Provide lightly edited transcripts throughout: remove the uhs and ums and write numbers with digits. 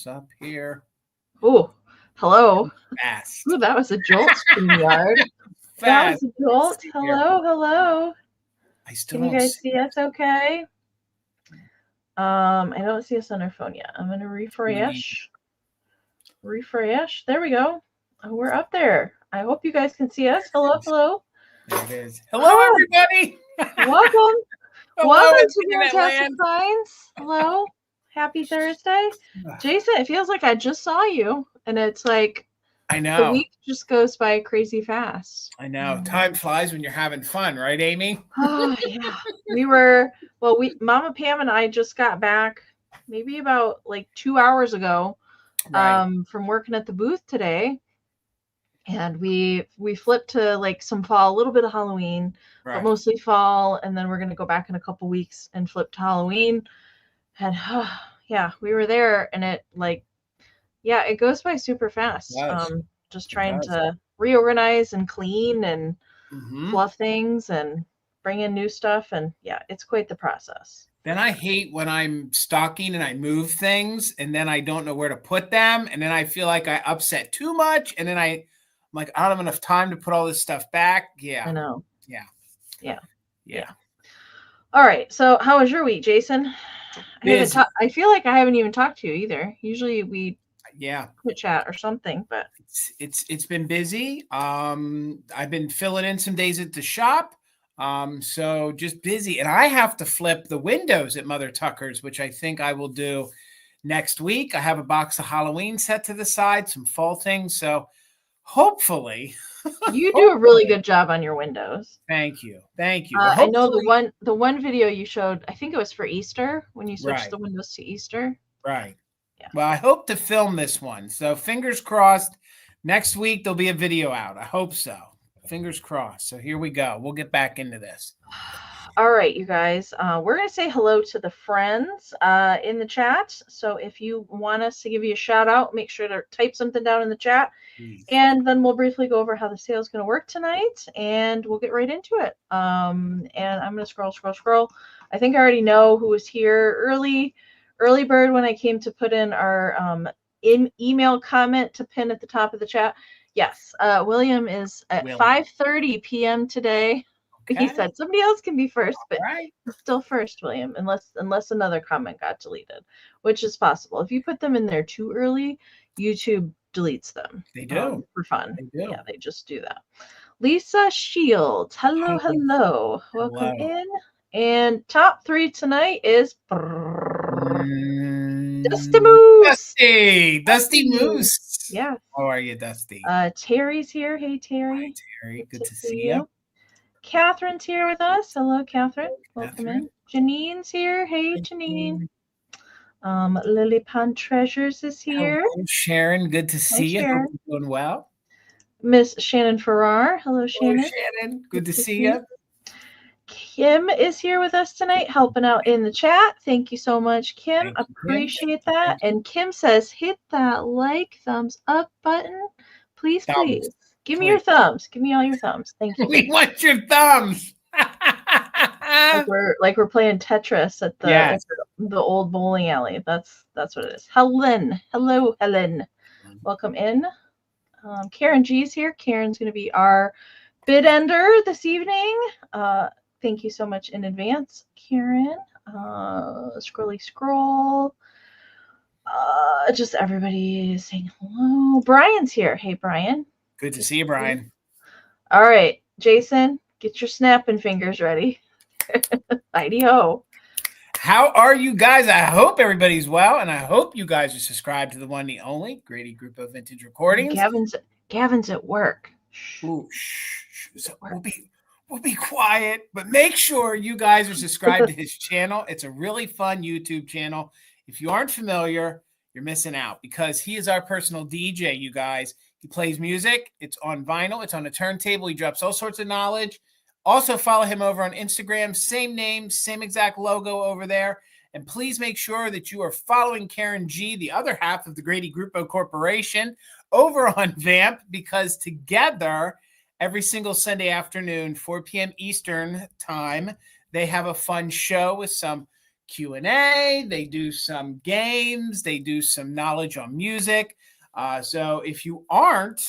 Up here. Oh, hello. Fast. Ooh, that was a jolt, StreamYard. That was a jolt. Hello, hello. Can you guys see us okay? I don't see us on our phone yet. I'm going to refresh. Refresh. There we go. Oh, we're up there. I hope you guys can see us. Hello, hello. There it is. Hello, everybody. Welcome. Welcome to Fantastic Finds. Hello. Happy Thursday. Jason, it feels like I just saw you. And it's like, I know. The week just goes by crazy fast. I know. Time flies when you're having fun, right, Amy? Oh, yeah. Mama Pam and I just got back maybe about like 2 hours ago from working at the booth today. And we flipped to like some fall, a little bit of Halloween, but mostly fall. And then we're going to go back in a couple weeks and flip to Halloween. And yeah, we were there and it it goes by super fast. Just trying to reorganize and clean and fluff things and bring in new stuff. And yeah, it's quite the process. Then I hate when I'm stocking and I move things and then I don't know where to put them. And then I feel like I upset too much. And then I'm like, I don't have enough time to put all this stuff back. Yeah. I know. Yeah. All right. So how was your week, Jason? I feel like I haven't even talked to you either. Usually we quit chat or something, but it's been busy. I've been filling in some days at the shop. So just busy, and I have to flip the windows at Mother Tucker's, which I think I will do next week. I have a box of Halloween set to the side, some fall things. So hopefully you do a really good job on your windows. Thank you. Thank you. I know the one video you showed, I think it was for Easter when you switched the windows to Easter. Right. Yeah. Well, I hope to film this one. So fingers crossed. Next week, there'll be a video out. I hope so. Fingers crossed. So here we go. We'll get back into this. All right, you guys. We're going to say hello to the friends in the chat. So if you want us to give you a shout out, make sure to type something down in the chat. And then we'll briefly go over how the sale is going to work tonight. And we'll get right into it. And I'm going to scroll. I think I already know who was here early bird when I came to put in our email comment to pin at the top of the chat. Yes, William is at 5:30 p.m. today. Okay. He said somebody else can be first, but still first, William, unless another comment got deleted, which is possible. If you put them in there too early, YouTube deletes them. They do. For fun. They do. Yeah, they just do that. Lisa Shields. Hello. Welcome in. And top 3 tonight is Dusty Moose. Dusty Moose. Yeah. How are you, Dusty? Terry's here. Hey, Terry. Hi, Terry. Good to see you. Catherine's here with us. Hello, Catherine. Welcome in. Janine's here. Hey, Janine. Lily Pond Treasures is here. Hello, Sharon. Good to see you. Hope you're doing well. Miss Shannon Farrar. Hello, Shannon. Hello, Shannon. Good to see you. Kim is here with us tonight, helping out in the chat. Thank you so much, Kim. Appreciate that. And Kim says, hit that thumbs up button. Please. Give me your thumbs. Give me all your thumbs. Thank you. We want your thumbs. like we're playing Tetris at the old bowling alley. That's what it is. Helen. Hello, Helen. Welcome in. Karen G's here. Karen's going to be our bid ender this evening. Thank you so much in advance, Karen. Scroll. Just everybody saying hello. Brian's here. Hey, Brian. Good to see you, Brian. All right, Jason, get your snapping fingers ready. Heidi-ho. How are you guys? I hope everybody's well, and I hope you guys are subscribed to the one, the only Grady Group of Vintage Recordings. Gavin's at work. Ooh, shh. So we'll be quiet, but make sure you guys are subscribed to his channel. It's a really fun YouTube channel. If you aren't familiar, you're missing out because he is our personal DJ, you guys. He plays music. It's on vinyl. It's on a turntable. He drops all sorts of knowledge. Also follow him over on Instagram. Same name, same exact logo over there. And please make sure that you are following Karen G, the other half of the Grady Grupo Corporation, over on Vamp, because together, every single Sunday afternoon, 4 p.m. Eastern time, they have a fun show with some Q&A. They do some games. They do some knowledge on music. So if you aren't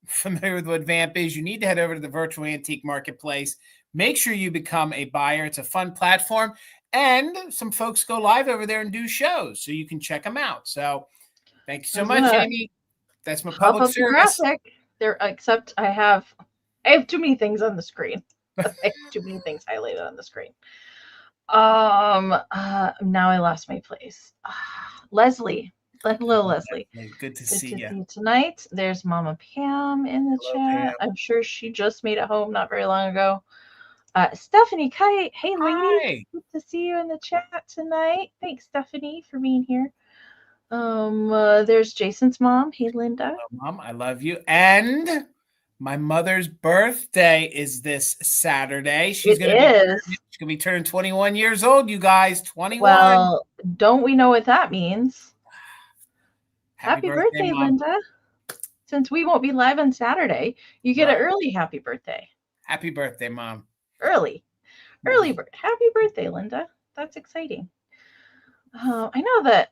familiar with what Vamp is, you need to head over to the virtual antique marketplace. Make sure you become a buyer. It's a fun platform. And some folks go live over there and do shows, so you can check them out. So thank you so much, Amie. That's my public service. There, except I have too many things on the screen. I have too many things highlighted on the screen. Now I lost my place. Leslie. Hello, Leslie. Good to see you tonight. There's Mama Pam in the chat. Pam. I'm sure she just made it home not very long ago. Stephanie Kite. Hey, lady. Good to see you in the chat tonight. Thanks, Stephanie, for being here. There's Jason's mom. Hey, Linda. Hello, Mom, I love you. And my mother's birthday is this Saturday. She's gonna be turning 21 years old, you guys. 21. Well, don't we know what that means? Happy birthday, Linda. Since we won't be live on Saturday, you get an early happy birthday. Happy birthday, Mom. Early. Happy birthday, Linda. That's exciting. I know that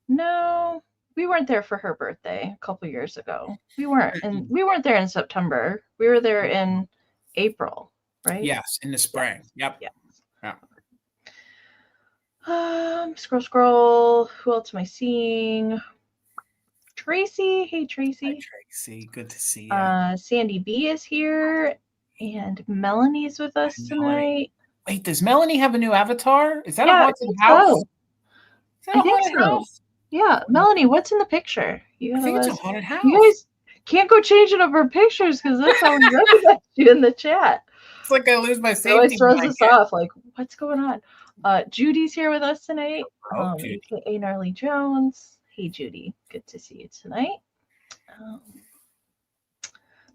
no, we weren't there for her birthday a couple years ago. We weren't there in September. We were there in April, right? Yes, in the spring. Yep. Yeah. Scroll. Who else am I seeing? Tracy. Hey, Tracy. Hi, Tracy. Good to see you. Sandy B is here, and Melanie's with us tonight. Wait, does Melanie have a new avatar? Is that a haunted house? I think so. Yeah, Melanie, what's in the picture? I think it's a haunted house. You guys can't go changing up our pictures because that's how we recognize you in the chat. It's like I lose my safety. It always throws us off. Like, what's going on? Judy's here with us tonight. Judy. AKA Gnarly Jones. Hey, Judy. Good to see you tonight.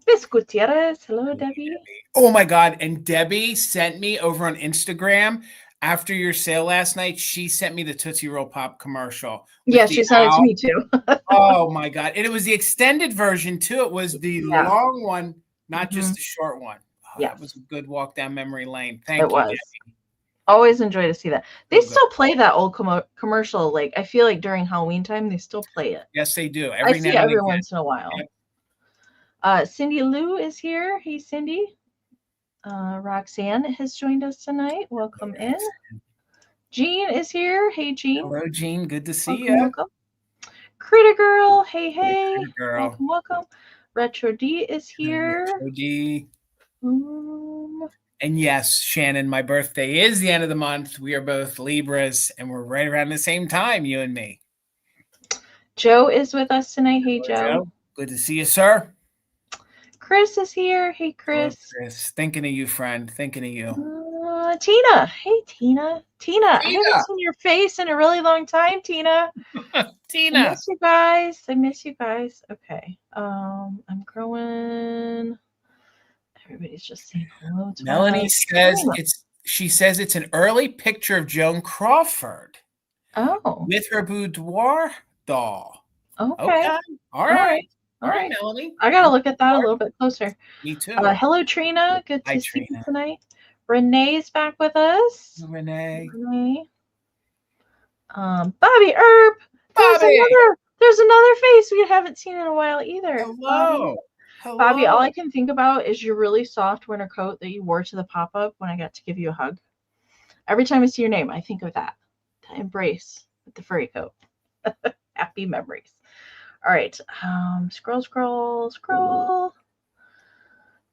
Miss Gutierrez. Hello, Debbie. Oh, my God. And Debbie sent me over on Instagram after your sale last night. She sent me the Tootsie Roll Pop commercial. Yeah, she sent it to me, too. Oh, my God. And it was the extended version, too. It was the long one, not just the short one. Oh, that was a good walk down memory lane. Thank you, Debbie. Always enjoy to see that. They still play that old commercial. Like, I feel like during Halloween time, they still play it. Yes, they do. I see it every once in a while. Yep. Cindy Lou is here. Hey, Cindy. Roxanne has joined us tonight. Welcome in. Jean is here. Hey, Jean. Hello, Jean. Good to see you. Welcome. Critter Girl. Hey. Critter Girl. Welcome. Retro D is here. Retro D. And yes, Shannon, my birthday is the end of the month. We are both Libras, and we're right around the same time, you and me. Joe is with us tonight. Hey, Joe. Good to see you, sir. Chris is here. Hey, Chris. Hello, Chris. Thinking of you, friend. Thinking of you. Tina. Hey, Tina. I haven't seen your face in a really long time, Tina. Tina. I miss you guys. Okay. I'm growing. Everybody's just saying hello to Melanie says she says it's an early picture of Joan Crawford. Oh. With her boudoir doll. Okay. All right, Melanie. I gotta look at that a little bit closer. Me too. Hello, Trina. Good to see you tonight. Renee's back with us. Renee. Bobby Herb. There's another face we haven't seen in a while either. Hello. Bobby, all I can think about is your really soft winter coat that you wore to the pop-up when I got to give you a hug. Every time I see your name, I think of that embrace with the furry coat. Happy memories. All right. Scroll.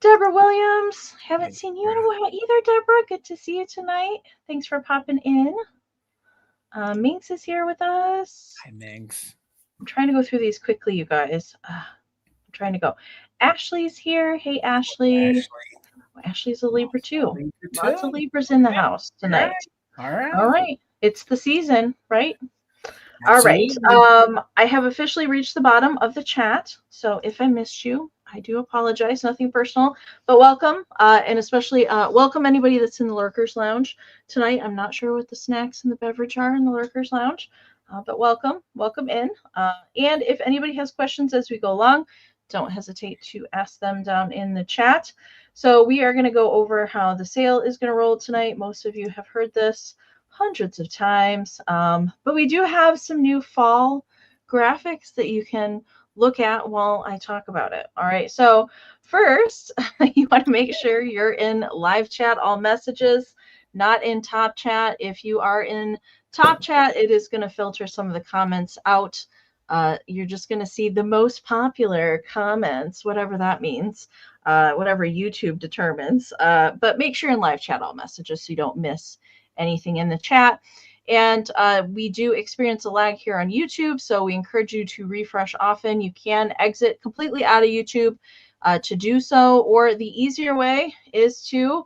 Deborah Williams. Haven't seen you in a while either, Deborah. Good to see you tonight. Thanks for popping in. Minx is here with us. Hi, Minx. I'm trying to go through these quickly, you guys. I'm trying to go. Ashley's here. Hey, Ashley. Ashley's a Libra too. Lots of Libras in the house tonight. All right. It's the season, right? Absolutely. All right. I have officially reached the bottom of the chat. So if I missed you, I do apologize. Nothing personal, but welcome. And especially welcome anybody that's in the Lurkers Lounge tonight. I'm not sure what the snacks and the beverage are in the Lurkers Lounge, but welcome in. And if anybody has questions as we go along, don't hesitate to ask them down in the chat. So we are going to go over how the sale is going to roll tonight. Most of you have heard this hundreds of times, but we do have some new fall graphics that you can look at while I talk about it. All right, so first, you want to make sure you're in live chat, all messages, not in top chat. If you are in top chat, it is going to filter some of the comments out. You're just going to see the most popular comments, whatever that means, whatever YouTube determines. But make sure in live chat all messages so you don't miss anything in the chat. And we do experience a lag here on YouTube, so we encourage you to refresh often. You can exit completely out of YouTube to do so, or the easier way is to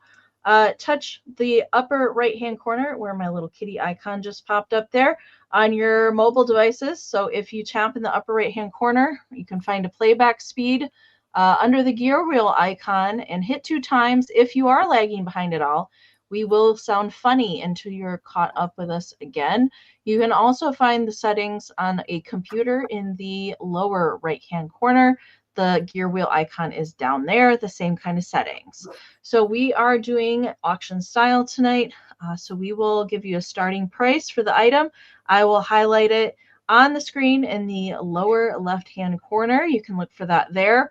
touch the upper right-hand corner where my little kitty icon just popped up there on your mobile devices. So if you tap in the upper right-hand corner, you can find a playback speed under the gear wheel icon and hit 2 times. If you are lagging behind at all, we will sound funny until you're caught up with us again. You can also find the settings on a computer in the lower right-hand corner. The gear wheel icon is down there, the same kind of settings. So we are doing auction style tonight. So we will give you a starting price for the item. I will highlight it on the screen in the lower left-hand corner. You can look for that there.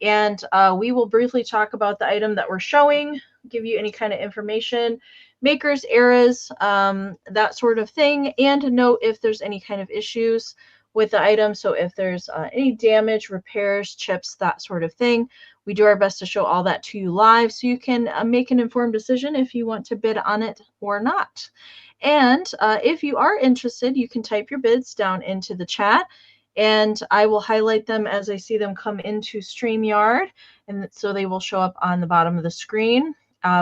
And we will briefly talk about the item that we're showing, give you any kind of information, makers, errors, that sort of thing, and note if there's any kind of issues with the item. So if there's any damage, repairs, chips, that sort of thing, we do our best to show all that to you live so you can make an informed decision if you want to bid on it or not. And if you are interested, you can type your bids down into the chat, and I will highlight them as I see them come into StreamYard, and so they will show up on the bottom of the screen.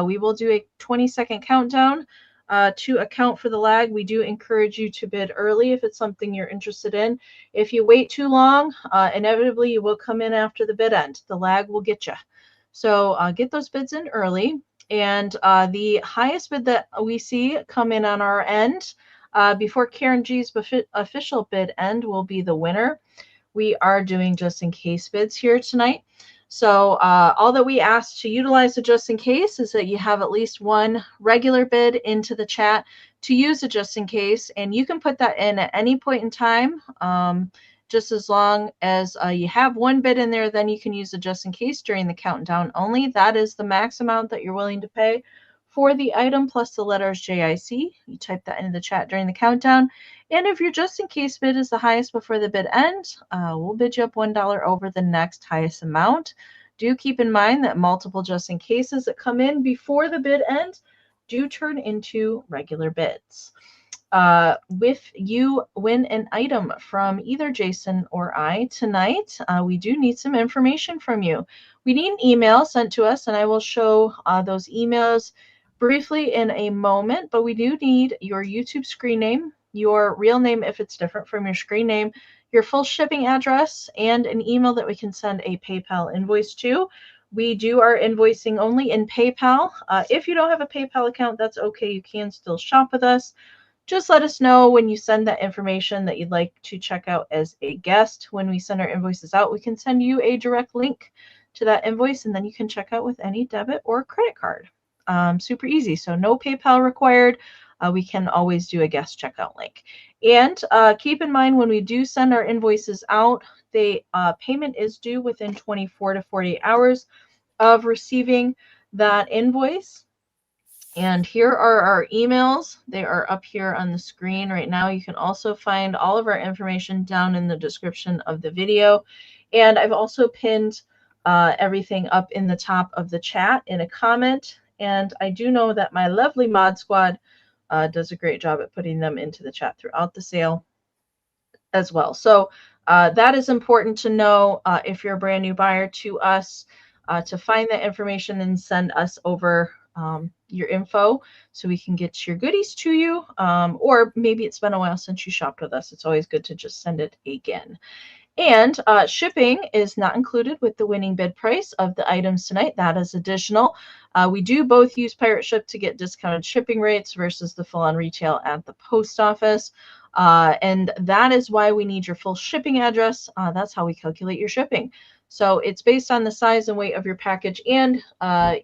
We will do a 20-second countdown to account for the lag. We do encourage you to bid early if it's something you're interested in. If you wait too long, inevitably you will come in after the bid end. The lag will get you. So get those bids in early. And the highest bid that we see come in on our end before Karen G's official bid end will be the winner. We are doing just in case bids here tonight. So all that we ask to utilize the just in case is that you have at least one regular bid into the chat to use a just in case. And you can put that in at any point in time. Just as long as you have one bid in there, then you can use the just in case during the countdown only. That is the max amount that you're willing to pay for the item plus the letters JIC. You type that into the chat during the countdown. And if your just in case bid is the highest before the bid ends, we'll bid you up $1 over the next highest amount. Do keep in mind that multiple just in cases that come in before the bid end do turn into regular bids. If you win an item from either Jason or I tonight, we do need some information from you. We need an email sent to us, and I will show those emails briefly in a moment, but we do need your YouTube screen name, your real name if it's different from your screen name, your full shipping address, and an email that we can send a PayPal invoice to. We do our invoicing only in PayPal. If you don't have a PayPal account, that's okay. You can still shop with us. Just let us know when you send that information that you'd like to check out as a guest. When we send our invoices out, we can send you a direct link to that invoice, and then you can check out with any debit or credit card. Super easy. So no PayPal required. We can always do a guest checkout link. And keep in mind when we do send our invoices out, the payment is due within 24 to 48 hours of receiving that invoice. And here are our emails. They are up here on the screen right now. You can also find all of our information down in the description of the video. And I've also pinned everything up in the top of the chat in a comment. And I do know that my lovely mod squad does a great job at putting them into the chat throughout the sale as well. So that is important to know if you're a brand new buyer to us, to find that information and send us over your info so we can get your goodies to you. Or maybe it's been a while since you shopped with us. It's always good to just send it again. And shipping is not included with the winning bid price of the items tonight. That is additional. We do both use Pirate Ship to get discounted shipping rates versus the full-on retail at the post office. And that is why we need your full shipping address. That's how we calculate your shipping. So it's based on the size and weight of your package and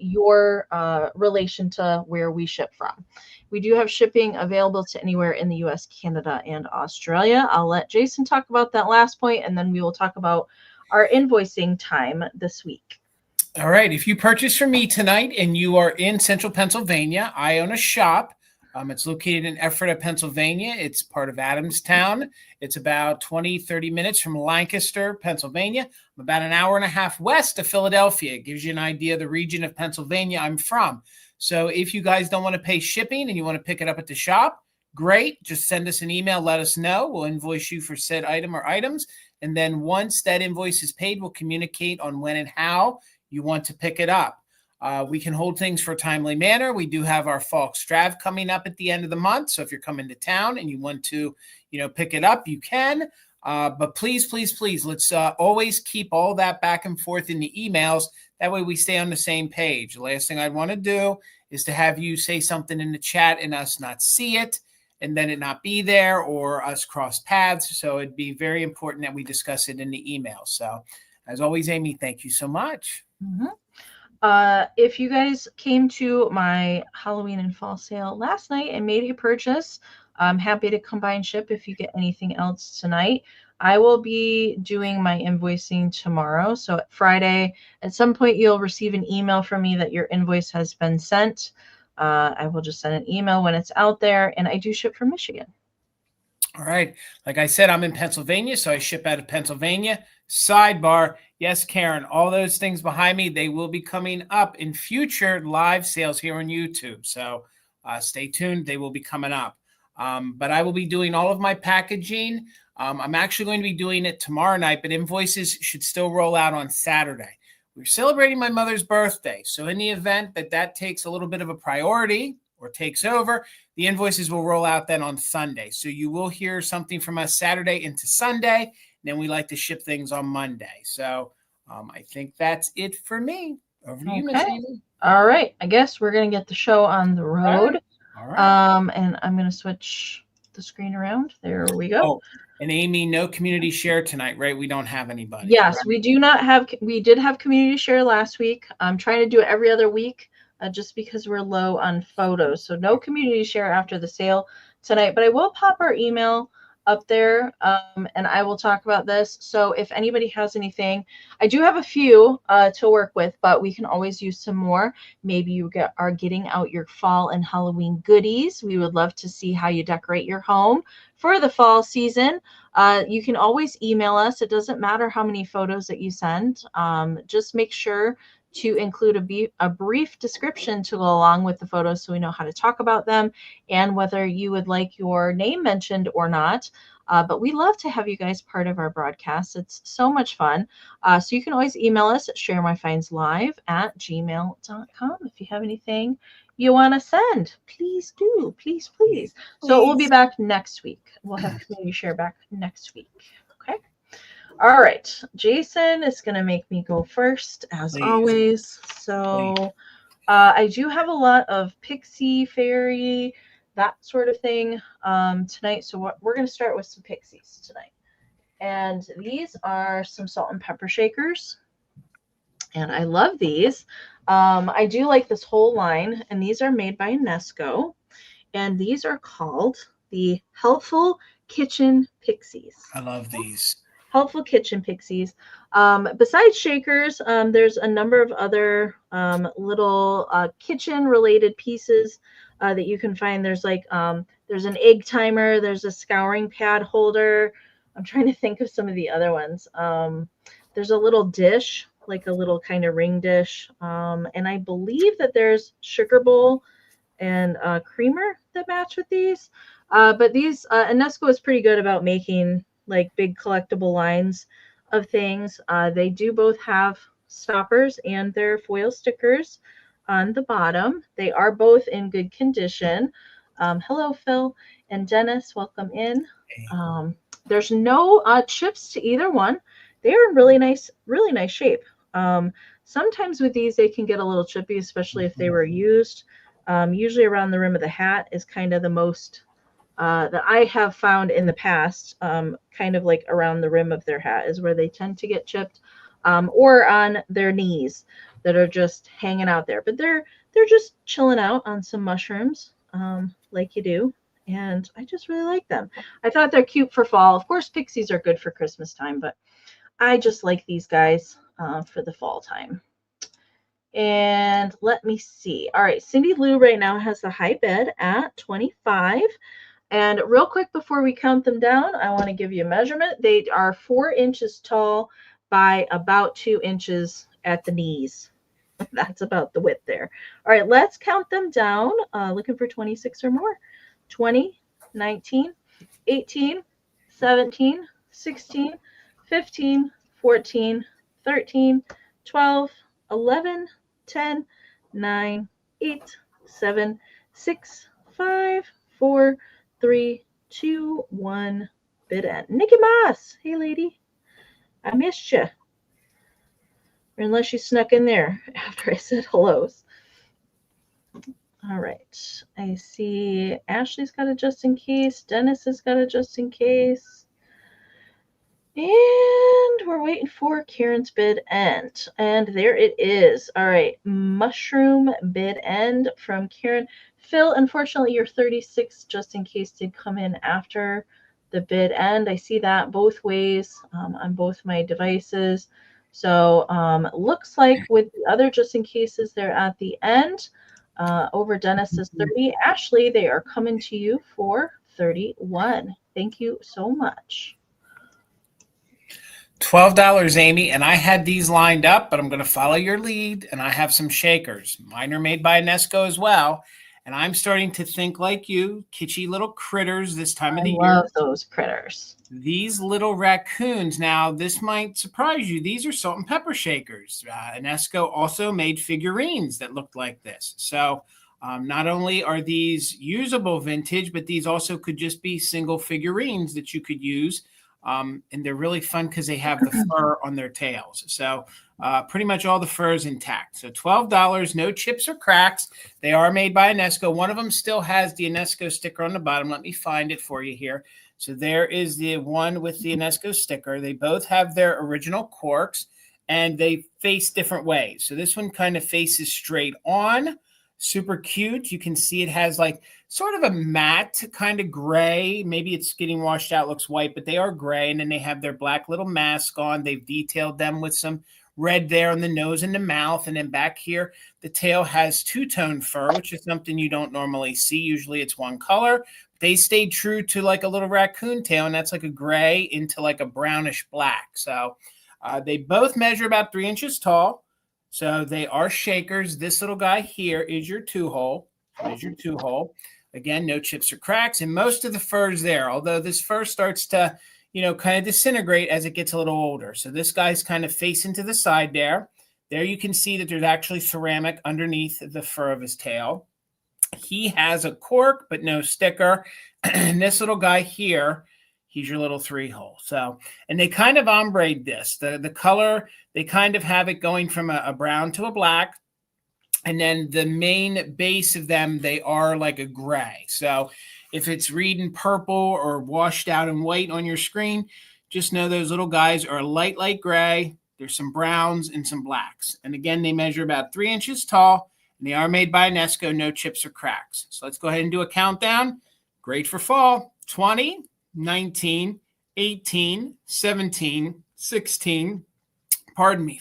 your relation to where we ship from. We do have shipping available to anywhere in the US, Canada, and Australia. I'll let Jason talk about that last point, and then we will talk about our invoicing time this week. All right. If you purchase from me tonight and you are in central Pennsylvania, I own a shop. It's located in Ephrata, Pennsylvania. It's part of Adamstown. It's about 20, 30 minutes from Lancaster, Pennsylvania. I'm about an hour and a half west of Philadelphia. It gives you an idea of the region of Pennsylvania I'm from. So if you guys don't want to pay shipping and you want to pick it up at the shop, great. Just send us an email. Let us know. We'll invoice you for said item or items. And then once that invoice is paid, we'll communicate on when and how you want to pick it up. We can hold things for a timely manner. We do have our fall Strav coming up at the end of the month. So if you're coming to town and you want to, pick it up, you can. But please, please, please, let's always keep all that back and forth in the emails. That way we stay on the same page. The last thing I'd want to do is to have you say something in the chat and us not see it, and then it not be there, or us cross paths. So it'd be very important that we discuss it in the email. So as always, Amy, thank you so much. Mm-hmm. If you guys came to my Halloween and fall sale last night and made a purchase, I'm happy to combine ship if you get anything else tonight. I will be doing my invoicing tomorrow. So Friday, at some point, you'll receive an email from me that your invoice has been sent. I will just send an email when it's out there, and I do ship from Michigan. All right. Like I said, I'm in Pennsylvania, so I ship out of Pennsylvania. Sidebar, yes, Karen, all those things behind me, they will be coming up in future live sales here on YouTube. So stay tuned. They will be coming up. But I will be doing all of my packaging. I'm actually going to be doing it tomorrow night, but invoices should still roll out on Saturday. We're celebrating my mother's birthday. So in the event that takes a little bit of a priority or takes over, the invoices will roll out then on Sunday. So you will hear something from us Saturday into Sunday. And then we like to ship things on Monday. So I think that's it for me. Over to you, Miss Amy. All right. I guess we're going to get the show on the road. All right. And I'm going to switch the screen around. There we go. Oh, and Amy, no community share tonight, right? We don't have anybody. Yes, right? we do not have. We did have community share last week. I'm trying to do it every other week. Just because we're low on photos. So no community share after the sale tonight, but I will pop our email up there and I will talk about this. So if anybody has anything, I do have a few to work with, but we can always use some more. Maybe you are getting out your fall and Halloween goodies. We would love to see how you decorate your home for the fall season. You can always email us. It doesn't matter how many photos that you send. Just make sure to include a brief description to go along with the photos so we know how to talk about them and whether you would like your name mentioned or not. But we love to have you guys part of our broadcast. It's so much fun. So you can always email us at ShareMyFindsLive@gmail.com if you have anything you want to send. Please do. Please, please. So we'll be back next week. We'll have community share back next week. Okay. All right, Jason is going to make me go first, as always. So I do have a lot of pixie, fairy, that sort of thing tonight. So we're going to start with some pixies tonight. And these are some salt and pepper shakers. And I love these. I do like this whole line. And these are made by Nesco. And these are called the Helpful Kitchen Pixies. I love these. Helpful Kitchen Pixies. Besides shakers, there's a number of other little kitchen related pieces that you can find. There's like there's an egg timer, there's a scouring pad holder. I'm trying to think of some of the other ones. There's a little dish, like a little kind of ring dish. And I believe that there's sugar bowl and creamer that match with these. But these Nesco is pretty good about making like big collectible lines of things. They do both have stoppers and their foil stickers on the bottom. They are both in good condition. Hello, Phil and Dennis. Welcome in. There's no chips to either one. They are in really nice shape. Sometimes with these, they can get a little chippy, especially if they were used. Usually around the rim of the hat is kind of the most that I have found in the past, kind of like around the rim of their hat is where they tend to get chipped. or on their knees that are just hanging out there. But they're just chilling out on some mushrooms, like you do. And I just really like them. I thought they're cute for fall. Of course, pixies are good for Christmas time, but I just like these guys for the fall time. And let me see. All right, Cindy Lou right now has the high bid at 25. And real quick before we count them down, I want to give you a measurement. They are 4 inches tall by about 2 inches at the knees. That's about the width there. All right, let's count them down. Looking for 26 or more. 20, 19, 18, 17, 16, 15, 14, 13, 12, 11, 10, 9, 8, 7, 6, 5, 4, 3, 2, 1. Bid end. Nikki Moss. Hey, lady. I missed you. Unless you snuck in there after I said hellos. All right. I see Ashley's got a just in case. Dennis has got a just in case. And we're waiting for Karen's bid end. And there it is. All right. Mushroom bid end from Karen. Phil, unfortunately, your 36 just in case did come in after the bid end. I see that both ways on both my devices. So looks like with the other just in cases, they're at the end. Over Dennis's 30. Ashley, they are coming to you for 31. Thank you so much. $12, Amy, and I had these lined up, but I'm going to follow your lead, and I have some shakers. Mine are made by Nesco as well, and I'm starting to think like you, kitschy little critters this time of the year. I love those critters. These little raccoons. Now, this might surprise you. These are salt and pepper shakers. Nesco also made figurines that looked like this. So not only are these usable vintage, but these also could just be single figurines that you could use. And they're really fun because they have the fur on their tails. So pretty much all the fur is intact. So $12, no chips or cracks. They are made by Nesco. One of them still has the Nesco sticker on the bottom. Let me find it for you here. So there is the one with the Nesco sticker. They both have their original corks, and they face different ways. So this one kind of faces straight on. Super cute. You can see it has like sort of a matte kind of gray. Maybe it's getting washed out, looks white, but they are gray. And then they have their black little mask on. They've detailed them with some red there on the nose and the mouth. And then back here, the tail has two-tone fur, which is something you don't normally see. Usually it's one color. They stayed true to like a little raccoon tail, and that's like a gray into like a brownish black. So they both measure about 3 inches tall. So they are shakers. This little guy here is your 2-hole. There's your 2-hole. Again, no chips or cracks, and most of the fur is there, although this fur starts to, kind of disintegrate as it gets a little older. So this guy's kind of facing to the side there. There you can see that there's actually ceramic underneath the fur of his tail. He has a cork, but no sticker. And this little guy here, he's your little 3-hole. So, and they kind of ombra'd this. The color, they kind of have it going from a brown to a black. And then the main base of them, they are like a gray. So if it's reading purple or washed out in white on your screen, just know those little guys are light gray. There's some browns and some blacks. And again, they measure about 3 inches tall. And they are made by Nesco, no chips or cracks. So let's go ahead and do a countdown. Great for fall. 20, 19, 18, 17, 16,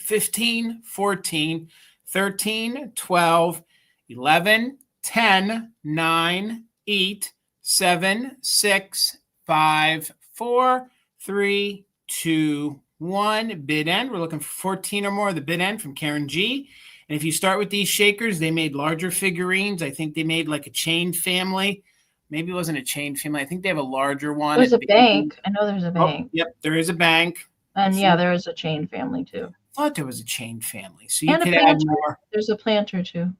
15, 14, 13, 12, 11, 10, 9, 8, 7, 6, 5, 4, 3, 2, 1. Bid end. We're looking for 14 or more. The bid end from Karen G. And if you start with these shakers, they made larger figurines. I think they made like a chain family. Maybe it wasn't a chain family. I think they have a larger one. There's a bank. I know there's a bank. Oh, yep, there is a bank. And yeah, there is a chain family too. I thought there was a chain family. So you and could add more. There's a planter too.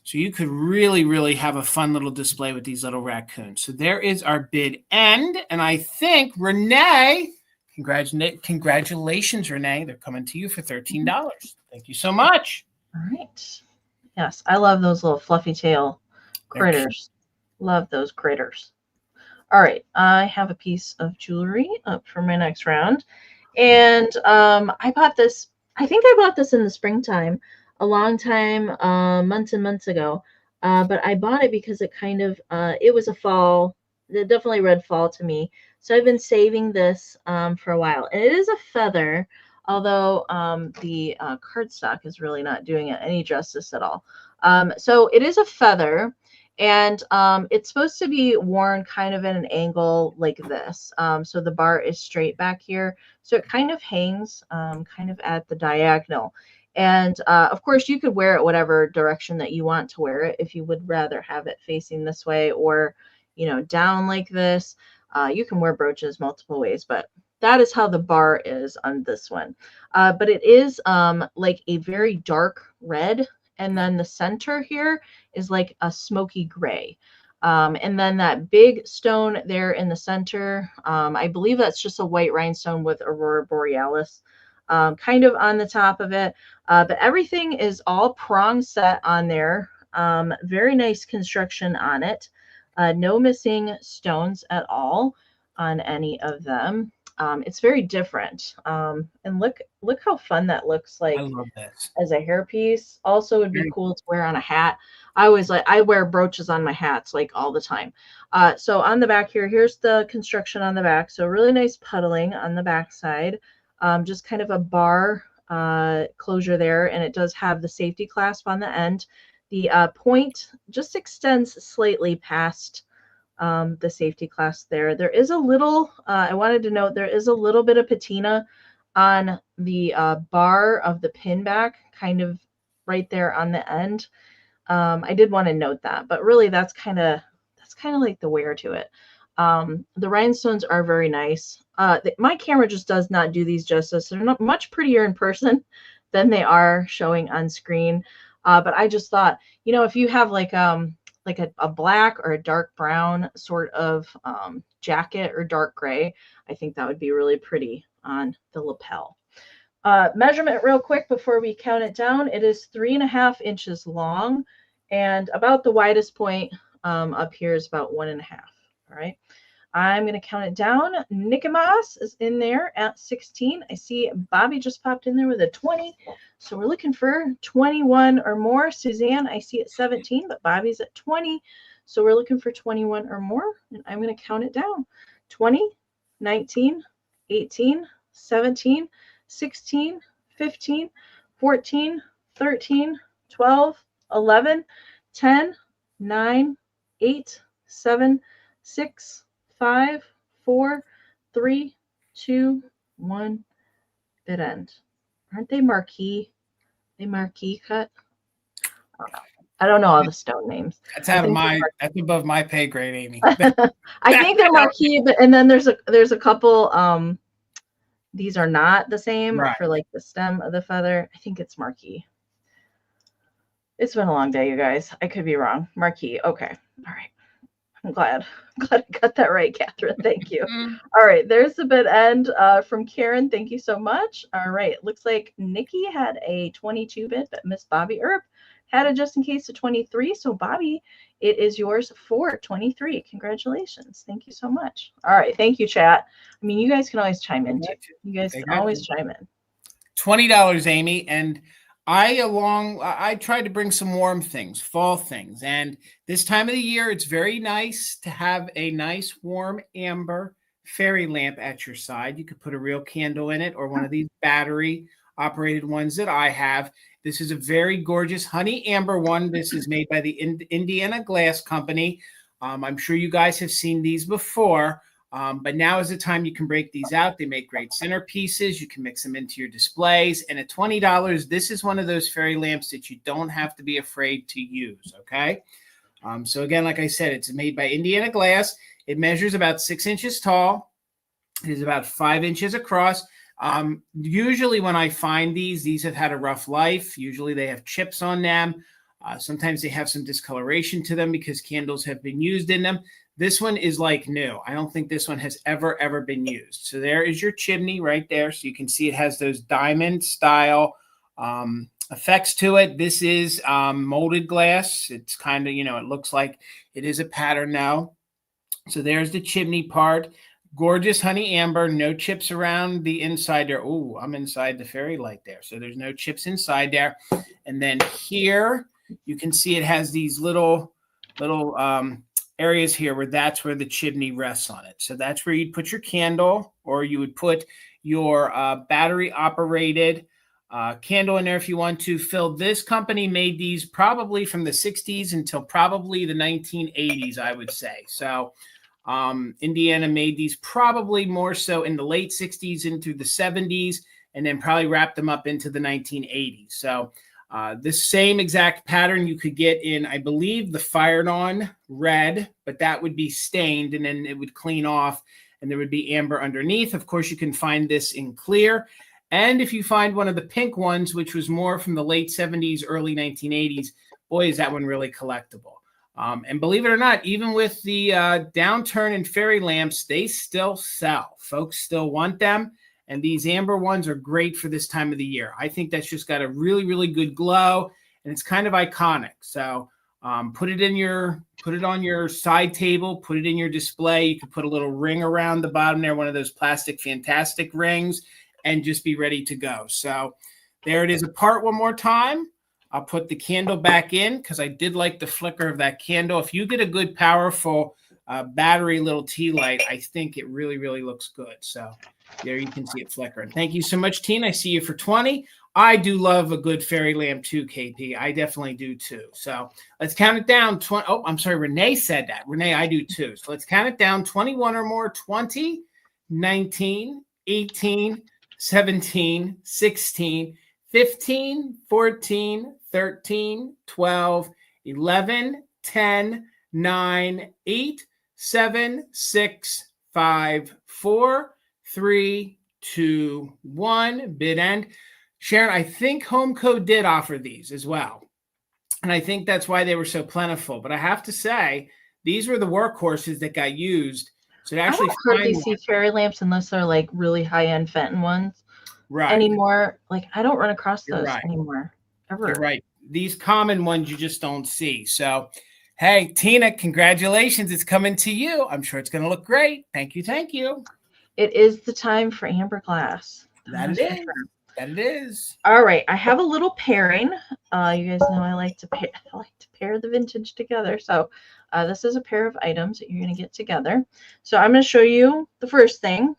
So you could really have a fun little display with these little raccoons. So there is our bid end. And I think Renee, congratulations, Renee. They're coming to you for $13. Thank you so much. All right. Yes, I love those little fluffy tail critters. Love those critters. All right, I have a piece of jewelry up for my next round. And I bought this I think I bought this in the springtime, a long time, months and months ago. But I bought it because it kind of, it was a fall. It definitely read fall to me. So I've been saving this for a while. And it is a feather, although the cardstock is really not doing it any justice at all. So it is a feather. And it's supposed to be worn kind of at an angle like this. So the bar is straight back here. So it kind of hangs kind of at the diagonal. And of course, you could wear it whatever direction that you want to wear it. If you would rather have it facing this way or, you know, down like this, you can wear brooches multiple ways. But that is how the bar is on this one. But it is like a very dark red. And then the center here is like a smoky gray. And then that big stone there in the center, I believe that's just a white rhinestone with Aurora Borealis kind of on the top of it. But everything is all prong set on there. Very nice construction on it. No missing stones at all on any of them. It's very different. And look how fun that looks like. I love this. As a hairpiece. Also would be cool to wear on a hat. I wear brooches on my hats like all the time. So on the back here, here's the construction on the back. So really nice puddling on the back side. Just kind of a bar closure there. And it does have the safety clasp on the end. The point just extends slightly past the safety clasp there. There is a little, I wanted to note, there is a little bit of patina on the bar of the pin back, kind of right there on the end. I did want to note that, but really that's kind of like the wear to it. The rhinestones are very nice. My camera just does not do these justice. They're not much prettier in person than they are showing on screen. But I just thought, you know, if you have like a black or a dark brown sort of jacket or dark gray, I think that would be really pretty on the lapel. Measurement real quick before we count it down. It is 3.5 inches long, and about the widest point up here is about 1.5. All right. I'm going to count it down. Nicomas is in there at 16. I see Bobby just popped in there with a 20. So we're looking for 21 or more. Suzanne, I see at 17, but Bobby's at 20. So we're looking for 21 or more. And I'm going to count it down. 20, 19, 18, 17, 16, 15, 14, 13, 12, 11, 10, 9, 8, 7, 6, 5, 4, 3, 2, 1. Bit end. Aren't they marquee? They marquee cut? I don't know all the stone names. That's that's above my pay grade, Amy. I think they're marquee, but and then there's a couple. These are not the same for like the stem of the feather. I think it's marquee. It's been a long day, you guys. I could be wrong. Marquee. Okay. All right. I'm glad I got that right, Catherine. Thank you. All right, there's the bit end from Karen. Thank you so much. All right, looks like Nikki had a 22 bit, but Miss Bobby Earp had a just in case of 23. So Bobby, it is yours for 23. Congratulations. Thank you so much. All right, thank you, chat. I mean, you guys can always chime in too. You guys can always chime in. $20, Amy, and I tried to bring some warm things, fall things. And this time of the year, it's very nice to have a nice warm amber fairy lamp at your side. You could put a real candle in it or one of these battery operated ones that I have. This is a very gorgeous honey amber one. This is made by the Indiana Glass Company. I'm sure you guys have seen these before. But now is the time you can break these out. They make great centerpieces. You can mix them into your displays. And at $20, this is one of those fairy lamps that you don't have to be afraid to use, okay? So again, like I said, it's made by Indiana Glass. It measures about 6 inches tall. It is about 5 inches across. Usually when I find these have had a rough life. Usually they have chips on them. Sometimes they have some discoloration to them because candles have been used in them. This one is like new. I don't think this one has ever been used. So there is your chimney right there. So you can see it has those diamond style effects to it. This is molded glass. It's kind of, it looks like it is a pattern now. So there's the chimney part. Gorgeous honey amber, no chips around the inside there. Oh, I'm inside the fairy light there. So there's no chips inside there. And then here you can see it has these little areas here where that's where the chimney rests on it. So that's where you'd put your candle, or you would put your battery operated candle in there if you want to. Phil, this company made these probably from the 60s until probably the 1980s, I would say. So Indiana made these probably more so in the late 60s into the 70s, and then probably wrapped them up into the 1980s. So this same exact pattern you could get in, I believe, the Fired On red, but that would be stained and then it would clean off and there would be amber underneath. Of course, you can find this in clear. And if you find one of the pink ones, which was more from the late 70s, early 1980s, boy, is that one really collectible. And believe it or not, even with the downturn in fairy lamps, they still sell. Folks still want them. And these amber ones are great for this time of the year. I think that's just got a really, really good glow, and it's kind of iconic. So put it on your side table, put it in your display. You could put a little ring around the bottom there, one of those plastic fantastic rings, and just be ready to go. So there it is apart one more time. I'll put the candle back in because I did like the flicker of that candle. If you get a good, powerful battery little tea light, I think it really, really looks good. So there you can see it flickering. Thank you so much, Tina. I see you for 20. I do love a good fairy lamp too, KP. I definitely do too. So let's count it down. Oh, I'm sorry. Renee said that. Renee, I do too. So let's count it down. 21 or more. 20, 19, 18, 17, 16, 15, 14, 13, 12, 11, 10, 9, 8, 7, 6, 5, 4, 3, 2, 1. Bid end. Sharon, I think Home Code did offer these as well. And I think that's why they were so plentiful. But I have to say, these were the workhorses that got used. So to actually I don't hardly see fairy lamps unless they're like really high-end Fenton ones. Right. Anymore. Like I don't run across those anymore. Ever. You're right. These common ones you just don't see. So, hey, Tina, congratulations. It's coming to you. I'm sure it's going to look great. Thank you. Thank you. It is the time for amber glass. That it is. That it is. All right. I have a little pairing. You guys know I like to pair the vintage together. So this is a pair of items that you're going to get together. So I'm going to show you the first thing,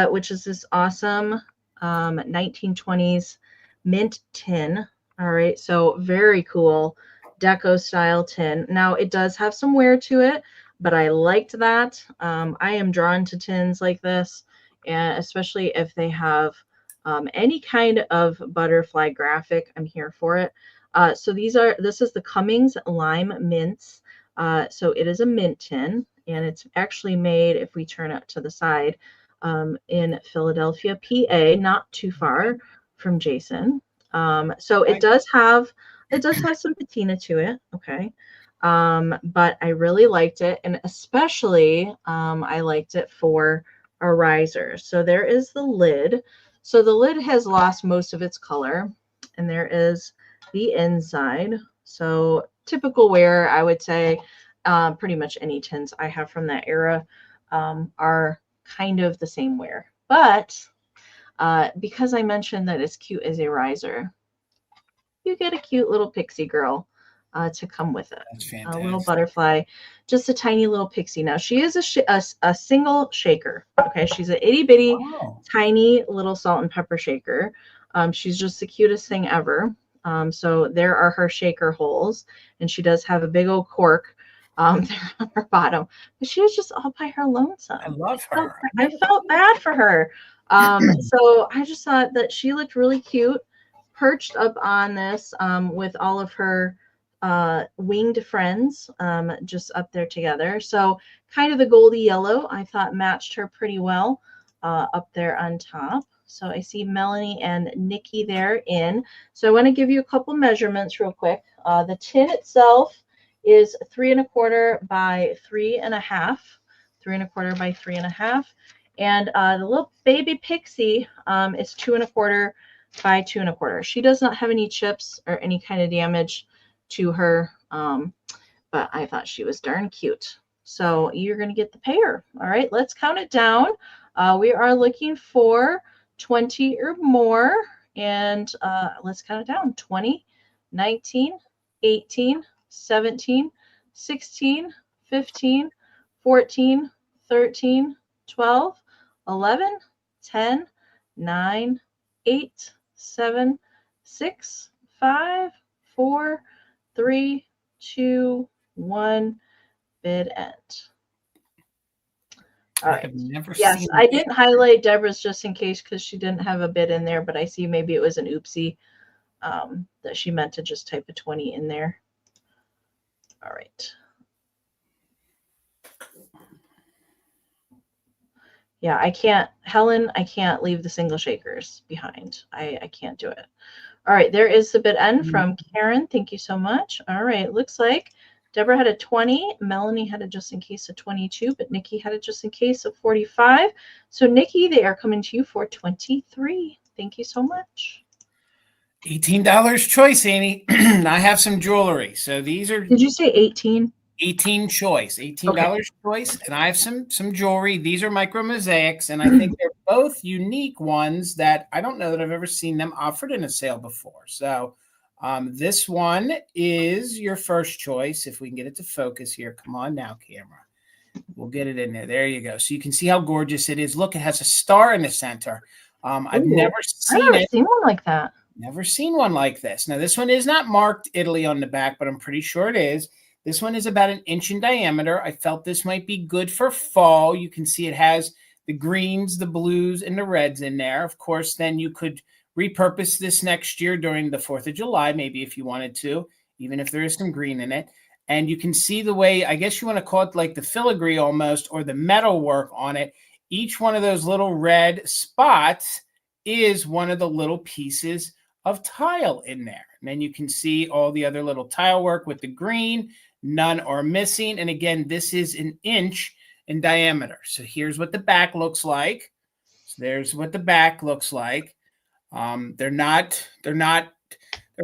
which is this awesome 1920s mint tin. All right, so very cool deco style tin. Now it does have some wear to it, but I liked that. I am drawn to tins like this, and especially if they have any kind of butterfly graphic, I'm here for it. So this is the Cummings Lime Mints. So it is a mint tin, and it's actually made, if we turn it to the side, in Philadelphia, PA, not too far from Jason. So it does have some patina to it, okay. But I really liked it, and especially I liked it for a riser. So there is the lid. So the lid has lost most of its color, and there is the inside. So typical wear, I would say, pretty much any tins I have from that era are kind of the same wear. But because I mentioned that it's cute as a riser, you get a cute little pixie girl to come with it. That's fantastic. A little butterfly, just a tiny little pixie. Now she is a single shaker. Okay, she's an itty bitty, tiny little salt and pepper shaker. She's just the cutest thing ever. So there are her shaker holes, and she does have a big old cork there on her bottom. But she was just all by her lonesome. I love her. I felt bad for her. So I just thought that she looked really cute, perched up on this with all of her winged friends just up there together. So kind of the goldy yellow I thought matched her pretty well up there on top. So I see Melanie and Nikki there in. So I want to give you a couple measurements real quick. The tin itself is 3 1/4 by 3 1/2, 3 1/4 by 3 1/2. And the little baby pixie is 2 1/4 by 2 1/4. She does not have any chips or any kind of damage to her, but I thought she was darn cute. So you're going to get the pair. All right, let's count it down. We are looking for 20 or more. And let's count it down. 20, 19, 18, 17, 16, 15, 14, 13, 12, 11, 10, 9, 8, 7, 6, 5, 4, 3, 2, 1. Bid end. All right. I have never yes, seen I didn't highlight Deborah's just in case because she didn't have a bid in there, but I see maybe it was an oopsie that she meant to just type a 20 in there. All right. Yeah, I can't, Helen, I can't leave the single shakers behind. I can't do it. All right, there is the bid end from Karen. Thank you so much. All right, looks like Deborah had a 20. Melanie had a just in case of 22, but Nikki had a just in case of 45. So Nikki, they are coming to you for 23. Thank you so much. $18 choice, Annie. I have some jewelry. So these are. Did you say 18? 18 choice, $18 Okay. choice, and I have some jewelry. These are micro mosaics, and I think they're both unique ones that I don't know that I've ever seen them offered in a sale before. So this one is your first choice. If we can get it to focus here, come on now, camera. We'll get it in there. There you go. So you can see how gorgeous it is. Look, it has a star in the center. I've never seen one like that. Never seen one like this. Now this one is not marked Italy on the back, but I'm pretty sure it is. This one is about 1 inch in diameter. I felt this might be good for fall. You can see it has the greens, the blues, and the reds in there. Of course, then you could repurpose this next year during the 4th of July, maybe if you wanted to, even if there is some green in it. And you can see the way, I guess you want to call it like the filigree almost, or the metal work on it. Each one of those little red spots is one of the little pieces of tile in there. And then you can see all the other little tile work with the green. None are missing. And again, this is 1 inch in diameter. So here's what the back looks like. So there's what the back looks like. They're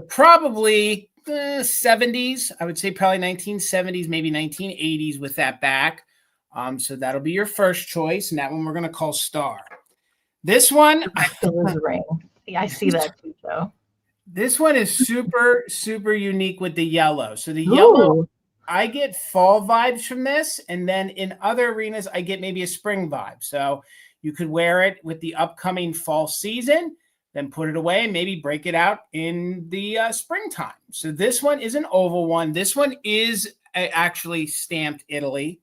probably 70s. I would say probably 1970s, maybe 1980s with that back. So that'll be your first choice. And that one we're going to call Star. This one. Yeah, I see that too, Joe. This one is super, super unique with the yellow. So the yellow, I get fall vibes from this. And then in other arenas, I get maybe a spring vibe. So you could wear it with the upcoming fall season, then put it away and maybe break it out in the springtime. So this one is an oval one. This one is actually stamped Italy.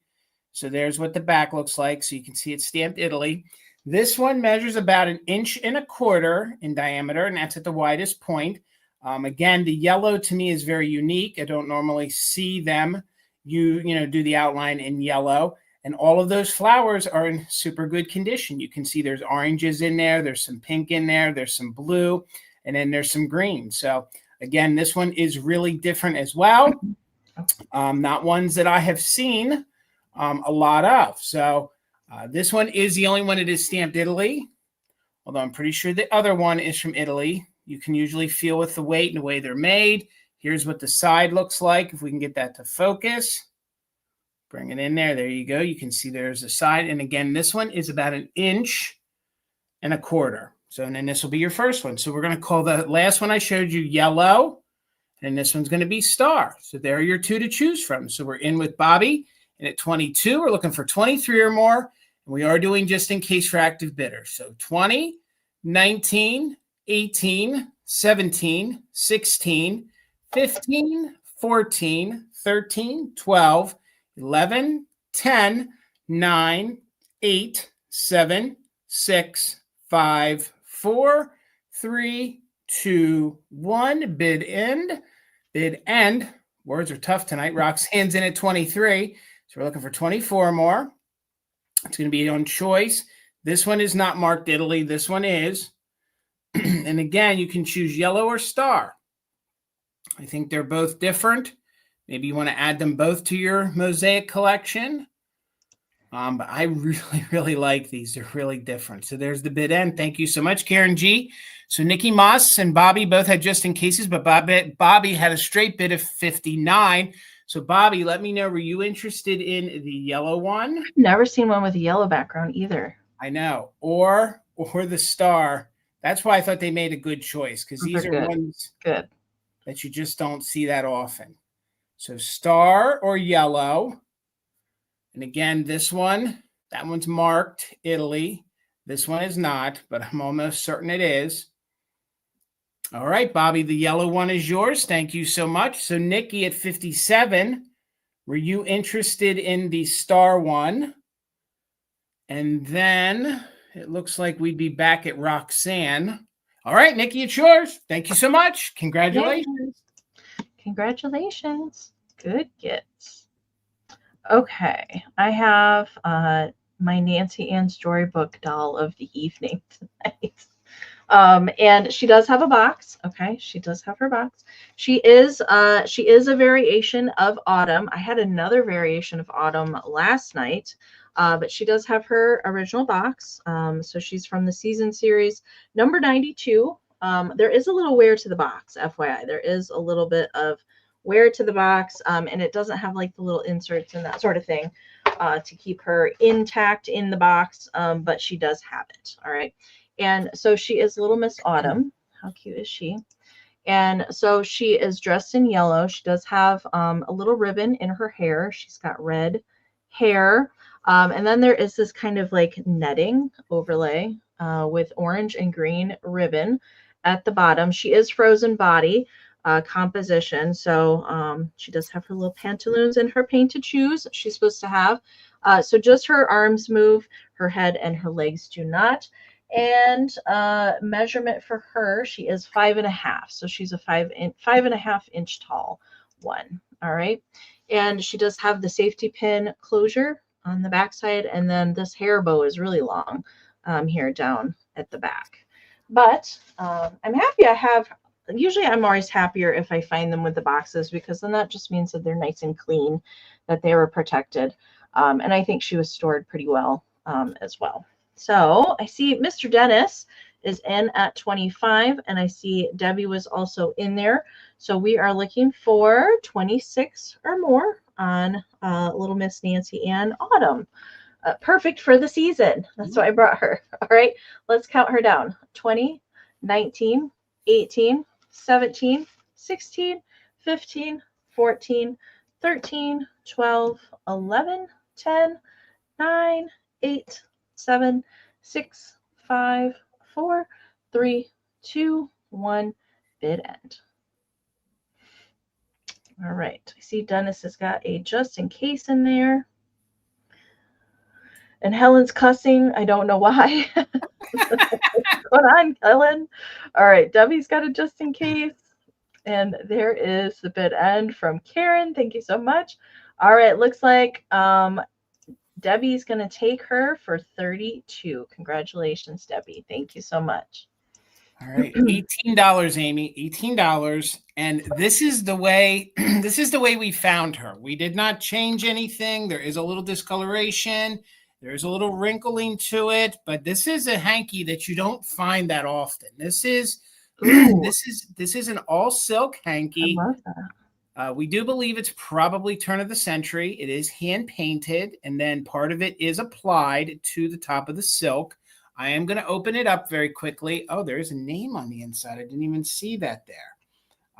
So there's what the back looks like. So you can see it's stamped Italy. This one measures about 1.25 inches in diameter, and that's at the widest point. Again, the yellow to me is very unique. I don't normally see them do the outline in yellow. And all of those flowers are in super good condition. You can see there's oranges in there. There's some pink in there. There's some blue. And then there's some green. So, again, this one is really different as well. Not ones that I have seen a lot of. So, this one is the only one that is stamped Italy, although I'm pretty sure the other one is from Italy. You can usually feel with the weight and the way they're made. Here's what the side looks like. If we can get that to focus, bring it in there. There you go. You can see there's a side. And again, this one is about 1.25 inches. So, and then this will be your first one. So we're going to call the last one I showed you yellow. And this one's going to be Star. So there are your two to choose from. So we're in with Bobby. And at 22, we're looking for 23 or more. And we are doing just in case for active bidders. So 20, 19, 18, 17, 16, 15, 14, 13, 12, 11, 10, 9, 8, 7, 6, 5, 4, 3, 2, 1. Bid end. Bid end. Words are tough tonight. Roxanne's in at 23. So we're looking for 24 more. It's going to be on choice. This one is not marked Italy. This one is. And again, you can choose yellow or Star. I think they're both different. Maybe you want to add them both to your mosaic collection. But I really, really like these. They're really different. So there's the bid end. Thank you so much, Karen G. So Nikki Moss and Bobby both had just in cases, but Bobby had a straight bid of 59. So Bobby, let me know, were you interested in the yellow one? I've never seen one with a yellow background either. I know. Or the star. That's why I thought they made a good choice, because these are ones that you just don't see that often. So star or yellow. And again, this one, that one's marked Italy. This one is not, but I'm almost certain it is. All right, Bobby, the yellow one is yours. Thank you so much. So Nikki at 57, were you interested in the star one? And then it looks like we'd be back at Roxanne. All right, Nikki, it's yours. Thank you so much. Congratulations. Yay. Congratulations. Good gets. Okay, I have my Nancy Ann storybook doll of the evening tonight. And she does have a box. Okay, she does have her box. She is a variation of Autumn. I had another variation of Autumn last night, but she does have her original box. So she's from the season series number 92. There is a little wear to the box, FYI. There is a little bit of wear to the box, and it doesn't have like the little inserts and that sort of thing to keep her intact in the box, but she does have it. All right. And so she is Little Miss Autumn. How cute is she? And so she is dressed in yellow. She does have a little ribbon in her hair. She's got red hair. And then there is this kind of like netting overlay with orange and green ribbon at the bottom. She is frozen body composition. So she does have her little pantaloons and her painted shoes she's supposed to have. So just her arms move, her head and her legs do not. And measurement for her, she is 5.5. So she's a 5.5 inch tall one. All right. And she does have the safety pin closure on the back side. And then this hair bow is really long here down at the back. But I'm happy I have, usually I'm always happier if I find them with the boxes, because then that just means that they're nice and clean, that they were protected. And I think she was stored pretty well as well. So I see Mr. Dennis is in at 25, and I see Debbie was also in there. So we are looking for 26 or more on Little Miss Nancy Ann Autumn. Perfect for the season. That's why I brought her. All right, let's count her down. 20, 19, 18, 17, 16, 15, 14, 13, 12, 11, 10, 9, 8, 7, 6, 5, 4, 3, 2, 1, bid end. All right. I see Dennis has got a just in case in there. And Helen's cussing. I don't know why. What's going on, Helen? All right. Debbie's got a just in case. And there is the bid end from Karen. Thank you so much. All right. Looks like Debbie's going to take her for 32. Congratulations, Debbie. Thank you so much. All right, $18, Amy, $18. And this is the way we found her. We did not change anything. There is a little discoloration. There's a little wrinkling to it, but this is a hanky that you don't find that often. This is this is an all silk hanky. I love that. We do believe it's probably turn of the century. It is hand painted, and then part of it is applied to the top of the silk. I am going to open it up very quickly. Oh, there's a name on the inside. I didn't even see that there.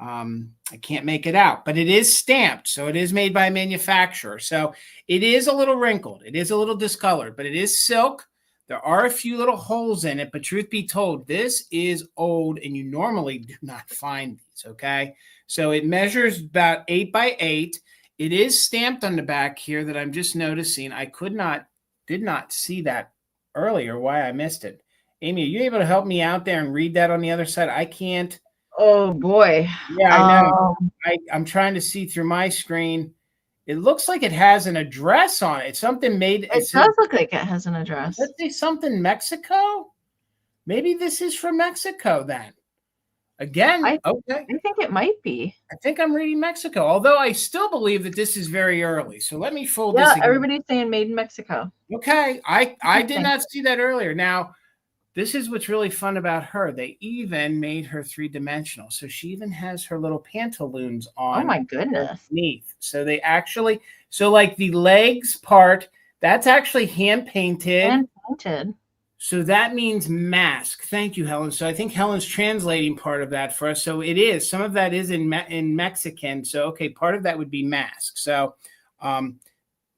I can't make it out, but it is stamped. So it is made by a manufacturer. So it is a little wrinkled. It is a little discolored, but it is silk. There are a few little holes in it, but truth be told, this is old and you normally do not find these, okay? So it measures about 8 by 8. It is stamped on the back here that I'm just noticing. I did not see that earlier, why I missed it. Amy, are you able to help me out there and read that on the other side? I can't. Oh, boy. Yeah, I know. I'm trying to see through my screen. It looks like it has an address on it. Something made. It does look like it has an address. Let's say something Mexico. Maybe this is from Mexico then. Again, okay. I think it might be. I think I'm reading Mexico, although I still believe that this is very early. So let me fold this. Yeah, again. Everybody's saying made in Mexico. Okay, I did not see that earlier. Now, this is what's really fun about her. They even made her three-dimensional. So she even has her little pantaloons on. Oh my goodness. Underneath. So they actually, so like the legs part, that's actually hand painted. Hand painted. So that means mask. Thank you, Helen. So I think Helen's translating part of that for us. So it is, some of that is in Mexican. So, okay, part of that would be mask. So,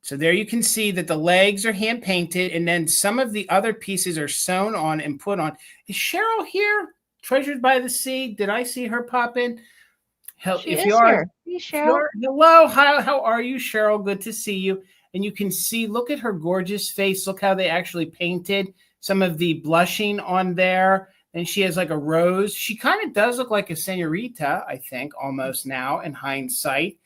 so there you can see that the legs are hand painted, and then some of the other pieces are sewn on and put on. Is Cheryl here? Treasured by the Sea. Did I see her pop in? She is here. Hey, Cheryl. Hello. How are you, Cheryl? Good to see you. And you can see, look at her gorgeous face. Look how they actually painted some of the blushing on there. And she has like a rose. She kind of does look like a senorita, I think, almost now in hindsight.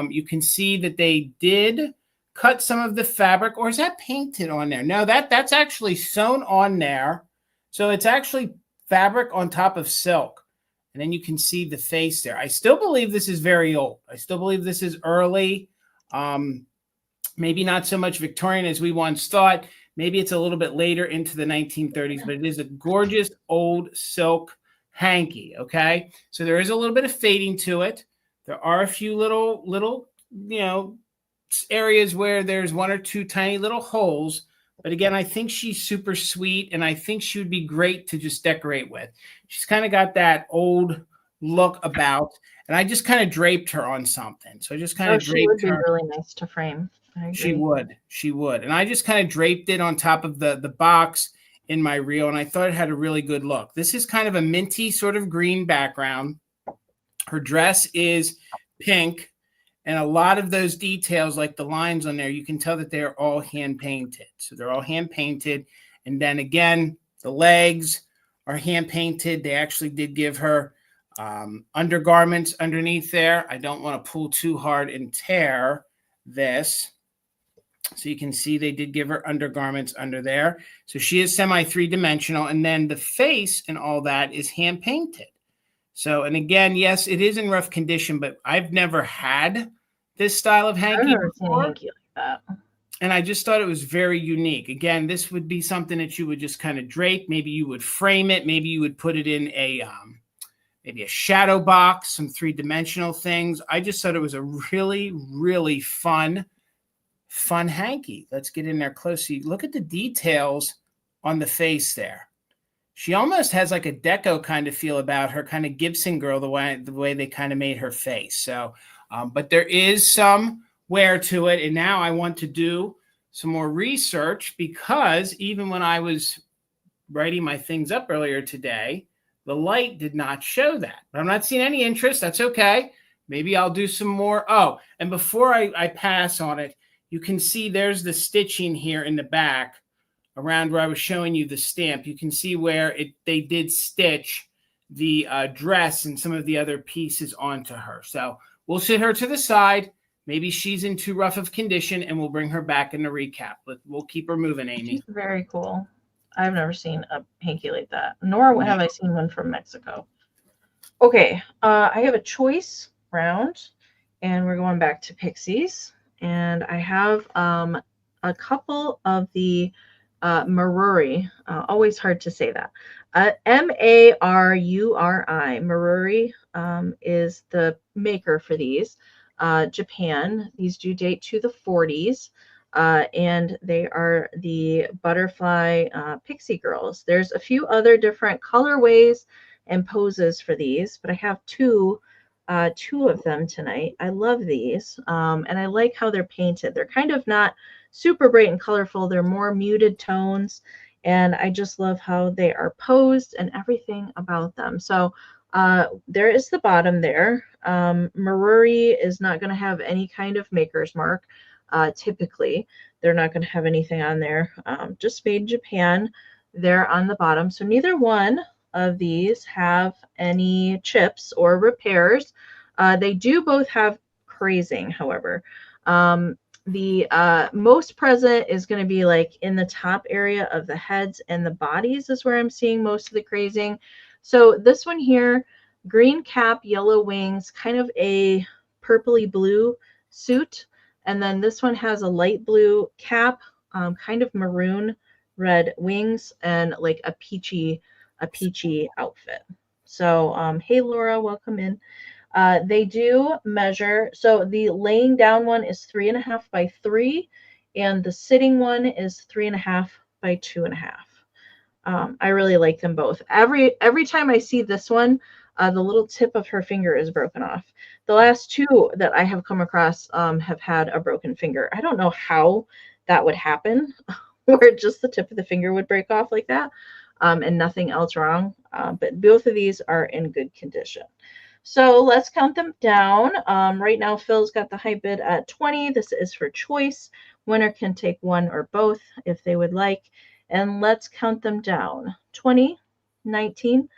You can see that they did cut some of the fabric, or is that painted on there? No, that's actually sewn on there. So it's actually fabric on top of silk. And then you can see the face there. I still believe this is very old. I still believe this is early. Maybe not so much Victorian as we once thought. Maybe it's a little bit later into the 1930s, but it is a gorgeous old silk hanky, okay? So there is a little bit of fading to it. There are a few little, areas where there's one or two tiny little holes. But again, I think she's super sweet, and I think she would be great to just decorate with. She's kind of got that old look about, and I just kind of draped her on something. So I just kind of draped her. She would be really nice to frame. I agree. She would. And I just kind of draped it on top of the box in my reel, and I thought it had a really good look. This is kind of a minty sort of green background. Her dress is pink. And a lot of those details, like the lines on there, you can tell that they're all hand painted. So they're all hand painted. And then again, the legs are hand painted. They actually did give her undergarments underneath there. I don't want to pull too hard and tear this. So you can see they did give her undergarments under there. So she is semi three-dimensional. And then the face and all that is hand painted. So, and again, yes, it is in rough condition, but I've never had this style of hanky before. Hanky like that. And I just thought it was very unique. Again, this would be something that you would just kind of drape. Maybe you would frame it. Maybe you would put it in maybe a shadow box, some three-dimensional things. I just thought it was a really, really fun hanky. Let's get in there close. So look at the details on the face there. She almost has like a deco kind of feel about her, kind of Gibson girl, the way they kind of made her face. So, but there is some wear to it. And now I want to do some more research, because even when I was writing my things up earlier today, the light did not show that. But I'm not seeing any interest. That's okay. Maybe I'll do some more. Oh, and before I pass on it, you can see there's the stitching here in the back. Around where I was showing you the stamp, you can see where they did stitch the dress and some of the other pieces onto her. So we'll sit her to the side. Maybe she's in too rough of condition, and we'll bring her back in the recap. We'll keep her moving, Amy. She's very cool. I've never seen a hanky like that, nor have I seen one from Mexico. Okay, I have a choice round, and we're going back to Pixies. And I have a couple of the Maruri, always hard to say that. Maruri, Maruri is the maker for these. Japan. These do date to the 40s, and they are the butterfly pixie girls. There's a few other different colorways and poses for these, but I have two of them tonight. I love these, and I like how they're painted. They're kind of not super bright and colorful. They're more muted tones, and I just love how they are posed and everything about them. So there is the bottom there. Maruri is not going to have any kind of maker's mark. Typically, they're not going to have anything on there. Just made in Japan there on the bottom. So neither one of these have any chips or repairs. They do both have crazing, however. The most present is going to be like in the top area of the heads and the bodies is where I'm seeing most of the crazing. So this one here, green cap, yellow wings, kind of a purpley blue suit. And then this one has a light blue cap, kind of maroon red wings and like a peachy outfit. So hey Laura, welcome in. They do measure, so the laying down one is 3.5 by 3, and the sitting one is 3.5 by 2.5. I really like them both. Every time I see this one, the little tip of her finger is broken off. The last two that I have come across have had a broken finger. I don't know how that would happen, where just the tip of the finger would break off like that, and nothing else wrong. But both of these are in good condition. So let's count them down. Right now, Phil's got the high bid at 20. This is for choice. Winner can take one or both if they would like. And let's count them down. 20, 19,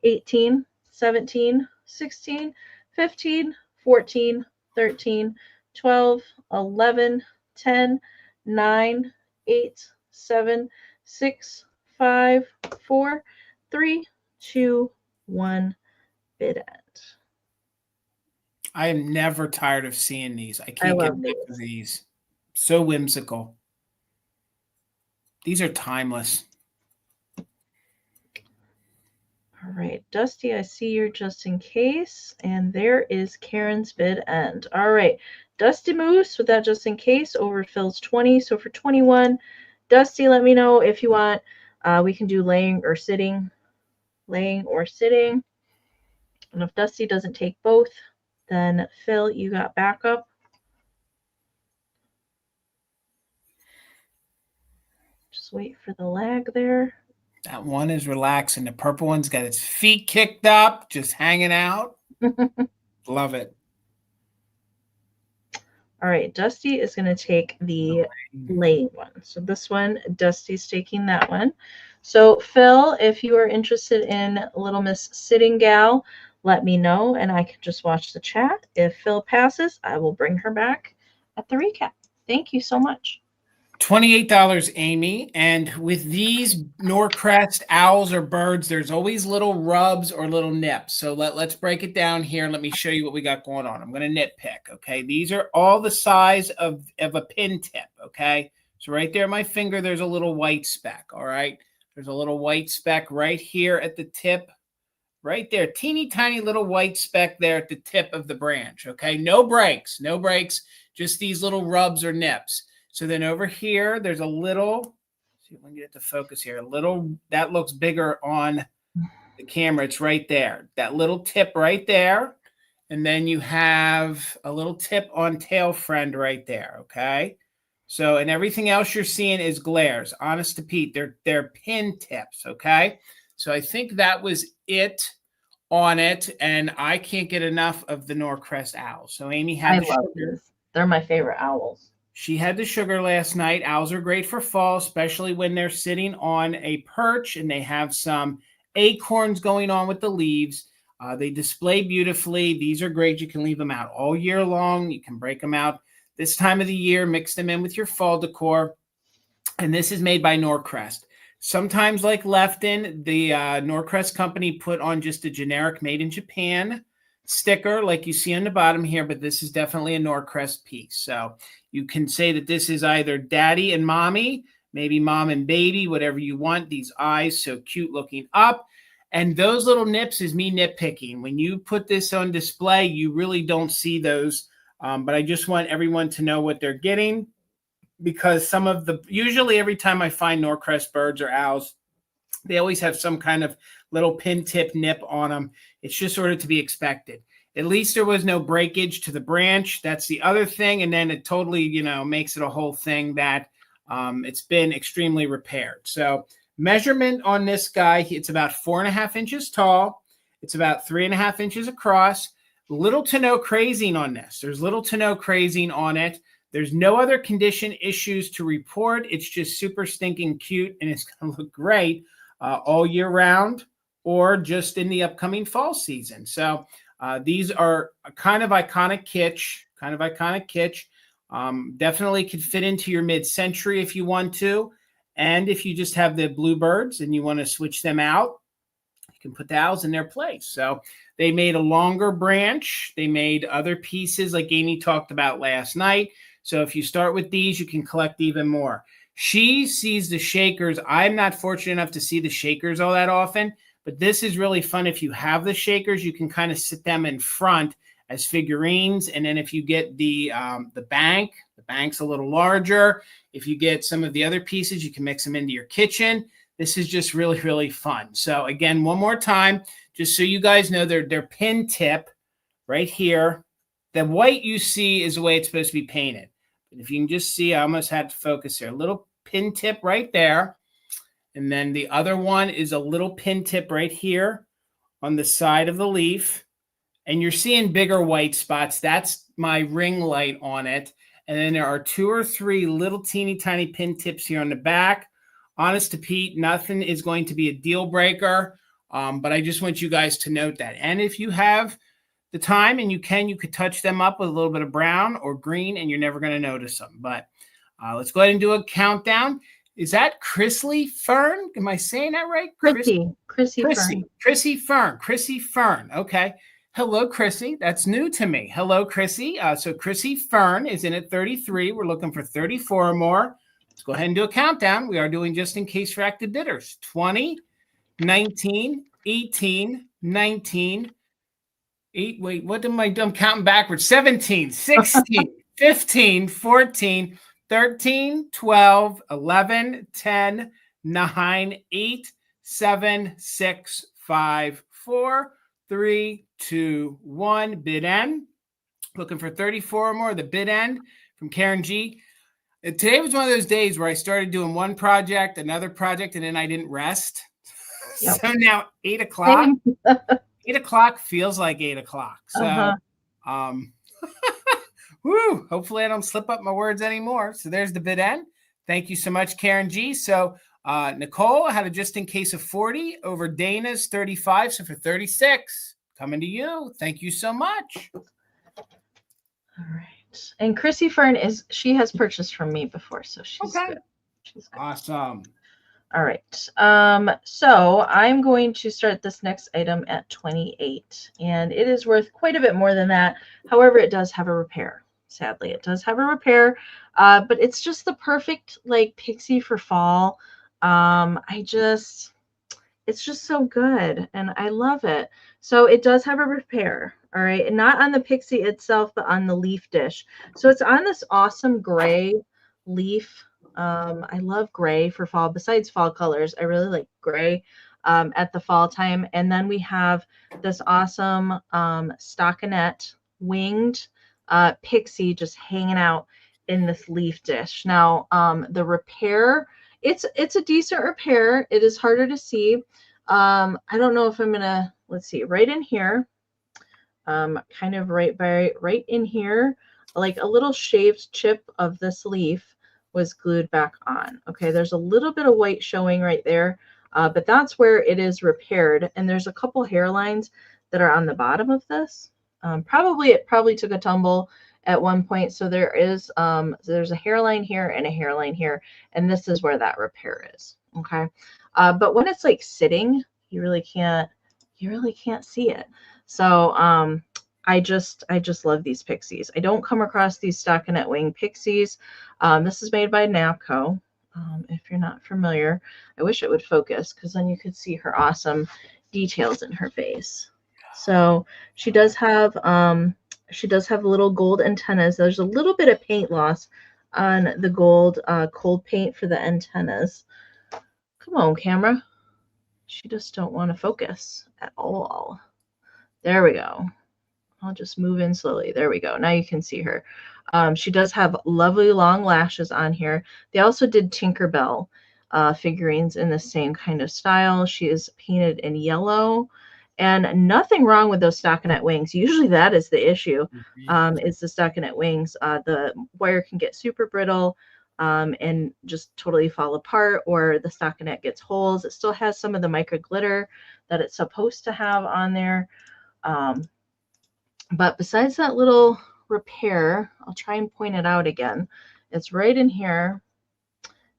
18, 17, 16, 15, 14, 13, 12, 11, 10, 9, 8, 7, 6, 5, 4, 3, 2, 1. Bid end. I am never tired of seeing these. I can't get enough of these. So whimsical. These are timeless. All right, Dusty, I see you're just in case. And there is Karen's bid end. All right, Dusty Moose with that just in case over Phil's 20. So for 21, Dusty, let me know if you want. We can do laying or sitting. Laying or sitting. And if Dusty doesn't take both, then Phil, you got backup. Just wait for the lag there. That one is relaxing. The purple one's got its feet kicked up, just hanging out. Love it. All right, Dusty is going to take the laying one. So this one, Dusty's taking that one. So Phil, if you are interested in Little Miss Sitting Gal, let me know and I can just watch the chat. If Phil passes, I will bring her back at the recap. Thank you so much. $28, Amy. And with these Norcrest owls or birds, there's always little rubs or little nips. So let's break it down here and let me show you what we got going on. I'm going to nitpick, okay? These are all the size of a pin tip, okay? So right there, my finger, there's a little white speck, all right? There's a little white speck right here at the tip, right there. Teeny tiny little white speck there at the tip of the branch, okay? No breaks, just these little rubs or nips. So then over here, there's a little, see if we can get it to focus here, a little, that looks bigger on the camera. It's right there, that little tip right there. And then you have a little tip on tail friend right there, okay? So, and everything else you're seeing is glares. Honest to Pete, they're pin tips, okay? So I think that was it on it, and I can't get enough of the Norcrest owls. So Amy had the sugar. They're my favorite owls. She had the sugar last night. Owls are great for fall, especially when they're sitting on a perch and they have some acorns going on with the leaves. They display beautifully. These are great. You can leave them out all year long. You can break them out this time of the year, mix them in with your fall decor. And this is made by Norcrest. Sometimes, like Lefton, the Norcrest company put on just a generic made in Japan sticker like you see on the bottom here, but this is definitely a Norcrest piece. So you can say that this is either daddy and mommy, maybe mom and baby, whatever you want. These eyes so cute looking up. And those little nips is me nitpicking. When you put this on display, you really don't see those. But I just want everyone to know what they're getting, because some of the, usually every time I find Norcrest birds or owls, they always have some kind of little pin tip nip on them. It's just sort of to be expected. At least there was no breakage to the branch. That's the other thing. And then it totally, you know, makes it a whole thing that it's been extremely repaired. So measurement on this guy, it's about 4.5 inches tall. It's about 3.5 inches across. Little to no crazing on this. There's little to no crazing on it. There's no other condition issues to report. It's just super stinking cute, and it's going to look great all year round or just in the upcoming fall season. So these are a kind of iconic kitsch, definitely could fit into your mid-century if you want to. And if you just have the bluebirds and you want to switch them out, you can put the owls in their place. So they made a longer branch. They made other pieces like Amy talked about last night. So if you start with these, you can collect even more. She sees the shakers. I'm not fortunate enough to see the shakers all that often, but this is really fun. If you have the shakers, you can kind of sit them in front as figurines. And then if you get the bank's a little larger. If you get some of the other pieces, you can mix them into your kitchen. This is just really, really fun. So again, one more time, just so you guys know, they're pin tip right here. The white you see is the way it's supposed to be painted. But if you can just see, I almost had to focus here. A little pin tip right there. And then the other one is a little pin tip right here on the side of the leaf. And you're seeing bigger white spots. That's my ring light on it. And then there are 2 or 3 little teeny tiny pin tips here on the back. Honest to Pete, nothing is going to be a deal breaker. But I just want you guys to note that. And if you have the time and you could touch them up with a little bit of brown or green and you're never going to notice them. But let's go ahead and do a countdown. Is that Chrisley Fern? Am I saying that right? Chrissy Fern. Okay. Hello, Chrissy. That's new to me. Hello, Chrissy. So Chrissy Fern is in at 33. We're looking for 34 or more. Let's go ahead and do a countdown. We are doing just in case for active bidders. 20, 19, 18, 19, 8. Wait, what am I doing? I'm counting backwards. 17, 16, 15, 14, 13, 12, 11, 10, 9, 8, 7, 6, 5, 4, 3, 2, 1. Bid end. Looking for 34 or more. The bid end from Karen G. Today was one of those days where I started doing one project, another project, and then I didn't rest. Yep. So now 8 o'clock. 8 o'clock feels like 8 o'clock. So, woo, hopefully I don't slip up my words anymore. So there's the bid end. Thank you so much, Karen G. So Nicole had a just in case of 40 over Dana's 35. So for 36, coming to you. Thank you so much. All right. And Chrissy Fern she has purchased from me before, so she's good. She's good. Awesome. All right. So I'm going to start this next item at 28, and it is worth quite a bit more than that. However, it does have a repair. Sadly, it does have a repair, but it's just the perfect like pixie for fall. It's just so good, and I love it. So it does have a repair. All right, and not on the pixie itself, but on the leaf dish. So it's on this awesome gray leaf. I love gray for fall. Besides fall colors, I really like gray at the fall time. And then we have this awesome stockinette winged pixie just hanging out in this leaf dish. Now, the repair, it's a decent repair. It is harder to see. I don't know if I'm gonna, let's see, right in here, kind of right in here, like a little shaved chip of this leaf was glued back on. Okay, there's a little bit of white showing right there, but that's where it is repaired. And there's a couple hairlines that are on the bottom of this. It probably took a tumble at one point. So there's a hairline here and a hairline here, and this is where that repair is. Okay, but when it's like sitting, you really can't see it. So I just love these pixies. I don't come across these stockinette wing pixies. This is made by Napco. If you're not familiar, I wish it would focus because then you could see her awesome details in her face. So she does have little gold antennas. There's a little bit of paint loss on the gold cold paint for the antennas. Come on, camera. She just don't want to focus at all. There we go. I'll just move in slowly. There we go. Now you can see her. She does have lovely long lashes on here. They also did Tinkerbell figurines in the same kind of style. She is painted in yellow, and nothing wrong with those stockinette wings. Usually that is the issue, is the stockinette wings. The wire can get super brittle and just totally fall apart, or the stockinette gets holes. It still has some of the micro glitter that it's supposed to have on there. But besides that little repair, I'll try and point it out again. It's right in here.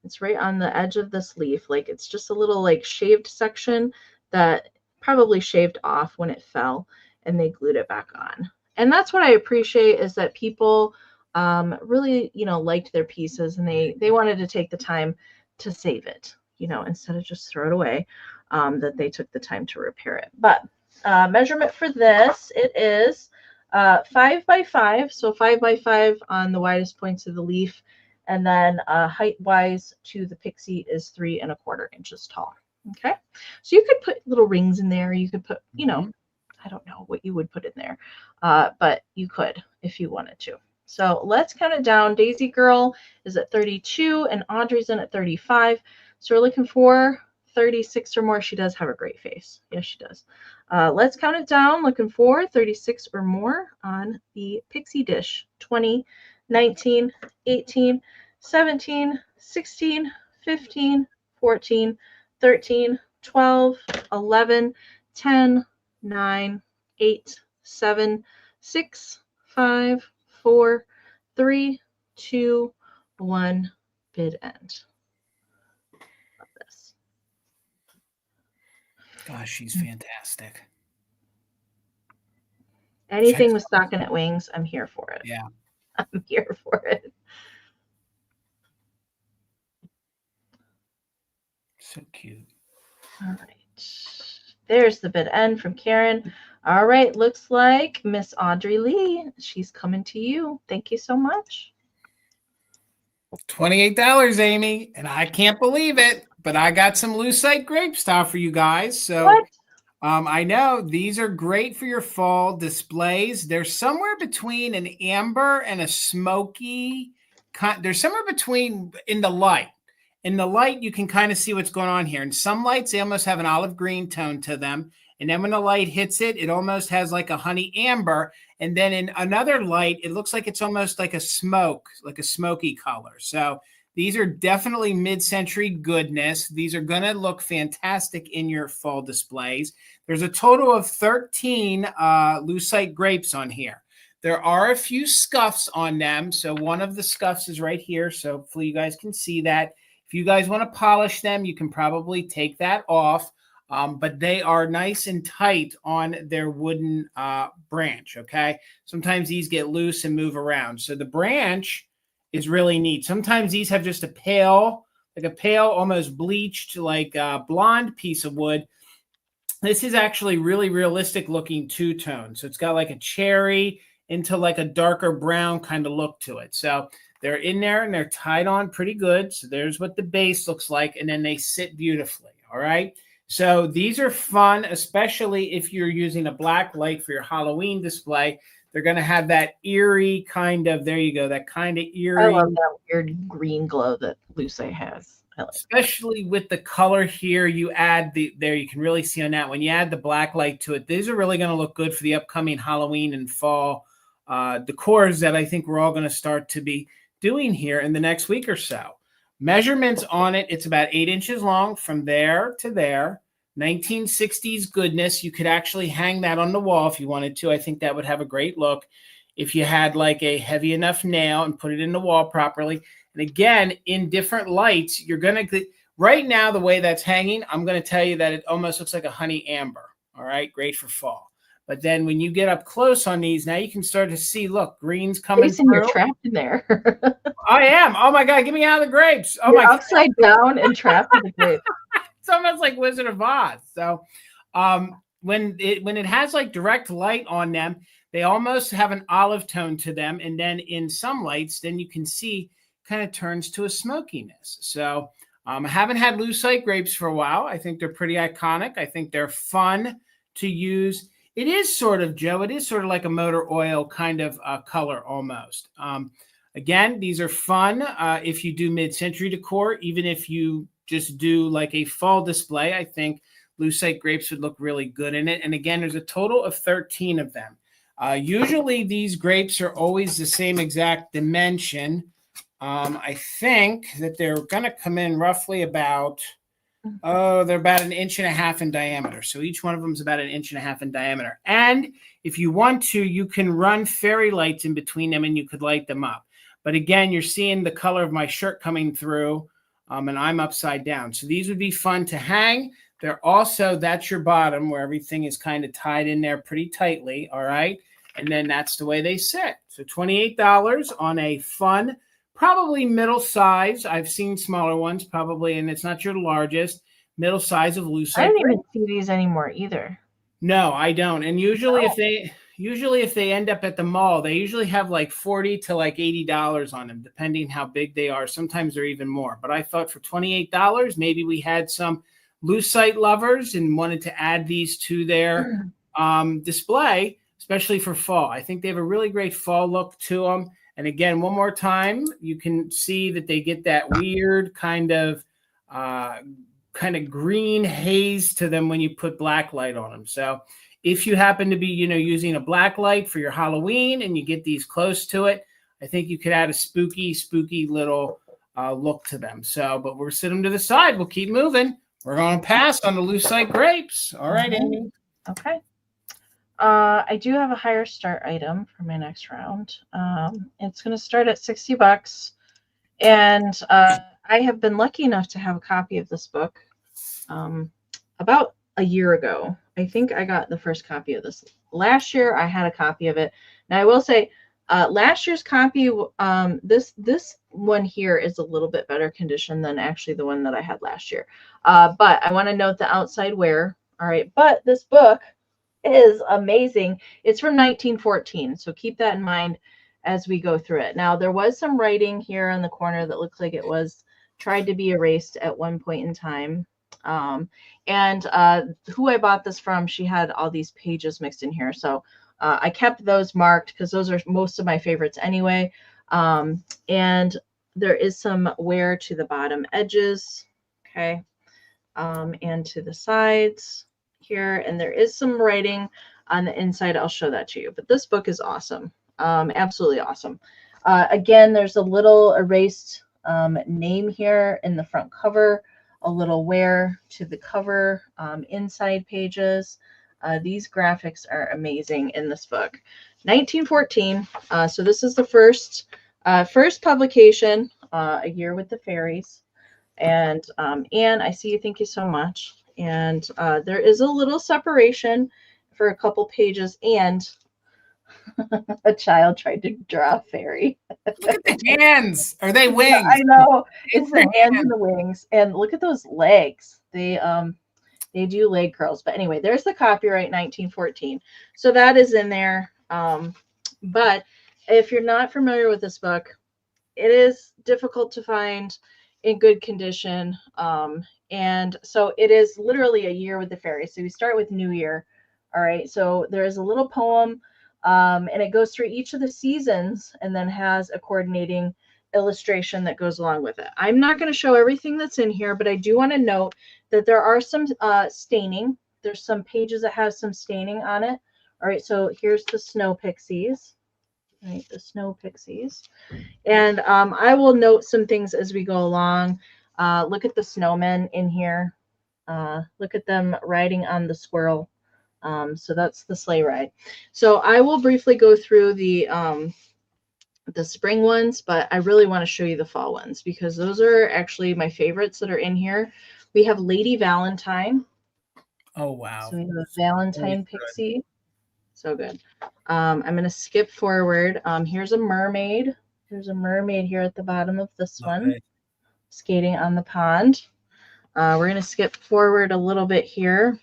It's right on the edge of this leaf. Like it's just a little like shaved section that probably shaved off when it fell, and they glued it back on. And that's what I appreciate, is that people really, liked their pieces, and they wanted to take the time to save it, instead of just throw it away, that they took the time to repair it. But measurement for this, it is 5 by 5, so 5 by 5 on the widest points of the leaf, and then height-wise to the pixie is 3¼ inches tall. Okay, so you could put little rings in there. You could put, I don't know what you would put in there, but you could if you wanted to. So let's count it down. Daisy Girl is at 32 and Audrey's in at 35. So we're looking for 36 or more. She does have a great face. Yes, she does. Let's count it down. Looking for 36 or more on the pixie dish. 20, 19, 18, 17, 16, 15, 14, 13, 12, 11, 10, 9, 8, 7, 6, 5, 4, 3, 2, 1, bid end. Love this. Gosh, she's fantastic. Anything with stockinette wings, I'm here for it. Yeah. I'm here for it. So cute. All right. There's the bid end from Karen. All right. Looks like Miss Audrey Lee. She's coming to you. Thank you so much. $28, Amy. And I can't believe it, but I got some lucite grape style for you guys. So I know these are great for your fall displays. They're somewhere between an amber and a smoky. They're somewhere between in the light. In the light, you can kind of see what's going on here. In some lights, they almost have an olive green tone to them. And then when the light hits it, it almost has like a honey amber. And then in another light, it looks like it's almost like a smoke, like a smoky color. So these are definitely mid-century goodness. These are going to look fantastic in your fall displays. There's a total of 13 lucite grapes on here. There are a few scuffs on them. So one of the scuffs is right here. So hopefully you guys can see that. If you guys want to polish them, you can probably take that off. But they are nice and tight on their wooden branch, okay? Sometimes these get loose and move around. So the branch is really neat. Sometimes these have just a pale, almost bleached, like blonde piece of wood. This is actually really realistic looking two-tone. So it's got like a cherry into like a darker brown kind of look to it. So they're in there and they're tied on pretty good. So there's what the base looks like. And then they sit beautifully, all right? So these are fun, especially if you're using a black light for your Halloween display. They're going to have that eerie kind of, there you go, that kind of eerie. I love that weird green glow that Lucite has. Especially with the color here, you add there you can really see on that. When you add the black light to it, these are really going to look good for the upcoming Halloween and fall decors that I think we're all going to start to be doing here in the next week or so. Measurements on it, it's about 8 inches long from there to there. 1960s goodness. You could actually hang that on the wall if you wanted to. I think that would have a great look if you had like a heavy enough nail and put it in the wall properly. And again, in different lights, you're going to, right now, the way that's hanging, I'm going to tell you that it almost looks like a honey amber. All right, great for fall. But then when you get up close on these, now you can start to see, look, green's coming through. You're trapped in there. I am. Oh, my God. Get me out of the grapes. Oh, you're my upside down and trapped in the grapes. It's almost like Wizard of Oz. So when it has like direct light on them, they almost have an olive tone to them. And then in some lights, then you can see kind of turns to a smokiness. So I haven't had lucite grapes for a while. I think they're pretty iconic. I think they're fun to use. It is sort of, Joe, it is sort of like a motor oil kind of color almost. Again, these are fun if you do mid-century decor. Even if you just do like a fall display, I think lucite grapes would look really good in it. And again, there's a total of 13 of them. Usually these grapes are always the same exact dimension. I think that they're going to come in roughly about, they're about 1.5 inches in diameter. So each one of them is about 1.5 inches in diameter. And if you want to, you can run fairy lights in between them and you could light them up. But again, you're seeing the color of my shirt coming through, and I'm upside down. So these would be fun to hang. They're also, that's your bottom where everything is kind of tied in there pretty tightly, all right? and then that's the way they sit. So $28 on a fun, probably middle size. I've seen smaller ones probably, and it's not your largest, middle size of lucite. I don't even see these anymore either. No, I don't. And usually if they end up at the mall, they usually have like $40 to like $80 on them, depending how big they are. Sometimes they're even more. But I thought for $28, maybe we had some lucite lovers and wanted to add these to their display, especially for fall. I think they have a really great fall look to them. And again, one more time, you can see that they get that weird kind of green haze to them when you put black light on them. So if you happen to be, using a black light for your Halloween and you get these close to it, I think you could add a spooky little look to them. So, but we'll sit them to the side. We'll keep moving. We're going to pass on the lucite grapes. All right, Amie. Okay. I do have a higher start item for my next round. It's going to start at $60. And I have been lucky enough to have a copy of this book about a year ago. I think I got the first copy of this last year. I had a copy of it. Now I will say last year's copy, this one here is a little bit better condition than actually the one that I had last year. But I want to note the outside wear. All right. But this book is amazing. It's from 1914. So keep that in mind as we go through it. Now, there was some writing here in the corner that looks like it was tried to be erased at one point in time. Who I bought this from, she had all these pages mixed in here. So I kept those marked because those are most of my favorites anyway. And there is some wear to the bottom edges. Okay. And to the sides here. And there is some writing on the inside. I'll show that to you. But this book is awesome. Absolutely awesome. Again, there's a little erased name here in the front cover, a little wear to the cover, inside pages. These graphics are amazing in this book. 1914. So this is the first publication, A Year with the Fairies. And Anne, I see you. Thank you so much. And there is a little separation for a couple pages, and a child tried to draw a fairy. Look at the hands. Are they wings? I know. It's the hands and the wings. And look at those legs. They do leg curls. But anyway, there's the copyright 1914. So that is in there. But if you're not familiar with this book, it is difficult to find in good condition. And so it is literally A Year with the Fairies. So we start with New Year. All right. So there is a little poem, and it goes through each of the seasons and then has a coordinating illustration that goes along with it. I'm not going to show everything that's in here, but I do want to note that there are some staining. There's some pages that have some staining on it. All right. So here's the snow pixies. Right, the snow pixies. And I will note some things as we go along. Look at the snowmen in here. Look at them riding on the squirrel. So that's the sleigh ride. So I will briefly go through the spring ones, but I really want to show you the fall ones because those are actually my favorites that are in here. We have Lady Valentine. Oh, wow. So we have a Valentine pixie. So good. I'm going to skip forward. Here's a mermaid. There's a mermaid here at the bottom of this one, skating on the pond. We're going to skip forward a little bit here.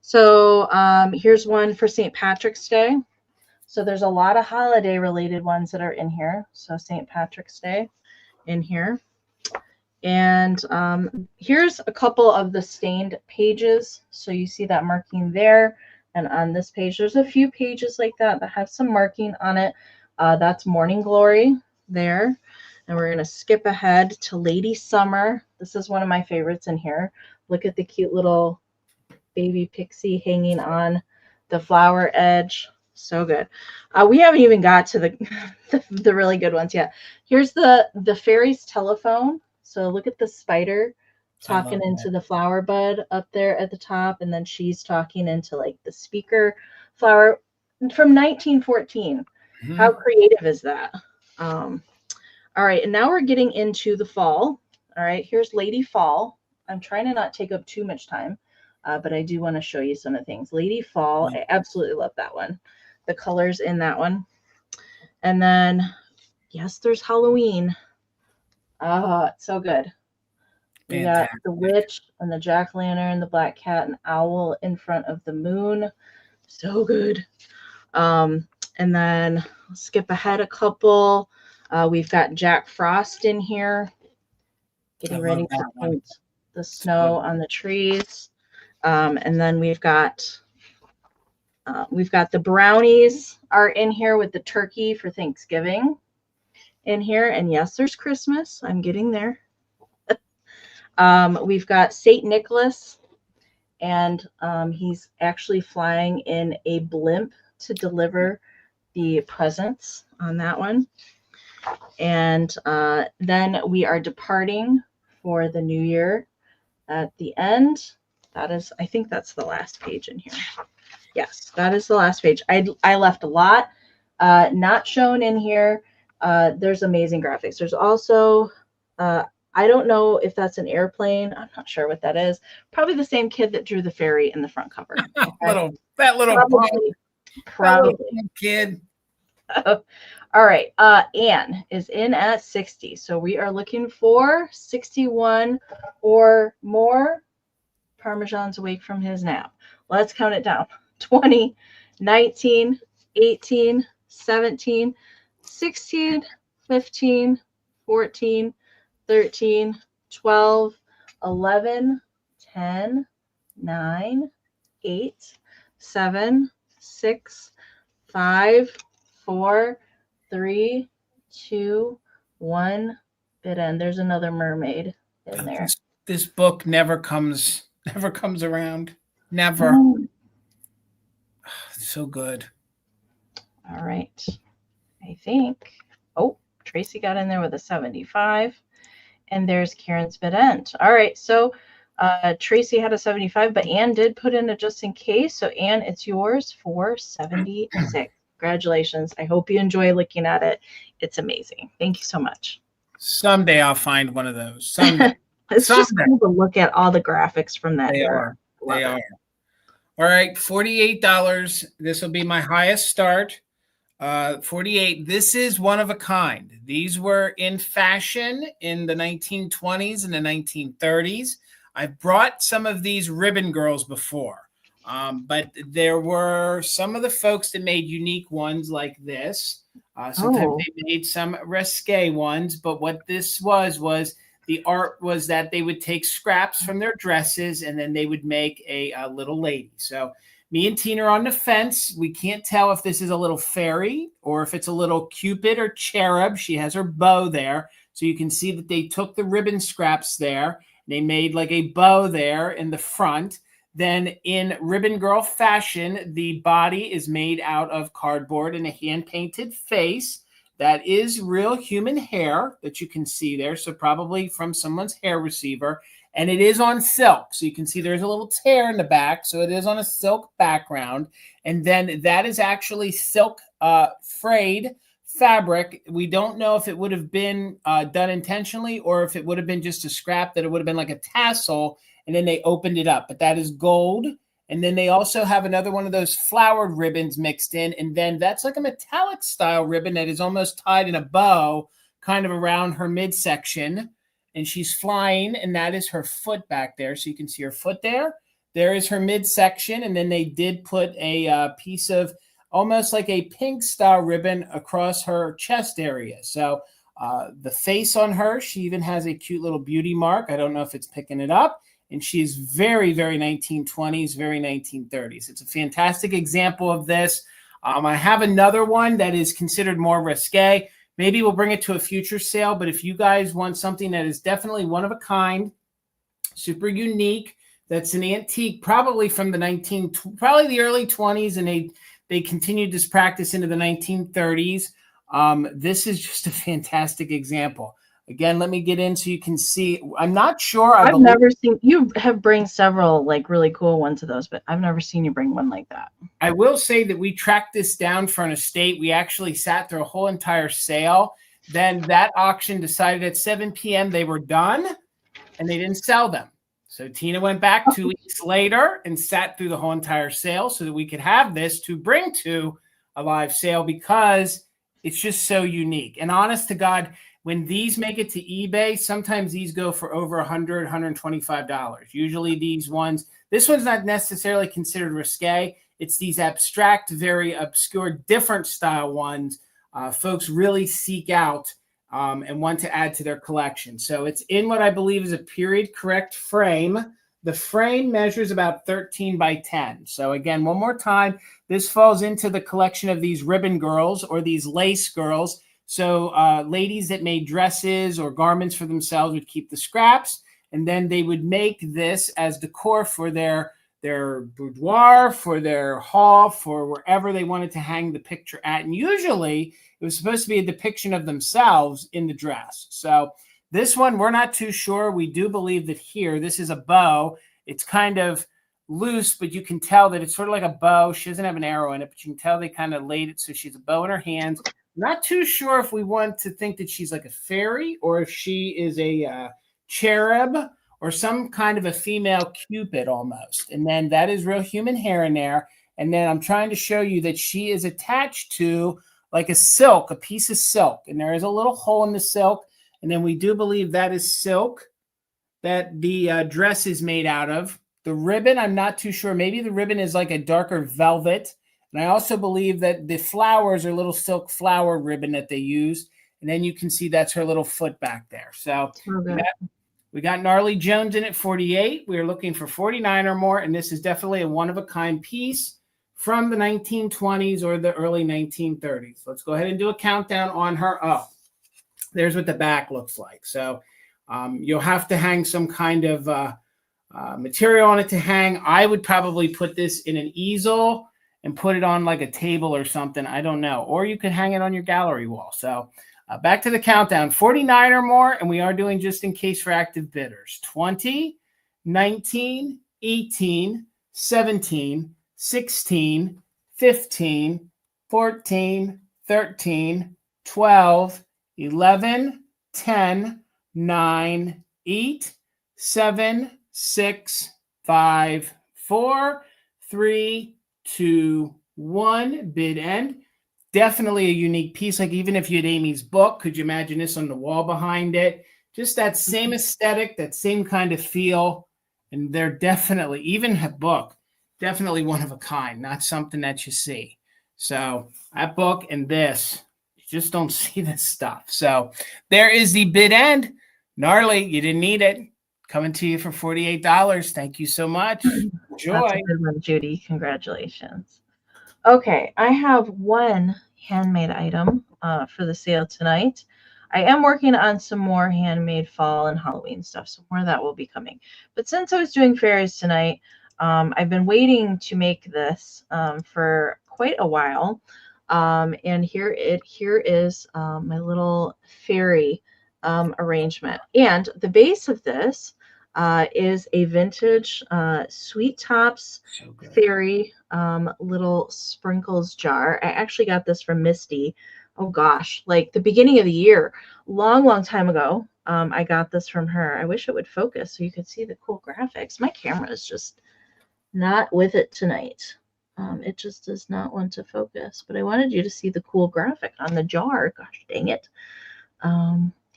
So here's one for St. Patrick's Day. So there's a lot of holiday related ones that are in here. So St. Patrick's Day in here. And here's a couple of the stained pages. So you see that marking there. And on this page, there's a few pages like that have some marking on it. That's Morning Glory there. And we're going to skip ahead to Lady Summer. This is one of my favorites in here. Look at the cute little baby pixie hanging on the flower edge. So good. We haven't even got to the really good ones yet. Here's the fairy's telephone. So look at the spider talking into the flower bud up there at the top, and then she's talking into like the speaker flower from 1914. Mm-hmm. How creative is that? All right, and now we're getting into the fall. All right, here's Lady Fall. I'm trying to not take up too much time, but I do want to show you some of the things. Lady Fall, I absolutely love that one. the colors in that one. And then, yes, there's Halloween. Oh, it's so good. We got the witch and the jack-o'-lantern, the black cat and owl in front of the moon. So good. And then I'll skip ahead a couple. We've got Jack Frost in here, getting ready to paint the snow on the trees. And then we've got the brownies are in here with the turkey for Thanksgiving in here. And yes, there's Christmas. I'm getting there. We've got St. Nicholas, and he's actually flying in a blimp to deliver the presents on that one. And then we are departing for the new year at the end. That is, I think that's the last page in here. Yes, that is the last page. I left a lot not shown in here. There's amazing graphics. There's also, I don't know if that's an airplane. I'm not sure what that is. Probably the same kid that drew the fairy in the front cover. Okay? that little probably kid. All right. Anne is in at 60. So we are looking for 61 or more. Parmesan's awake from his nap. Let's count it down. 20, 19, 18, 17, 16, 15, 14, 13, 12, 11, 10, 9, 8, 7, 6, 5, 4, 3, 2, 1. Bit end. There's another mermaid in there. This book never comes around. Never. So good. All right. I think. Oh, Tracy got in there with a 75. And there's Karen's bit end. All right. So Tracy had a 75, but Anne did put in a just in case. So Anne, it's yours for 76. Congratulations. I hope you enjoy looking at it. It's amazing. Thank you so much. Someday I'll find one of those. Someday. It's just cool to look at all the graphics from that era. They are. All right, $48. This will be my highest start. 48. This is one of a kind. These were in fashion in the 1920s and the 1930s. I've brought some of these ribbon girls before, but there were some of the folks that made unique ones like this. Sometimes they made some risque ones, but what this was the art was that they would take scraps from their dresses and then they would make a little lady. So me and Tina are on the fence. We can't tell if this is a little fairy or if it's a little Cupid or cherub. She has her bow there. So you can see that they took the ribbon scraps there. They made like a bow there in the front. Then in Ribbon Girl fashion, the body is made out of cardboard and a hand-painted face. That is real human hair that you can see there. So probably from someone's hair receiver. And it is on silk. So you can see there's a little tear in the back. So it is on a silk background. And then that is actually silk frayed fabric. We don't know if it would have been done intentionally or if it would have been just a scrap that it would have been like a tassel. And then they opened it up. But that is gold. And then they also have another one of those flowered ribbons mixed in. And then that's like a metallic style ribbon that is almost tied in a bow kind of around her midsection. And she's flying, and that is her foot back there. So you can see her foot there. There is her midsection. And then they did put a piece of almost like a pink style ribbon across her chest area. So the face on her, she even has a cute little beauty mark. I don't know if it's picking it up. And she's very, very 1920s, very 1930s. It's a fantastic example of this. I have another one that is considered more risque. Maybe we'll bring it to a future sale. But if you guys want something that is definitely one of a kind, super unique, that's an antique, probably from the probably the early 20s, and they continued this practice into the 1930s. This is just a fantastic example. Again, let me get in so you can see. I'm not sure. I've never seen you bring several like really cool ones of those, but I've never seen you bring one like that. I will say that we tracked this down for an estate. We actually sat through a whole entire sale. Then that auction decided at 7 p.m. they were done and they didn't sell them. So Tina went back 2 weeks later and sat through the whole entire sale so that we could have this to bring to a live sale because it's just so unique. And honest to God, when these make it to eBay, sometimes these go for over $100, $125. Usually these ones, this one's not necessarily considered risque. It's these abstract, very obscure, different style ones folks really seek out and want to add to their collection. So it's in what I believe is a period correct frame. The frame measures about 13 by 10. So again, one more time, this falls into the collection of these ribbon girls or these lace girls. So ladies that made dresses or garments for themselves would keep the scraps, and then they would make this as decor for their boudoir, for their hall, for wherever they wanted to hang the picture at. And usually it was supposed to be a depiction of themselves in the dress. So this one, we're not too sure. We do believe that here, this is a bow. It's kind of loose, but you can tell that it's sort of like a bow. She doesn't have an arrow in it, but you can tell they kind of laid it so she's a bow in her hands. Not too sure if we want to think that she's like a fairy or if she is a cherub or some kind of a female Cupid almost. And then that is real human hair in there. And then I'm trying to show you that she is attached to like a silk, a piece of silk. And there is a little hole in the silk. And then we do believe that is silk that the dress is made out of. The ribbon, I'm not too sure. Maybe the ribbon is like a darker velvet. And I also believe that the flowers are little silk flower ribbon that they use. And then you can see that's her little foot back there. So we got Gnarly Jones in at 48. We are looking for 49 or more. And this is definitely a one-of-a-kind piece from the 1920s or the early 1930s. Let's go ahead and do a countdown on her. Oh, there's what the back looks like. So you'll have to hang some kind of material on it to hang. I would probably put this in an easel and put it on like a table or something. I don't know. Or you could hang it on your gallery wall. So back to the countdown. 49 or more, and we are doing just in case for active bidders. 20, 19, 18, 17, 16, 15, 14, 13, 12, 11, 10, 9, 8, 7, 6, 5, 4, 3, 2, 1. Bid end. Definitely a unique piece. Like even if you had Amy's book, could you imagine this on the wall behind it? Just that same aesthetic, that same kind of feel. And they're definitely, even her book, definitely one of a kind, not something that you see. So that book and this, you just don't see this stuff. So there is the bid end. Gnarly, you didn't need it. Coming to you for $48. Thank you so much. Enjoy. That's a good one, Judy. Congratulations. Okay, I have one handmade item for the sale tonight. I am working on some more handmade fall and Halloween stuff, so more of that will be coming. But since I was doing fairies tonight, I've been waiting to make this for quite a while. And here is my little fairy arrangement. And the base of this is a vintage Sweet Tops fairy little sprinkles jar. I actually got this from Misty. Oh gosh, like the beginning of the year, long time ago. I got this from her. I wish it would focus so you could see the cool graphics. My camera is just not with it tonight. It just does not want to focus, but I wanted you to see the cool graphic on the jar. Gosh dang it.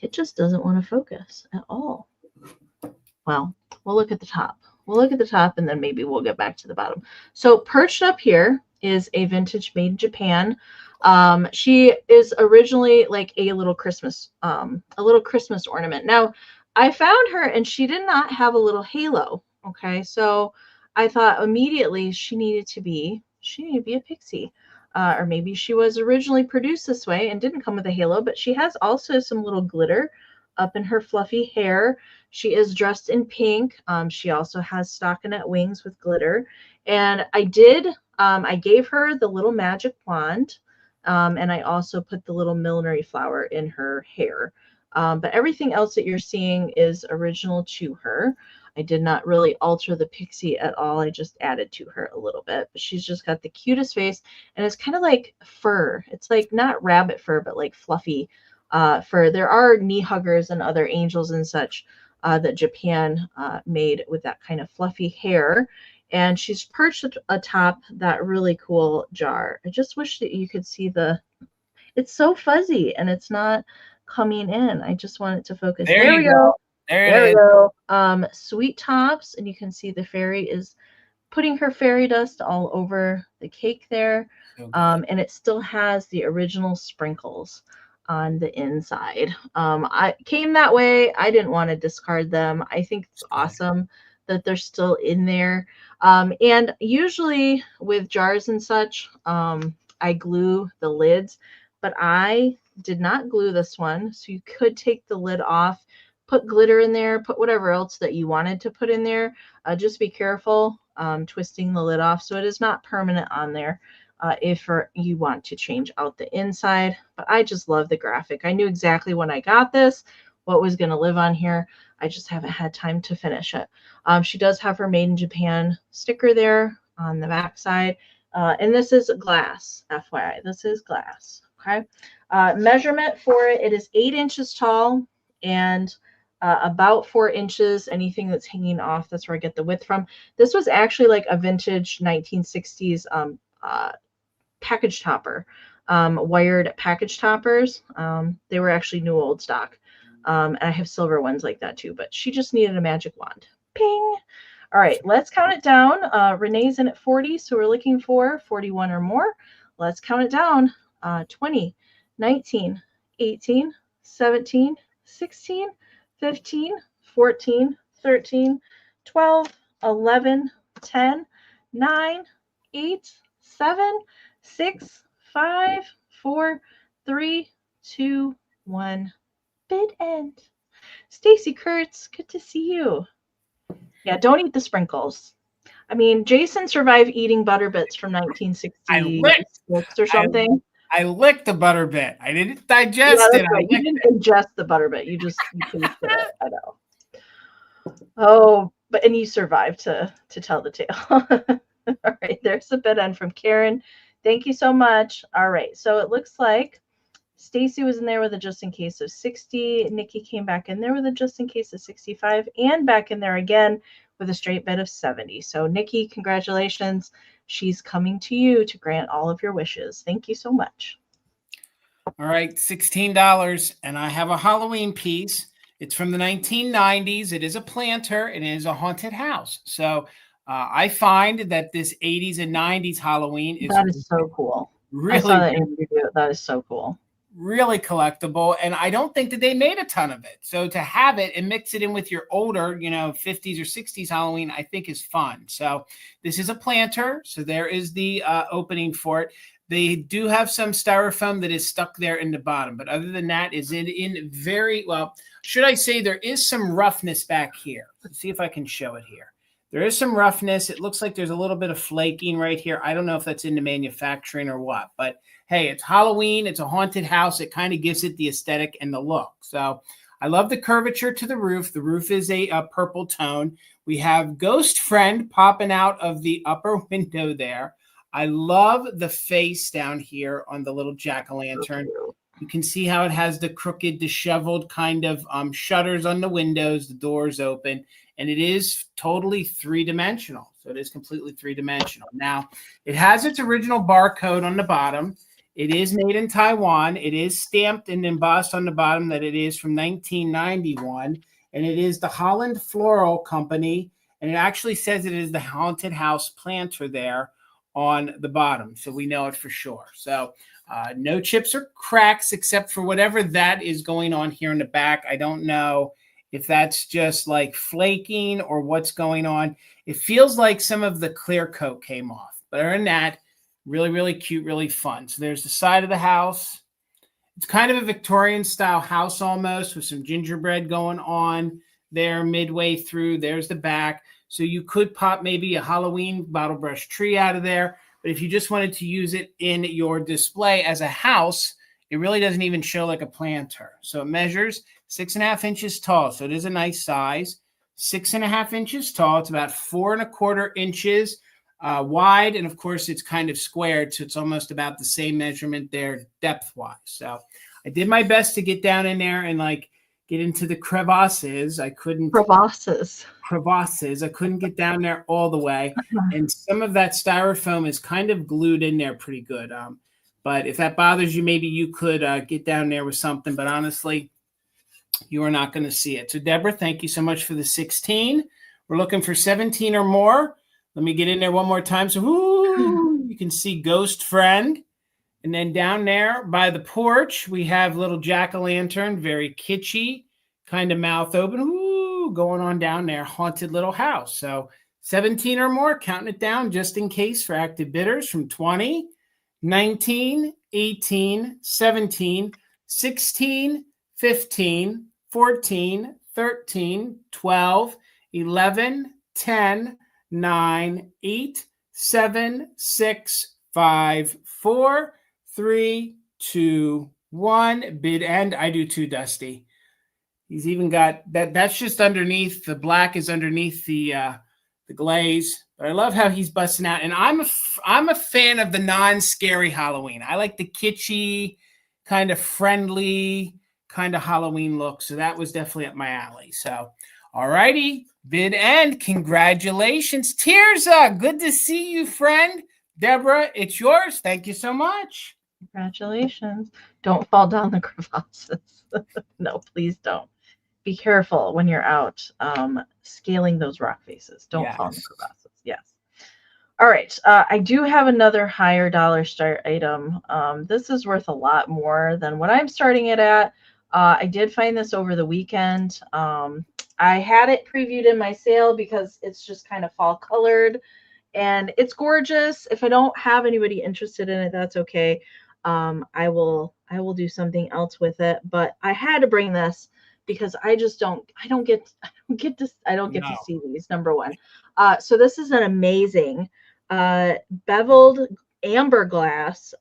It just doesn't want to focus at all. Well, we'll look at the top. We'll look at the top and then maybe we'll get back to the bottom. So perched up here is a vintage made in Japan. She is originally like a little Christmas ornament. Now, I found her and she did not have a little halo. Okay, so I thought immediately she needed to be a pixie. Or maybe she was originally produced this way and didn't come with a halo, but she has also some little glitter up in her fluffy hair. She is dressed in pink. She also has stockinette wings with glitter. And I gave her the little magic wand. And I also put the little millinery flower in her hair. But everything else that you're seeing is original to her. I did not really alter the pixie at all. I just added to her a little bit. But she's just got the cutest face. And it's kind of like fur. It's like not rabbit fur, but like fluffy fur. There are knee huggers and other angels and such that Japan made with that kind of fluffy hair. and she's perched atop that really cool jar. I just wish that you could see it's so fuzzy and it's not coming in. I just want it to focus. There There you we go. go. There we it is. go. Sweet tops, and you can see the fairy is putting her fairy dust all over the cake there. So And it still has the original sprinkles on the inside. I came that way. I didn't want to discard them. I think it's awesome that they're still in there. And usually with jars and such, I glue the lids, but I did not glue this one. So you could take the lid off, put glitter in there, put whatever else that you wanted to put in there. Just be careful twisting the lid off so it is not permanent on there if you want to change out the inside. But I just love the graphic. I knew exactly when I got this what was going to live on here. I just haven't had time to finish it. She does have her Made in Japan sticker there on the back side. And this is glass, FYI. This is glass. Okay. Measurement for it, it is 8 inches tall and about 4 inches. Anything that's hanging off, that's where I get the width from. This was actually like a vintage 1960s package topper, wired package toppers. They were actually new old stock. And I have silver ones like that too, but she just needed a magic wand. Ping. All right, let's count it down. Renee's in at 40, so we're looking for 41 or more. Let's count it down. 20, 19, 18, 17, 16, 15, 14, 13, 12, 11, 10, 9, 8, 7, 6, 5, 4, 3, 2, 1. Bid end. Stacy Kurtz, good to see you. Yeah, don't eat the sprinkles. I mean, Jason survived eating butter bits from 1966 or something. I licked the butter bit. I didn't digest it. Right. You didn't ingest the butter bit. You just tasted it. I know. Oh, and you survived to tell the tale. All right, there's a bid end from Karen. Thank you so much. All right, so it looks like Stacy was in there with a just in case of 60. Nikki came back in there with a just in case of 65 and back in there again with a straight bid of 70. So Nikki, congratulations. She's coming to you to grant all of your wishes. Thank you so much. All right, $16. And I have a Halloween piece. It's from the 1990s. It is a planter. It is a haunted house. So I find that this 80s and 90s Halloween is so cool. Really, I saw that interview. That is so cool. Really collectible, and I don't think that they made a ton of it. So to have it and mix it in with your older, 50s or 60s Halloween, I think is fun. So this is a planter. So there is the opening for it. They do have some styrofoam that is stuck there in the bottom, but other than that, is it in very well? Should I say there is some roughness back here? Let's see if I can show it here. There is some roughness. It looks like there's a little bit of flaking right here. I don't know if that's into manufacturing or what, but hey, it's Halloween. It's a haunted house. It kind of gives it the aesthetic and the look. So I love the curvature to the roof. The roof is a purple tone. We have Ghost Friend popping out of the upper window there. I love the face down here on the little jack-o'-lantern. You can see how it has the crooked, disheveled kind of shutters on the windows, the doors open, and it is totally three-dimensional. So it is completely three-dimensional. Now, it has its original barcode on the bottom. It is made in Taiwan. It is stamped and embossed on the bottom that it is from 1991, and it is the Holland Floral Company, and it actually says it is the Haunted House planter there on the bottom, so we know it for sure. So no chips or cracks except for whatever that is going on here in the back. I don't know if that's just like flaking or what's going on. It feels like some of the clear coat came off, but other than that, really, really cute, really fun. So there's the side of the house. It's kind of a Victorian style house almost with some gingerbread going on there midway through. There's the back. So you could pop maybe a Halloween bottle brush tree out of there. But if you just wanted to use it in your display as a house, it really doesn't even show like a planter. So it measures 6.5 inches tall. So it is a nice size. 6.5 inches tall. It's about 4 1/4 inches wide. And of course, it's kind of squared. So it's almost about the same measurement there depth-wise. So I did my best to get down in there and like get into the crevasses. I couldn't. Crevasses. crevasses. I couldn't get down there all the way. And some of that styrofoam is kind of glued in there pretty good. But if that bothers you, maybe you could get down there with something. But honestly, you are not going to see it. So Deborah, thank you so much for the 16. We're looking for 17 or more. Let me get in there one more time. So you can see Ghost Friend. And then down there by the porch, we have little jack-o'-lantern, very kitschy, kind of mouth open. Ooh, going on down there, haunted little house. So 17 or more, counting it down just in case for active bidders from 20, 19, 18, 17, 16, 15, 14, 13, 12, 11, 10, 9, 8, 7, 6, 5, 4, 3, 2, 1. Bid end. I do too, Dusty. He's even got that. That's just underneath. The black is underneath the glaze. But I love how he's busting out. And I'm a fan of the non-scary Halloween. I like the kitschy, kind of friendly, kind of Halloween look. So that was definitely up my alley. So, all righty. Bid end. Congratulations. Tirza, good to see you, friend. Deborah, it's yours. Thank you so much. Congratulations. Don't fall down the crevasses. No, please don't. Be careful when you're out scaling those rock faces. Don't fall in the crevasses. Yes. All right. I do have another higher dollar start item. This is worth a lot more than what I'm starting it at. I did find this over the weekend. I had it previewed in my sale because it's just kind of fall colored. And it's gorgeous. If I don't have anybody interested in it, that's okay. I will do something else with it. But I had to bring this because I don't get to see these, number one. So this is an amazing beveled amber glass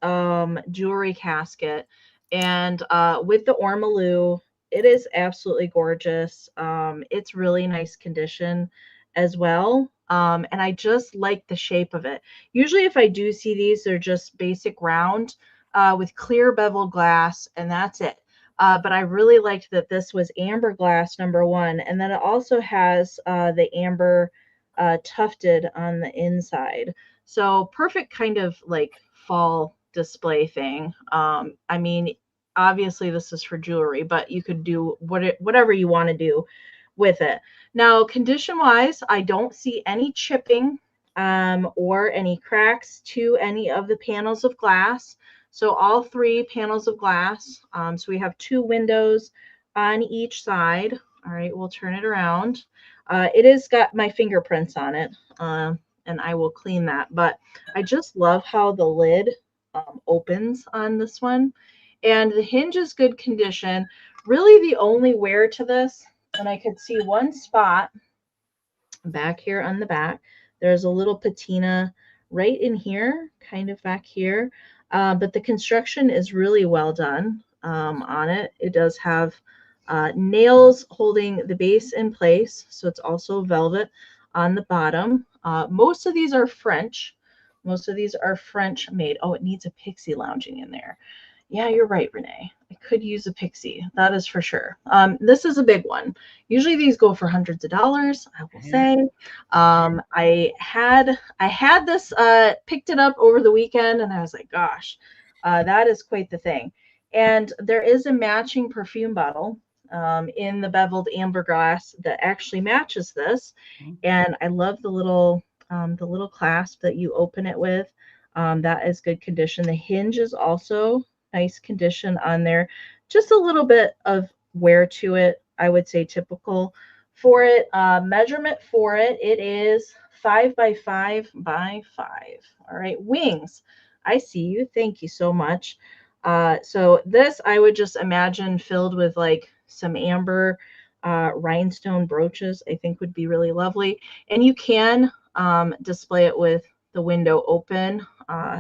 jewelry casket. And with the ormolu, it is absolutely gorgeous. It's really nice condition as well. And I just like the shape of it. Usually if I do see these, they're just basic round with clear bevel glass, and that's it. But I really liked that this was amber glass, number one. And then it also has the amber tufted on the inside. So perfect kind of like fall display thing. I mean, obviously this is for jewelry, but you could do whatever you want to do with it. Now, condition wise, I don't see any chipping or any cracks to any of the panels of glass. So all three panels of glass. So we have two windows on each side. All right, we'll turn it around. It has got my fingerprints on it, and I will clean that. But I just love how the lid opens on this one. And the hinge is good condition. Really the only wear to this, and I could see one spot back here on the back. There's a little patina right in here, kind of back here. But the construction is really well done on it. It does have nails holding the base in place. So it's also velvet on the bottom. Most of these are French. Most of these are French made. Oh, it needs a pixie lounging in there. Yeah, you're right, Renee. I could use a pixie. That is for sure. This is a big one. Usually these go for hundreds of dollars, I will say. I had this, picked it up over the weekend, and I was like, gosh, that is quite the thing. And there is a matching perfume bottle in the beveled amber glass that actually matches this. And I love the little clasp that you open it with. That is good condition. The hinge is also nice condition on there. Just a little bit of wear to it, I would say typical for it. Measurement for it, it is 5 by 5 by 5. All right, wings. I see you. Thank you so much. So this I would just imagine filled with like some amber rhinestone brooches. I think would be really lovely. And you can display it with the window open.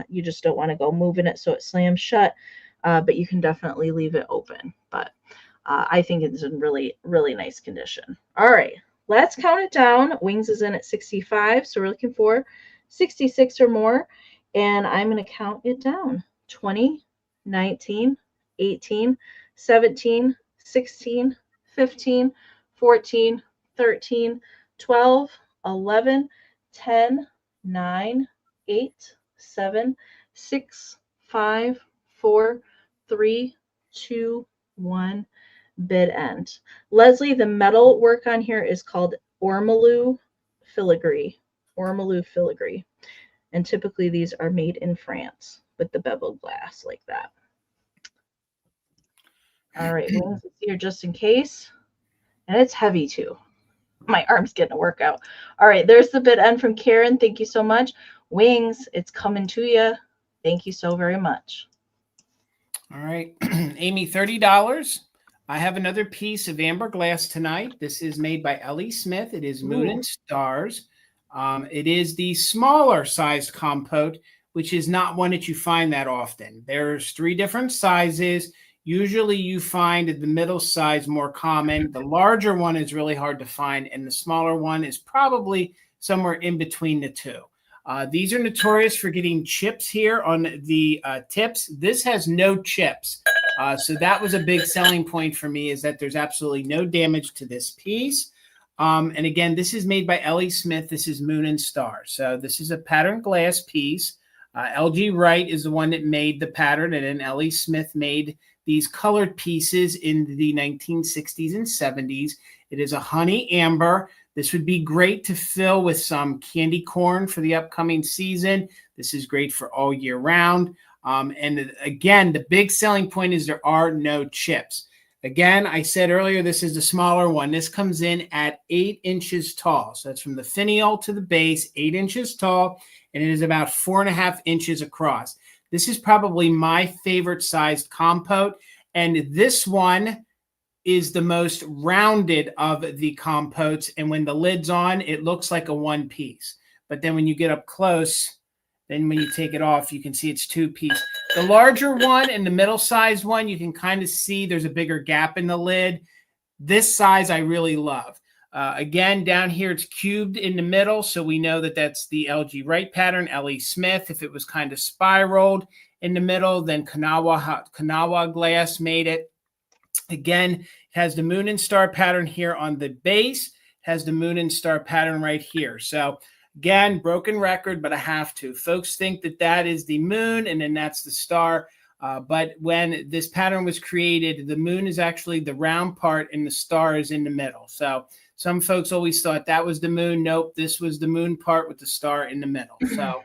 You just don't want to go moving it so it slams shut, but you can definitely leave it open. But I think it's in really, really nice condition. All right, let's count it down. Wings is in at 65, so we're looking for 66 or more. And I'm going to count it down. 20, 19, 18, 17, 16, 15, 14, 13, 12, 11, 10, 9, 8, 7, 6, 5, 4, 3, 2, 1. Bid end. Leslie, the metal work on here is called ormolu filigree. Ormolu filigree. And typically these are made in France with the beveled glass like that. All right, wings is here just in case. And it's heavy too. My arm's getting a workout. All right, there's the bid end from Karen. Thank you so much. Wings, it's coming to you. Thank you so very much. All right, Amy, $30. I have another piece of amber glass tonight. This is made by Ellie Smith. It is Moon and Stars. It is the smaller sized compote, which is not one that you find that often. There's 3 different sizes. Usually you find the middle size more common. The larger one is really hard to find, and the smaller one is probably somewhere in between the two. These are notorious for getting chips here on the tips. This has no chips. So that was a big selling point for me, is that there's absolutely no damage to this piece. And again, this is made by Ellie Smith. This is Moon and Stars. So this is a patterned glass piece. LG Wright is the one that made the pattern, and then Ellie Smith made these colored pieces in the 1960s and 70s. It is a honey amber. This would be great to fill with some candy corn for the upcoming season. This is great for all year round. And again, the big selling point is there are no chips. Again, I said earlier, this is the smaller one. This comes in at 8 inches tall. So that's from the finial to the base, 8 inches tall, and it is about 4.5 inches across. This is probably my favorite sized compote, and this one is the most rounded of the compotes, and when the lid's on, it looks like a one piece. But then when you get up close, then when you take it off, you can see it's 2 piece. The larger one and the middle-sized one, you can kind of see there's a bigger gap in the lid. This size I really love. Again, down here, it's cubed in the middle, so we know that that's the LG Wright pattern, Ellie Smith. If it was kind of spiraled in the middle, then Kanawa Glass made it. Again, it has the Moon and Star pattern here on the base. It has the Moon and Star pattern right here. So again, broken record, but I have to. Folks think that that is the moon and then that's the star. But when this pattern was created, the moon is actually the round part and the star is in the middle. So some folks always thought that was the moon. Nope, this was the moon part with the star in the middle. So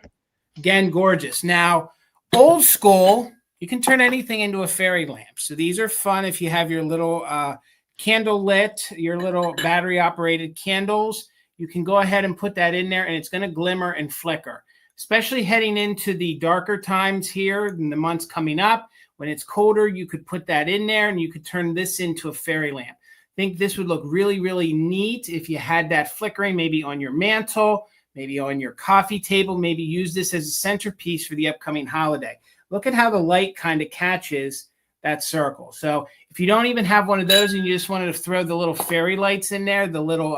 again, gorgeous. Now, old school, you can turn anything into a fairy lamp. So these are fun if you have your little candle lit, your little battery operated candles. You can go ahead and put that in there and it's going to glimmer and flicker, especially heading into the darker times here in the months coming up. When it's colder, you could put that in there and you could turn this into a fairy lamp. I think this would look really, really neat if you had that flickering, maybe on your mantle, maybe on your coffee table, maybe use this as a centerpiece for the upcoming holiday. Look at how the light kind of catches that circle. So if you don't even have one of those and you just wanted to throw the little fairy lights in there, the little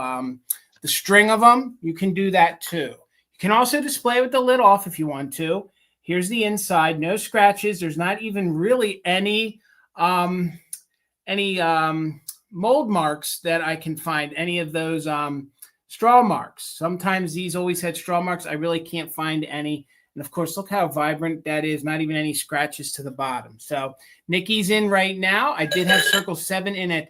the string of them, you can do that too. You can also display with the lid off if you want to. Here's the inside, no scratches. There's not even really any mold marks that I can find, any of those straw marks. Sometimes these always had straw marks. I really can't find any. And of course, look how vibrant that is. Not even any scratches to the bottom. So Nikki's in right now. I did have Circle 7 in at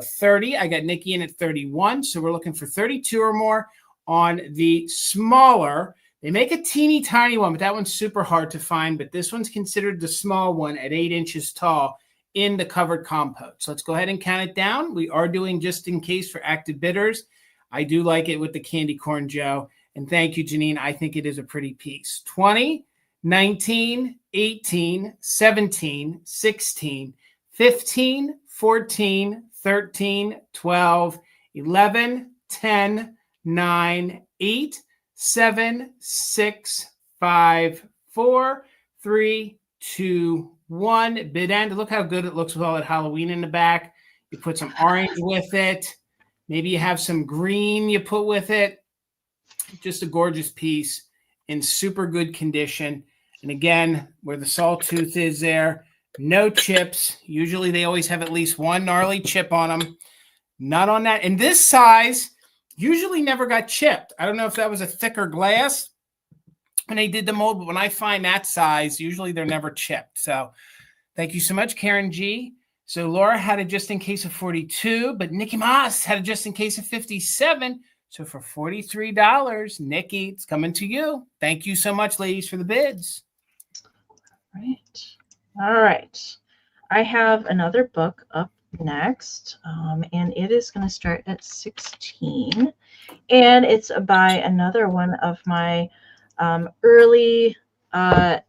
30. I got Nikki in at 31. So we're looking for 32 or more on the smaller. They make a teeny tiny one, but that one's super hard to find. But this one's considered the small one at 8 inches tall in the covered compote. So let's go ahead and count it down. We are doing just in case for active bidders. I do like it with the candy corn, Joe. And thank you, Janine. I think it is a pretty piece. 20, 19, 18, 17, 16, 15, 14, 13, 12, 11, 10, 9, 8, 7, 6, 5, 4, 3, 2, 1. Bid end. Look how good it looks with all that Halloween in the back. You put some orange with it. Maybe you have some green you put with it. Just a gorgeous piece in super good condition. And again, where the sawtooth is there, no chips. Usually they always have at least one gnarly chip on them. Not on that. And this size usually never got chipped. I don't know if that was a thicker glass when they did the mold, but when I find that size, usually they're never chipped. So thank you so much, Karen G. So Laura had a just in case of 42, but Nikki Moss had a just in case of 57. So for $43, Nikki, it's coming to you. Thank you so much, ladies, for the bids. Right. All right. I have another book up next, and it is going to start at 16. And it's by another one of my early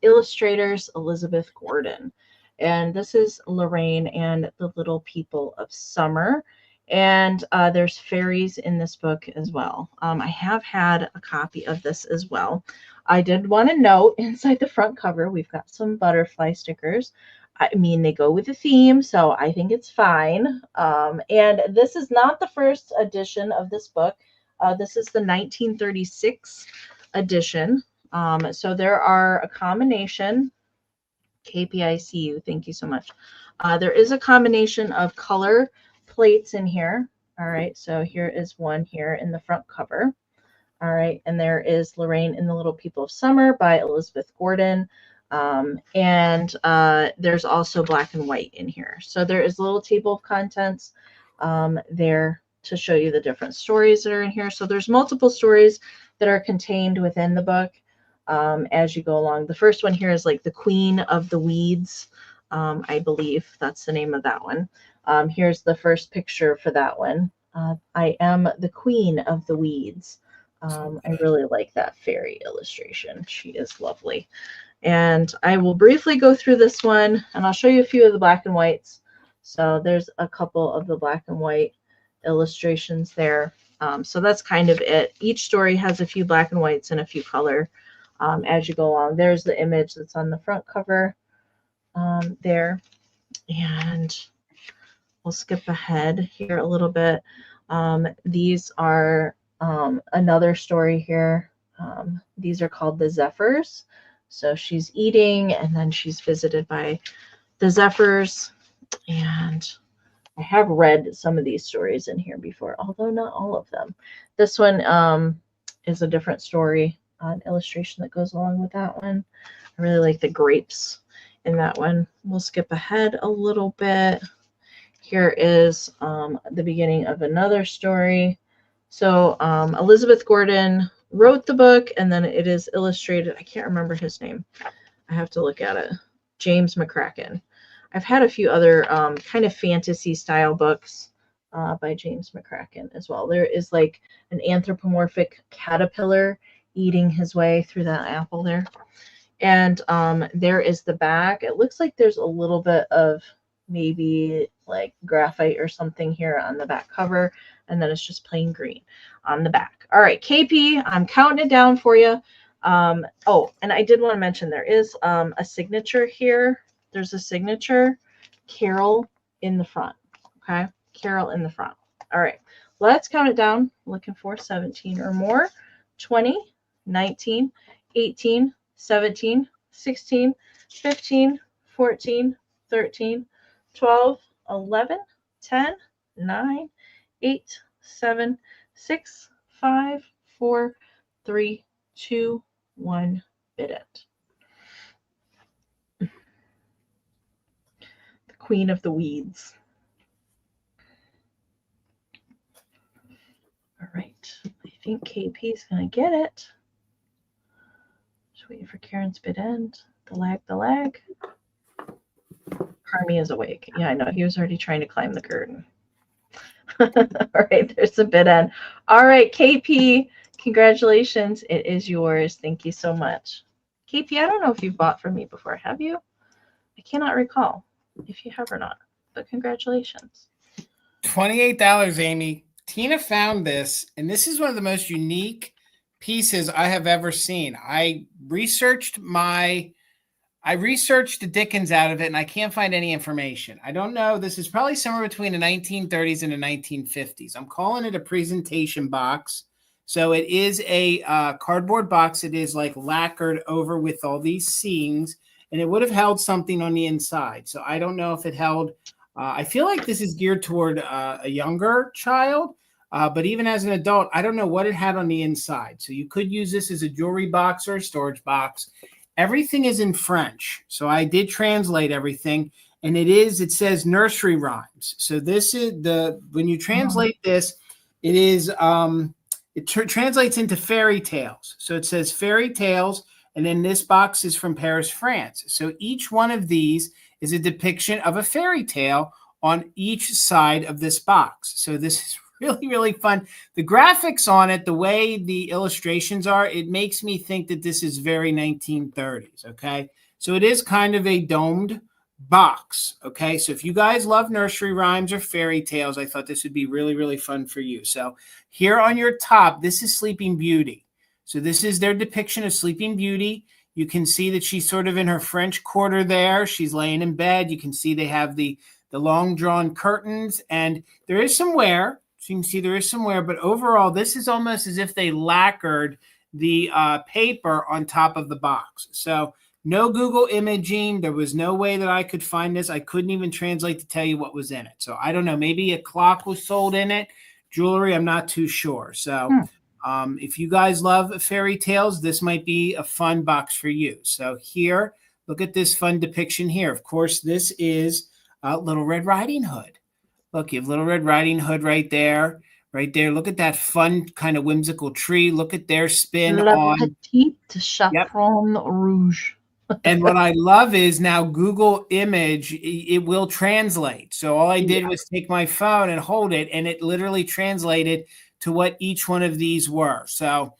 illustrators, Elizabeth Gordon. And this is Lorraine and the Little People of Summer. And there's fairies in this book as well. I have had a copy of this as well. I did want to note inside the front cover, we've got some butterfly stickers. I mean, they go with the theme, so I think it's fine. And this is not the first edition of this book. This is the 1936 edition. So there are a combination. KPICU, thank you so much. There is a combination of color plates in here. All right, so here is one here in the front cover. All right, and there is Lorraine and the Little People of Summer by Elizabeth Gordon. And there's also black and white in here. So there is a little table of contents there to show you the different stories that are in here. So there's multiple stories that are contained within the book as you go along. The first one here is like the Queen of the Weeds. I believe that's the name of that one. Here's the first picture for that one. I am the Queen of the Weeds. I really like that fairy illustration. She is lovely. And I will briefly go through this one, and I'll show you a few of the black and whites. So there's a couple of the black and white illustrations there. So that's kind of it. Each story has a few black and whites and a few color as you go along. There's the image that's on the front cover there. And we'll skip ahead here a little bit. These are another story here. These are called the Zephyrs. So she's eating, and then she's visited by the Zephyrs. And I have read some of these stories in here before, although not all of them. This one is a different story, an illustration that goes along with that one. I really like the grapes in that one. We'll skip ahead a little bit. Here is the beginning of another story. So Elizabeth Gordon wrote the book, and then it is illustrated. I can't remember his name. I have to look at it. James McCracken. I've had a few other kind of fantasy style books by James McCracken as well. There is like an anthropomorphic caterpillar eating his way through that apple there. And there is the back. It looks like there's a little bit of maybe like graphite or something here on the back cover, and then it's just plain green on the back. All right, KP, I'm counting it down for you. Oh, and I did want to mention there is a signature here. There's a signature, Carol in the front. Okay, Carol in the front. All right, let's count it down. Looking for 17 or more. 20, 19, 18, 17, 16, 15, 14, 13, 12, 11, 10, 9, 8, 7, 6, 5, 4, 3, 2, 1, bid it. The Queen of the Weeds. All right, I think KP is going to get it. Just waiting for Karen's bid end. The lag. Carmi is awake. Yeah, I know. He was already trying to climb the curtain. All right, there's the bid end. All right, KP, congratulations. It is yours. Thank you so much. KP, I don't know if you've bought from me before. Have you? I cannot recall if you have or not, but congratulations. $28, Amy. Tina found this, and this is one of the most unique pieces I have ever seen. I researched the Dickens out of it, and I can't find any information. I don't know. This is probably somewhere between the 1930s and the 1950s. I'm calling it a presentation box. So it is a cardboard box. It is like lacquered over with all these seams, and it would have held something on the inside. So I don't know if it held. I feel like this is geared toward a younger child. But even as an adult, I don't know what it had on the inside. So you could use this as a jewelry box or a storage box. Everything is in French. So I did translate everything. And it says nursery rhymes. So this is when you translate this, it is, translates into fairy tales. So it says fairy tales. And then this box is from Paris, France. So each one of these is a depiction of a fairy tale on each side of this box. So this is really, really fun. The graphics on it, the way the illustrations are, it makes me think that this is very 1930s, okay? So it is kind of a domed box, okay? So if you guys love nursery rhymes or fairy tales, I thought this would be really, really fun for you. So here on your top, this is Sleeping Beauty. So this is their depiction of Sleeping Beauty. You can see that she's sort of in her French Quarter there. She's laying in bed. You can see they have the long drawn curtains, and there is some wear. So you can see there is some wear, but overall, this is almost as if they lacquered the paper on top of the box. So no Google imaging. There was no way that I could find this. I couldn't even translate to tell you what was in it. So I don't know. Maybe a clock was sold in it. Jewelry, I'm not too sure. So if you guys love fairy tales, this might be a fun box for you. So here, look at this fun depiction here. Of course, this is Little Red Riding Hood. Look, you have Little Red Riding Hood right there. Right there. Look at that fun kind of whimsical tree. Look at their spin La on. Petite Chaperon Rouge. And what I love is now Google Image, it will translate. So all I did was take my phone and hold it, and it literally translated to what each one of these were. So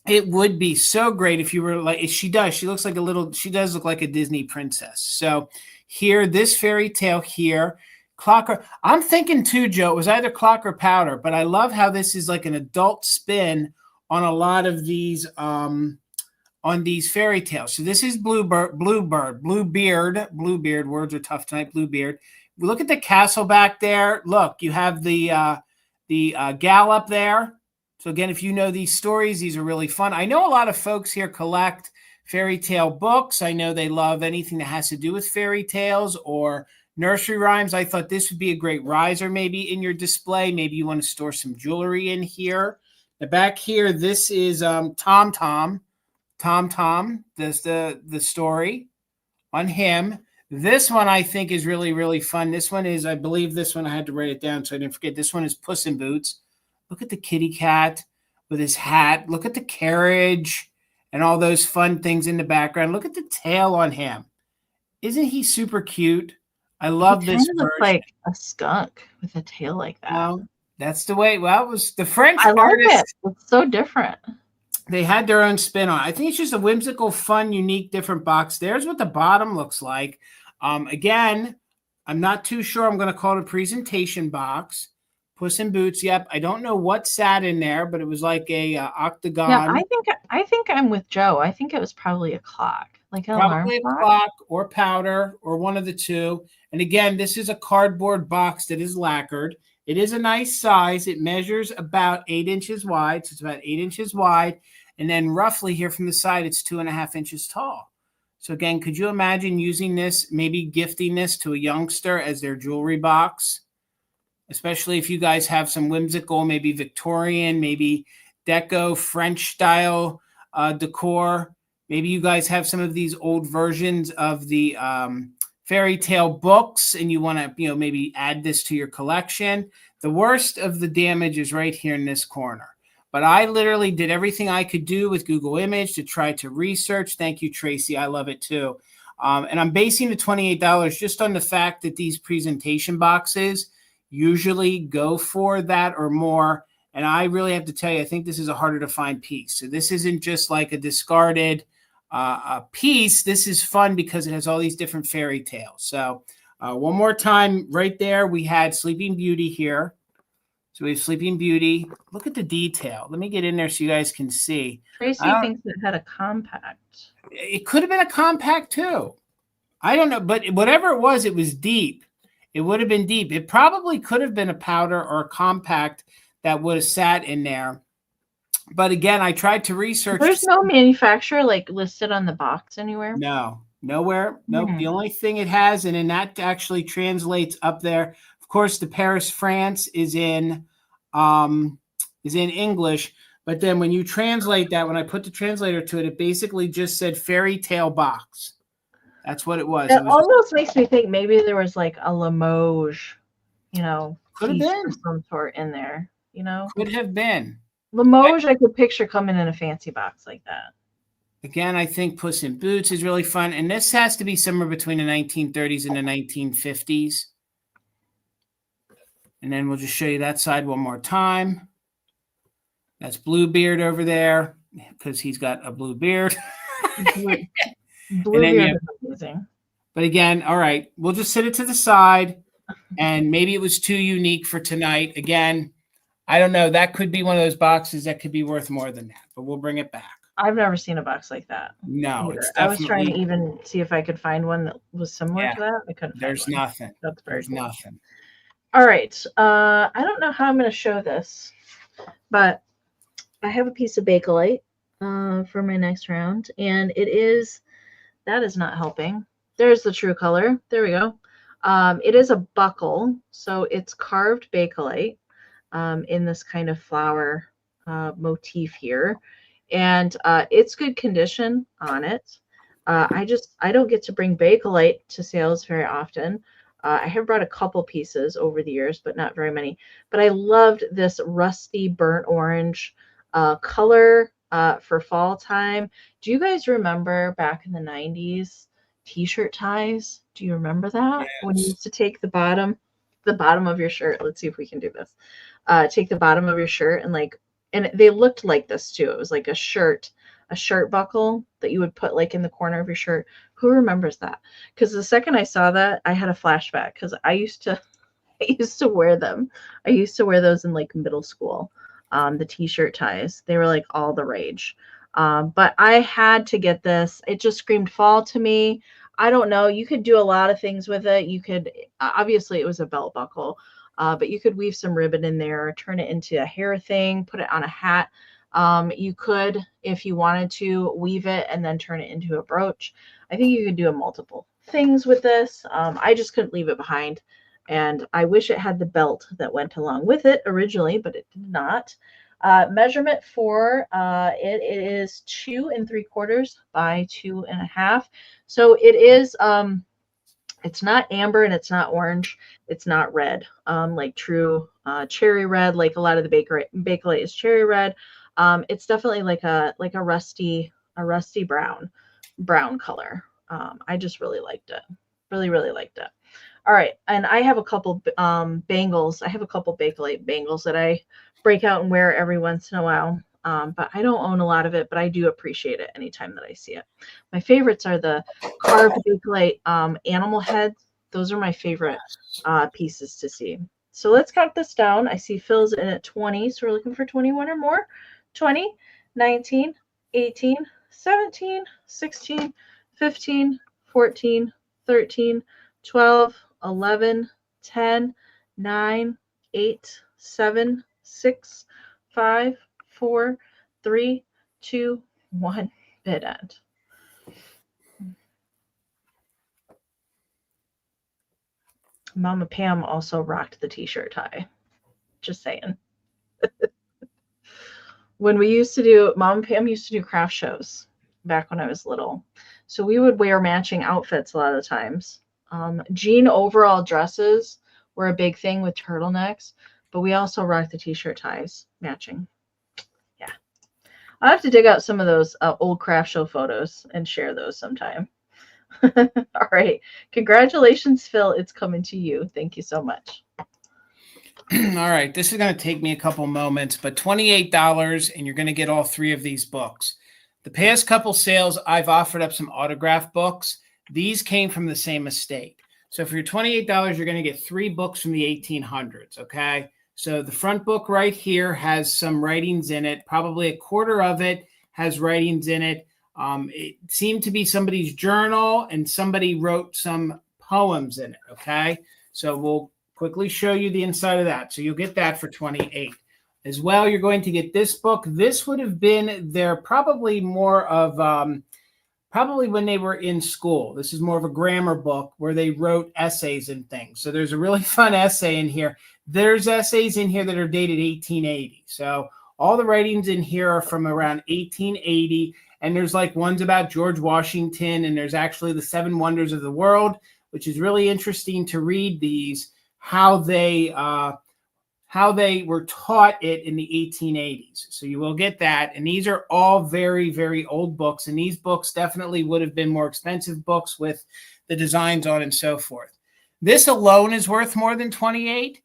it would be so great if you were like, she does look like a Disney princess. So here, this fairy tale here, clock, I'm thinking too, Joe, it was either clock or powder, but I love how this is like an adult spin on a lot of these, on these fairy tales. So this is Bluebeard, words are tough tonight, Bluebeard. Look at the castle back there. Look, you have the gal up there. So again, if you know these stories, these are really fun. I know a lot of folks here collect fairy tale books. I know they love anything that has to do with fairy tales or nursery rhymes. I thought this would be a great riser maybe in your display. Maybe you want to store some jewelry in here. The back here, this is Tom Tom, the story on him. This one I think is really, really fun. This one is, I believe this one, I had to write it down so I didn't forget. This one is Puss in Boots. Look at the kitty cat with his hat. Look at the carriage and all those fun things in the background. Look at the tail on him. Isn't he super cute? I love this version. Looks like a skunk with a tail like that. Well, that's the way. Well, it was the French artist. Like it. It's so different. They had their own spin on it. I think it's just a whimsical, fun, unique, different box. There's what the bottom looks like. Again, I'm not too sure. I'm going to call it a presentation box. Puss in Boots. Yep. I don't know what sat in there, but it was like a octagon. Yeah, I think I'm with Joe. I think it was probably a clock, like an probably alarm clock or powder or one of the two. And again, this is a cardboard box that is lacquered. It is a nice size. It measures about 8 inches wide. So it's about 8 inches wide. And then roughly here from the side, it's 2.5 inches tall. So again, could you imagine using this, maybe gifting this to a youngster as their jewelry box? Especially if you guys have some whimsical, maybe Victorian, maybe Deco, French style decor. Maybe you guys have some of these old versions of the fairy tale books and you want to, maybe add this to your collection. The worst of the damage is right here in this corner. But I literally did everything I could do with Google Image to try to research. Thank you, Tracy. I love it too. And I'm basing the $28 just on the fact that these presentation boxes usually go for that or more. And I really have to tell you, I think this is a harder to find piece. So this isn't just like a discarded piece. This is fun because it has all these different fairy tales. So one more time right there, we had Sleeping Beauty here. So we have Sleeping Beauty. Look at the detail. Let me get in there so you guys can see. Tracy thinks it had a compact. It could have been a compact too. I don't know, but whatever it was deep. It would have been deep. It probably could have been a powder or a compact that would have sat in there. But again, I tried to research. There's no manufacturer listed on the box anywhere? No, nowhere. Nope. The only thing it has, and then that actually translates up there. Of course, the Paris, France is in is in English. But then when you translate that, when I put the translator to it, it basically just said fairy tale box. That's what it was. It It was almost makes me think maybe there was like a Limoges, could have piece been. of some sort in there, Could have been. Limoges, I could picture coming in a fancy box like that. Again, I think Puss in Boots is really fun. And this has to be somewhere between the 1930s and the 1950s. And then we'll just show you that side one more time. That's Bluebeard over there because he's got a blue beard. Bluebeard is amazing. But again, all right, we'll just sit it to the side. And maybe it was too unique for tonight. Again, I don't know. That could be one of those boxes that could be worth more than that. But we'll bring it back. I've never seen a box like that. No, it's I was trying to even see if I could find one that was similar to that. I couldn't. There's nothing. That's very cool. Nothing. All right. I don't know how I'm going to show this, but I have a piece of Bakelite for my next round, and that is not helping. There's the true color. There we go. It is a buckle, so it's carved Bakelite in this kind of flower motif here. And it's good condition on it. I don't get to bring Bakelite to sales very often. I have brought a couple pieces over the years, but not very many. But I loved this rusty burnt orange color for fall time. Do you guys remember back in the 90s t-shirt ties? Do you remember that? Yes. When you used to take the bottom of your shirt. Let's see if we can do this. Take the bottom of your shirt and they looked like this too. It was like a shirt buckle that you would put like in the corner of your shirt. Who remembers that? Because the second I saw that, I had a flashback because I used to wear them. I used to wear those in like middle school. The t-shirt ties, they were like all the rage. But I had to get this. It just screamed fall to me. I don't know. You could do a lot of things with it. You could, obviously it was a belt buckle. But you could weave some ribbon in there, turn it into a hair thing, put it on a hat. You could, if you wanted to, weave it and then turn it into a brooch. I think you could do multiple things with this. I just couldn't leave it behind. And I wish it had the belt that went along with it originally, but it did not. Measurement for it is 2 3/4 by 2.5. So it is, it's not amber and it's not orange. It's not red, like true cherry red, like a lot of the Bakelite is cherry red. It's definitely like a rusty brown color. I just really liked it. Really liked it. All right, and I have a couple bangles. I have a couple Bakelite bangles that I break out and wear every once in a while. But I don't own a lot of it, but I do appreciate it anytime that I see it. My favorites are the carved Bakelite animal heads. Those are my favorite pieces to see. So let's count this down. I see Phil's in at 20, so we're looking for 21 or more. 20, 19, 18, 17, 16, 15, 14, 13, 12, 11, 10, 9, 8, 7, 6, 5, 4, 3, 2, 1, bid end. Mama Pam also rocked the t-shirt tie. Just saying. When we used to do, Mama Pam used to do craft shows back when I was little. So we would wear matching outfits a lot of the times. Jean overall dresses were a big thing with turtlenecks, but we also rocked the t-shirt ties matching. Yeah. I'll have to dig out some of those old craft show photos and share those sometime. All right. Congratulations, Phil. It's coming to you. Thank you so much. All right. This is going to take me a couple moments, but $28, and you're going to get all 3 of these books. The past couple sales, I've offered up some autograph books. These came from the same estate. So for your $28, you're going to get 3 books from the 1800s, okay? So the front book right here has some writings in it. Probably a quarter of it has writings in it. It seemed to be somebody's journal, and somebody wrote some poems in it, okay? So we'll quickly show you the inside of that. So you'll get that for $28. As well, you're going to get this book. This would have been their probably more of probably when they were in school. This is more of a grammar book where they wrote essays and things. So there's a really fun essay in here. There's essays in here that are dated 1880. So all the writings in here are from around 1880. And there's like ones about George Washington, and there's actually the 7 Wonders of the World, which is really interesting to read these, how they were taught it in the 1880s. So you will get that. And these are all very, very old books. And these books definitely would have been more expensive books with the designs on and so forth. This alone is worth more than 28.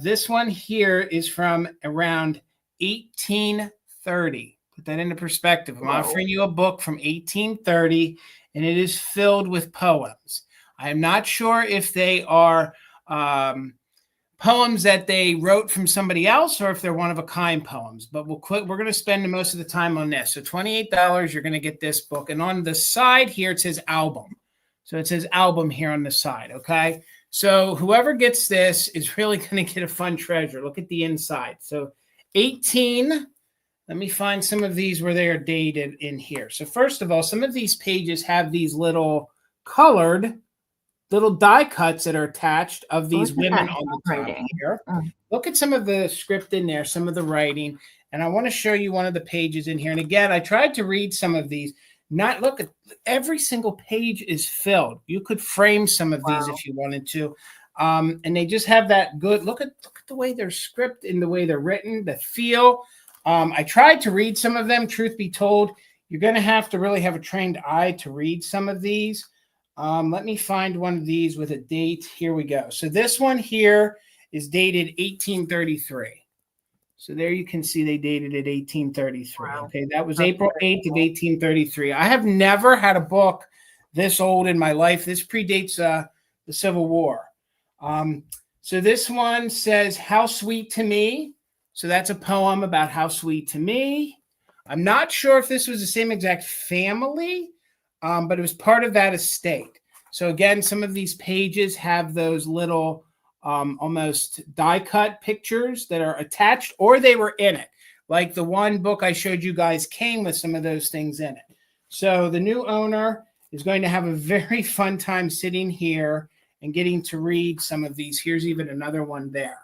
This one here is from around 1830. Put that into perspective. I'm offering you a book from 1830, and it is filled with poems. I am not sure if they are poems that they wrote from somebody else or if they're one-of-a-kind poems, but we're going to spend most of the time on this. So $28, you're going to get this book. And on the side here, it says album. So it says album here on the side, okay? So whoever gets this is really going to get a fun treasure. Look at the inside. So 18, let me find some of these where they are dated in here. So first of all, some of these pages have these little colored little die cuts that are attached of these women on the top here. Look at some of the script in there, some of the writing, and I want to show you one of the pages in here. And again, I tried to read some of these. Look at every single page is filled. You could frame some of these if you wanted to, and they just have that good look at the way they're script and the way they're written, the feel. I tried to read some of them. Truth be told, you're going to have to really have a trained eye to read some of these. Let me find one of these with a date. Here we go. So this one here is dated 1833. So there you can see they dated it 1833. Okay, that was April 8th of 1833. I have never had a book this old in my life. This predates the Civil War. So this one says, "How Sweet to Me." So that's a poem about how sweet to me. I'm not sure if this was the same exact family, but it was part of that estate. So again, some of these pages have those little almost die cut pictures that are attached, or they were in it. Like the one book I showed you guys came with some of those things in it. So the new owner is going to have a very fun time sitting here and getting to read some of these. Here's even another one there.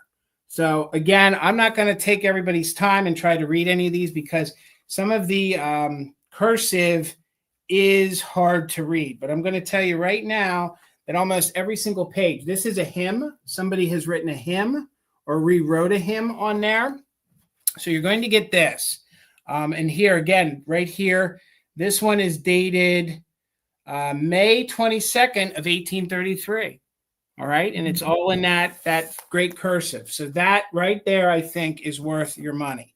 So again, I'm not going to take everybody's time and try to read any of these because some of the cursive is hard to read. But I'm going to tell you right now that almost every single page, this is a hymn. Somebody has written a hymn or rewrote a hymn on there. So you're going to get this. And here again, right here, this one is dated May 22nd of 1833. All right. And it's all in that great cursive. So that right there, I think, is worth your money.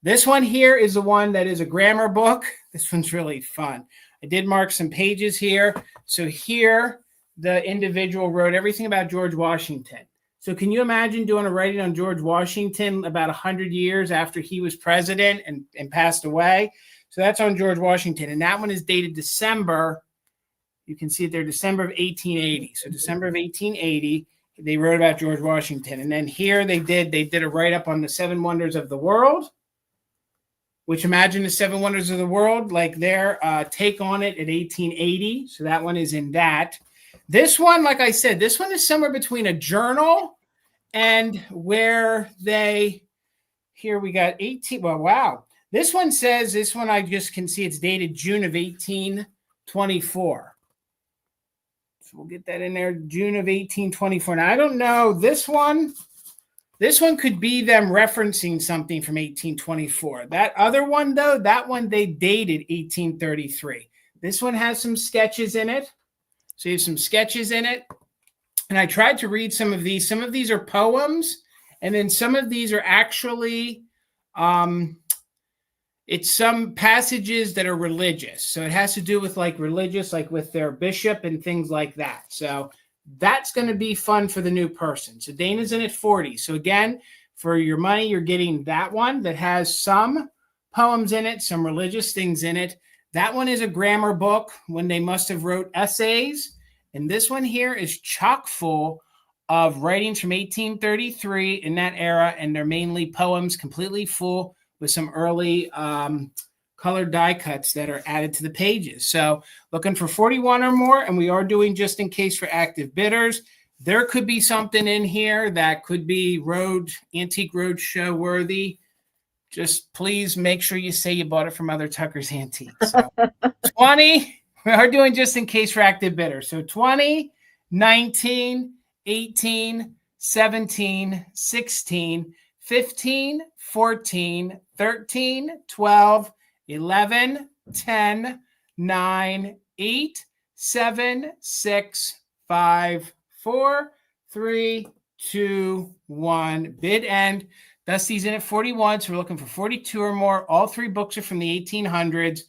This one here is the one that is a grammar book. This one's really fun. I did mark some pages here. So here, the individual wrote everything about George Washington. So can you imagine doing a writing on George Washington about 100 years after he was president and passed away? So that's on George Washington. And that one is dated December. You can see it there, December of 1880. So December of 1880, they wrote about George Washington. And then here they did a write-up on the 7 Wonders of the World, which imagine the 7 Wonders of the World, like their take on it at 1880. So that one is in that. This one, like I said, this one is somewhere between a journal and where here we got 18. Well, wow. This one says, this one I just can see it's dated June of 1824. So we'll get that in there, June of 1824. Now, I don't know, this one could be them referencing something from 1824. That other one, though, that one they dated 1833. This one has some sketches in it. So you have some sketches in it. And I tried to read some of these. Some of these are poems. And then some of these are actually, it's some passages that are religious. So it has to do with like religious, like with their bishop and things like that. So that's going to be fun for the new person. So Dana's in at 40. So again, for your money, you're getting that one that has some poems in it, some religious things in it. That one is a grammar book when they must have wrote essays. And this one here is chock full of writings from 1833 in that era. And they're mainly poems, completely full with some early colored die cuts that are added to the pages. So looking for 41 or more, and we are doing just in case for active bidders. There could be something in here that could be Antique Roadshow worthy. Just please make sure you say you bought it from other Tucker's Antiques. So 20, we are doing just in case for active bidders. So 20, 19, 18, 17, 16, 15, 14, 13, 12, 11, 10, 9, 8, 7, 6, 5, 4, 3, 2, 1. Bid end. Dusty's in at 41, so we're looking for 42 or more. All three books are from the 1800s.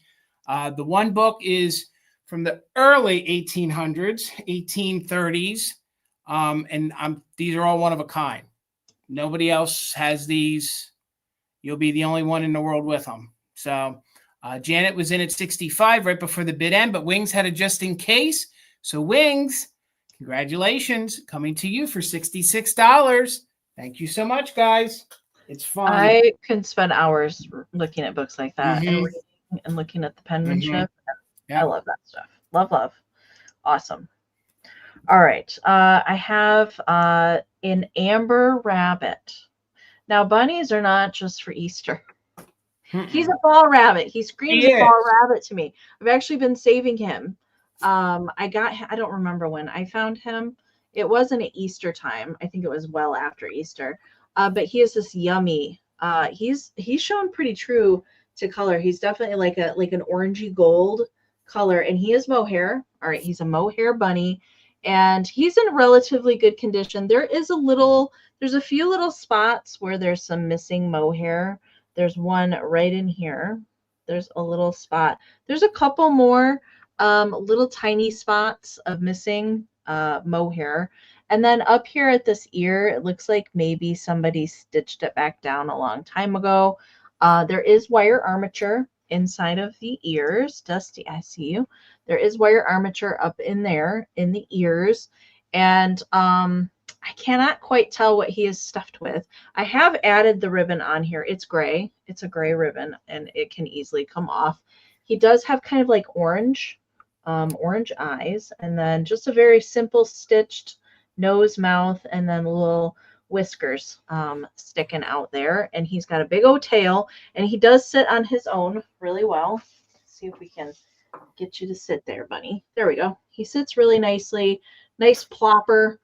The one book is from the early 1800s, 1830s, and these are all one of a kind. Nobody else has these. You'll be the only one in the world with them. So Janet was in at 65 right before the bid end, but Wings had a just in case. So Wings, congratulations, coming to you for $66. Thank you so much, guys. It's fun. I can spend hours looking at books like that and reading and looking at the penmanship. I love that stuff. Love, love. Awesome. All right. I have an amber rabbit. Now, bunnies are not just for Easter. He's a fall rabbit. He screams a fall rabbit to me. I've actually been saving him. I don't remember when I found him. It wasn't at Easter time. I think it was well after Easter. But he is this yummy. He's shown pretty true to color. He's definitely like an orangey gold color, and he is mohair. All right, he's a mohair bunny, and he's in relatively good condition. There's a few little spots where there's some missing mohair. There's one right in here. There's a little spot. There's a couple more little tiny spots of missing mohair. And then up here at this ear, it looks like maybe somebody stitched it back down a long time ago. There is wire armature inside of the ears. Dusty, I see you. There is wire armature up in there in the ears. And I cannot quite tell what he is stuffed with. I have added the ribbon on here. It's gray. It's a gray ribbon, and it can easily come off. He does have kind of like orange eyes, and then just a very simple stitched nose, mouth, and then little whiskers sticking out there. And he's got a big old tail, and he does sit on his own really well. Let's see if we can get you to sit there, bunny. There we go. He sits really nicely. Nice plopper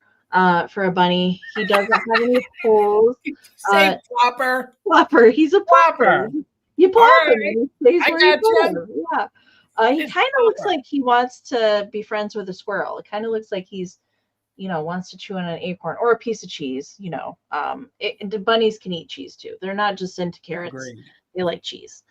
for a bunny. He doesn't have any holes. Say plopper. Plopper. He's a plopper. You plop him. Right. And he stays where you put him. Yeah. He kind of looks like he wants to be friends with a squirrel. It kind of looks like he's, wants to chew on an acorn or a piece of cheese. The bunnies can eat cheese too. They're not just into carrots. Agreed. They like cheese.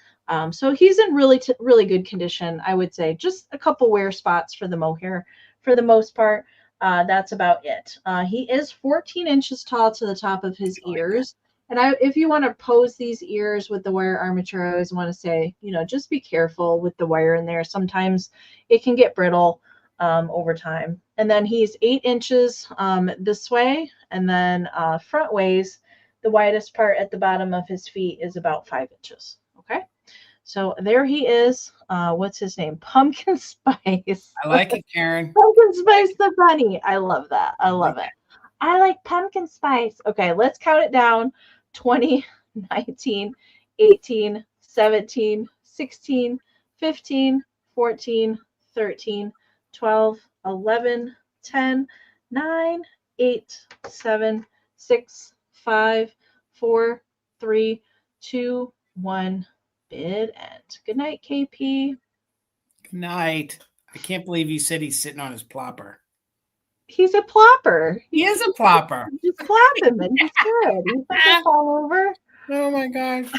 So he's in really good condition, I would say. Just a couple wear spots for the mohair for the most part. That's about it. He is 14 inches tall to the top of his ears. And if you want to pose these ears with the wire armature, I always want to say, just be careful with the wire in there. Sometimes it can get brittle over time. And then he's 8 inches this way. And then front ways, the widest part at the bottom of his feet is about 5 inches. Okay. So there he is. What's his name? Pumpkin Spice. I like it, Karen. Pumpkin Spice the bunny. I love that. I love it. I like pumpkin spice. Okay, let's count it down. 20, 19, 18, 17, 16, 15, 14, 13, 12, 11, 10, 9, 8, 7, 6, 5, 4, 3, 2, 1. Bid end. Good night, KP. Good night. I can't believe you said he's sitting on his plopper. He's a plopper. He is a plopper. Just plop him and he's good. He's not gonna fall over. Oh my gosh.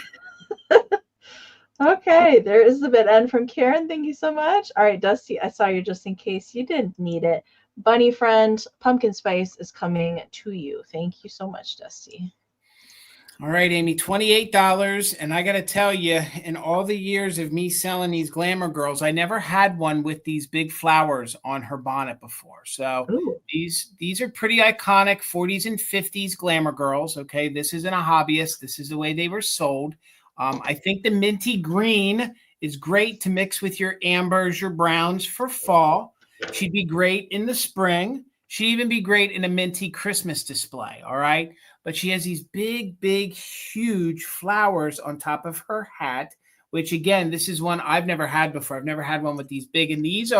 Okay, there is the bid end from Karen. Thank you so much. All right, Dusty, I saw you just in case you didn't need it. Bunny friend, Pumpkin Spice is coming to you. Thank you so much, Dusty. All right, Amy, $28. And I got to tell you, in all the years of me selling these Glamour Girls, I never had one with these big flowers on her bonnet before. So these are pretty iconic 40s and 50s Glamour Girls. Okay, this isn't a hobbyist. This is the way they were sold. I think the minty green is great to mix with your ambers, your browns for fall. She'd be great in the spring. She'd even be great in a minty Christmas display, all right? But she has these big, big, huge flowers on top of her hat, which again, this is one I've never had before. I've never had one with these big, and these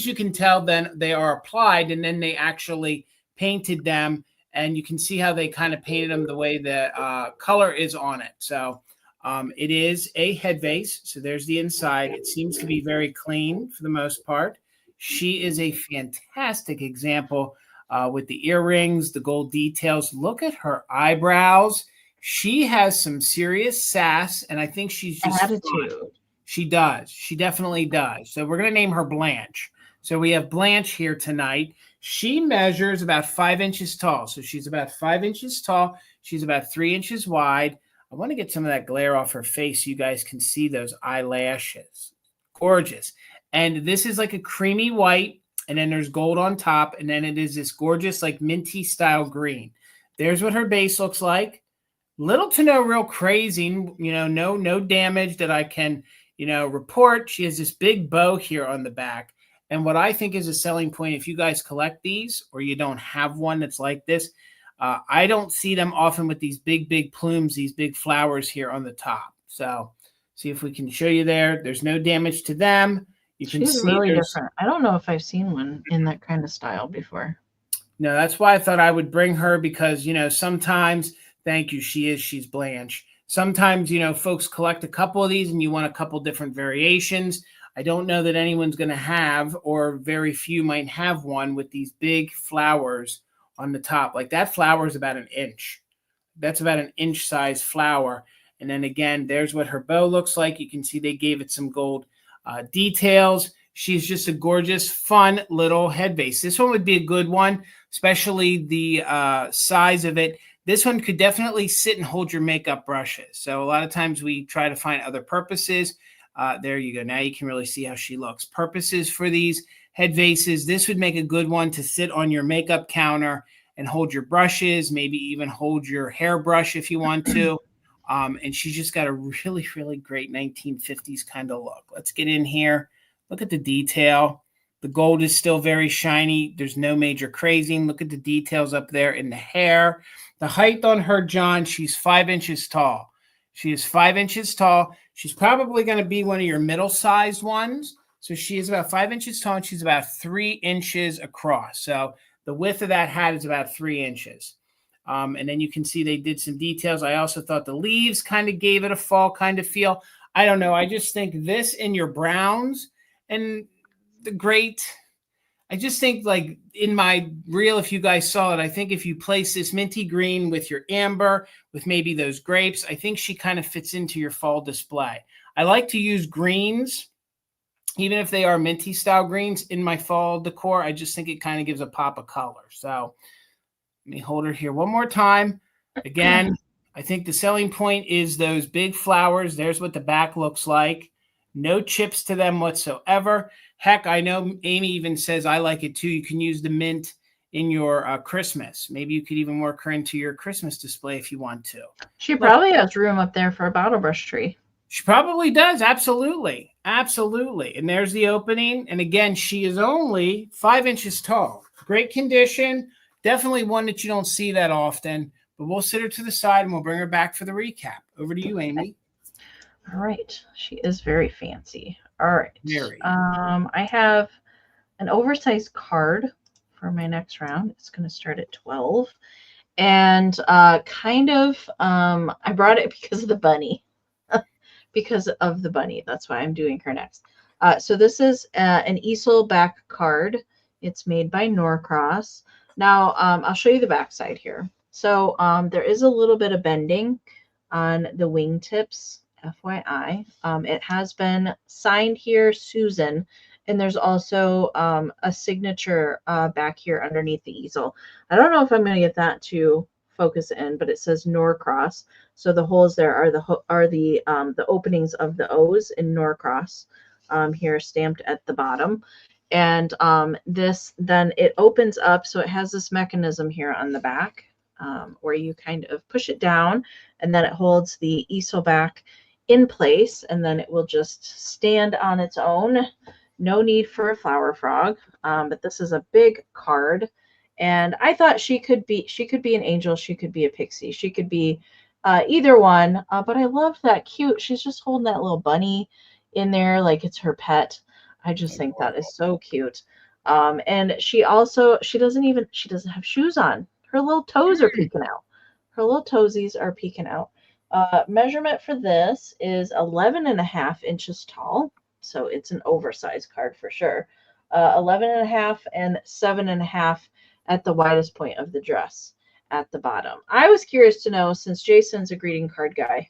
you can tell then they are applied, and then they actually painted them, and you can see how they kind of painted them the way the color is on it. So it is a head vase. So there's the inside. It seems to be very clean for the most part. She is a fantastic example with the earrings, the gold details. Look at her eyebrows. She has some serious sass, and I think she's just attitude. Fun. She does. She definitely does. So we're going to name her Blanche. So we have Blanche here tonight. She measures about 5 inches tall. So she's about 5 inches tall. She's about 3 inches wide. I want to get some of that glare off her face so you guys can see those eyelashes. Gorgeous. And this is like a creamy white, and then there's gold on top, and then it is this gorgeous like minty style green. There's what her base looks like. Little to no real crazing, no damage that I can, report. She has this big bow here on the back. And what I think is a selling point, if you guys collect these or you don't have one that's like this, I don't see them often with these big, big plumes, these big flowers here on the top. So see if we can show you there. There's no damage to them. You can She's see really different. I don't know if I've seen one in that kind of style before. No, that's why I thought I would bring her because, sometimes, thank you, she's Blanche. Sometimes, folks collect a couple of these and you want a couple different variations. I don't know that anyone's going to have, or very few might have one with these big flowers on the top. Like that flower is about an inch. That's about an inch size flower. And then again, there's what her bow looks like. You can see they gave it some gold details. She's just a gorgeous, fun little head vase. This one would be a good one, especially the size of it. This one could definitely sit and hold your makeup brushes. So a lot of times we try to find other purposes. There you go. Now you can really see how she looks. Purposes for these head vases. This would make a good one to sit on your makeup counter and hold your brushes, maybe even hold your hairbrush if you want to. And she's just got a really, really great 1950s kind of look. Let's get in here. Look at the detail. The gold is still very shiny. There's no major crazing. Look at the details up there in the hair. The height on her, John, she's 5 inches tall. She is 5 inches tall. She's probably going to be one of your middle-sized ones. So she is about 5 inches tall, and she's about 3 inches across. So the width of that hat is about 3 inches. And then you can see they did some details. I also thought the leaves kind of gave it a fall kind of feel. I don't know. I just think this in your browns and the great, I just think like in my reel, if you guys saw it, I think if you place this minty green with your amber, with maybe those grapes, I think she kind of fits into your fall display. I like to use greens, even if they are minty style greens in my fall decor. I just think it kind of gives a pop of color. So let me hold her here one more time. Again, I think the selling point is those big flowers. There's what the back looks like. No chips to them whatsoever. Heck, I know Amy even says, I like it too. You can use the mint in your Christmas. Maybe you could even work her into your Christmas display if you want to. She probably has room up there for a bottle brush tree. She probably does. Absolutely. Absolutely. And there's the opening. And again, she is only 5 inches tall. Great condition. Definitely one that you don't see that often. But we'll sit her to the side and we'll bring her back for the recap. Over to you, Amy. All right. She is very fancy. All right. Very. I have an oversized card for my next round. It's going to start at 12. And I brought it because of the bunny. Because of the bunny. That's why I'm doing her next. So this is an easel back card. It's made by Norcross. Now, I'll show you the back side here. So there is a little bit of bending on the wingtips, FYI. It has been signed here, Susan, and there's also a signature back here underneath the easel. I don't know if I'm going to get that to focus in, but it says Norcross. So the holes there are the openings of the O's in Norcross here stamped at the bottom. And this then it opens up, so it has this mechanism here on the back where you kind of push it down, and then it holds the easel back in place, and then it will just stand on its own. No need for a flower frog. But this is a big card, and I thought she could be an angel, she could be a pixie, she could be either one. But I love that cute. She's just holding that little bunny in there like it's her pet. I just think that is so cute. And she doesn't have shoes on. Her little toes are peeking out. Her little toesies are peeking out. Measurement for this is 11.5 inches tall. So it's an oversized card for sure. 11.5 and 7.5 at the widest point of the dress at the bottom. I was curious to know, since Jason's a greeting card guy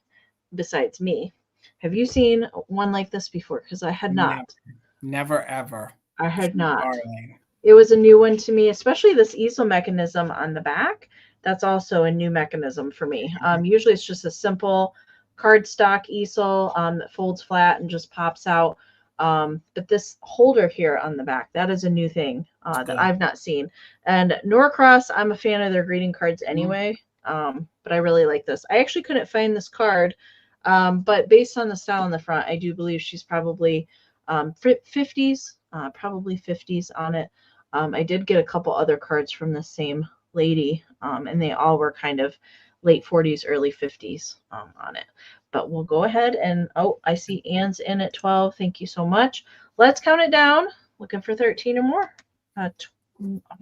besides me, have you seen one like this before? Because I had not. Never ever. I had not. Darling. It was a new one to me, especially this easel mechanism on the back. That's also a new mechanism for me. Usually it's just a simple cardstock easel that folds flat and just pops out. But this holder here on the back, that is a new thing that I've not seen. And Norcross, I'm a fan of their greeting cards anyway, but I really like this. I actually couldn't find this card, but based on the style on the front, I do believe she's probably 50s, probably 50s on it. I did get a couple other cards from the same lady, and they all were kind of late 40s, early 50s on it. But we'll go ahead and, oh, I see Anne's in at 12. Thank you so much. Let's count it down. Looking for 13 or more.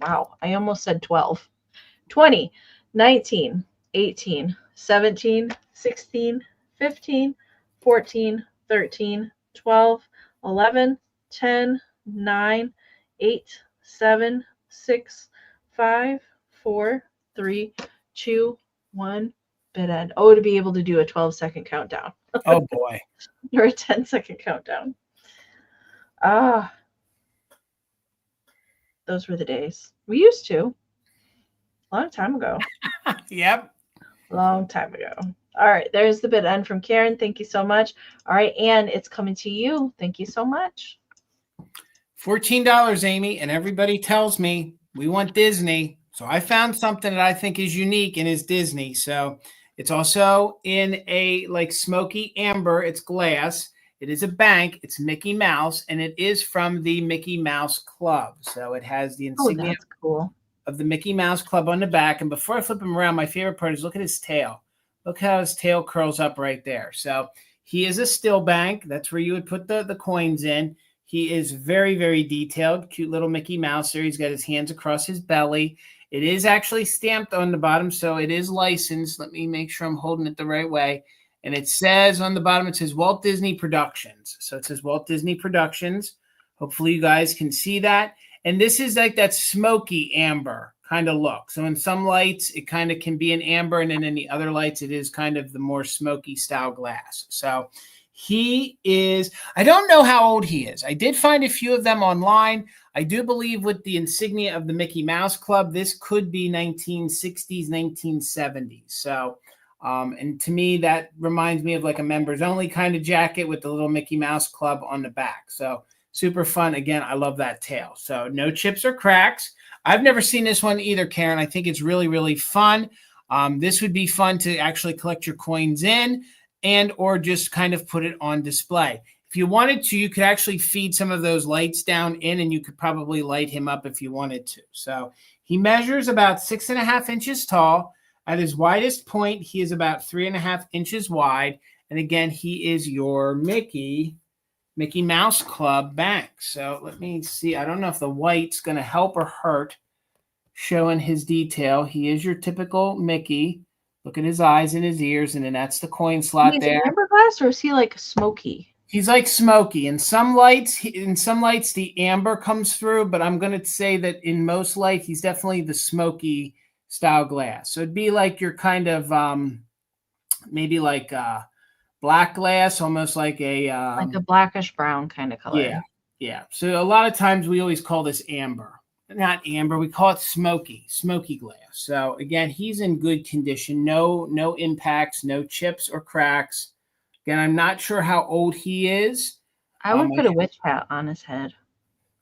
Wow, I almost said 12. 20, 19, 18, 17, 16, 15, 14, 13, 12, 11, 10, 9, 8, 7, 6, 5, 4, 3, 2, 1. Bit end. Oh, to be able to do a 12-second countdown. Oh boy. Or a 10-second countdown. Ah. Those were the days. We used to. Long time ago. Yep. Long time ago. All right. There's the bit end from Karen. Thank you so much. All right. Anne, it's coming to you. Thank you so much. $14, Amy. And everybody tells me we want Disney. So I found something that I think is unique and is Disney. So it's also in a like smoky amber. It's glass. It is a bank. It's Mickey Mouse, and it is from the Mickey Mouse Club. So it has the insignia of the Mickey Mouse Club on the back. And before I flip him around, my favorite part is look at his tail. Look how his tail curls up right there. So he is a still bank. That's where you would put the coins in. He is very, very detailed. Cute little Mickey Mouse there. He's got his hands across his belly. It is actually stamped on the bottom, so it is licensed. Let me make sure I'm holding it the right way. And it says on the bottom, it says Walt Disney Productions. So it says Walt Disney Productions. Hopefully you guys can see that. And this is like that smoky amber kind of look. So in some lights, it kind of can be an amber, and then in the other lights, it is kind of the more smoky style glass. So he is, I don't know how old he is. I did find a few of them online. I do believe with the insignia of the Mickey Mouse Club, this could be 1960s, 1970s. So, and to me, that reminds me of like a members only kind of jacket with the little Mickey Mouse Club on the back. So super fun. Again, I love that tail. So no chips or cracks. I've never seen this one either, Karen. I think it's really, really fun. This would be fun to actually collect your coins in and or just kind of put it on display. If you wanted to, you could actually feed some of those lights down in, and you could probably light him up if you wanted to. So he measures about 6.5 inches tall. At his widest point, he is about 3.5 inches wide. And again, he is your Mickey Mouse Club bank. So let me see. I don't know if the white's going to help or hurt showing his detail. He is your typical Mickey. Look at his eyes and his ears, and then that's the coin slot there. Amber glass, or is he like smoky? He's like smoky. In some lights, the amber comes through, but I'm going to say that in most light, he's definitely the smoky style glass. So it'd be like your kind of maybe like black glass, almost like a blackish brown kind of color. Yeah, yeah. So a lot of times we always call this amber. Not amber, we call it smoky glass. So again, he's in good condition. No impacts, no chips or cracks. Again, I'm not sure how old he is. I would put a witch hat on his head.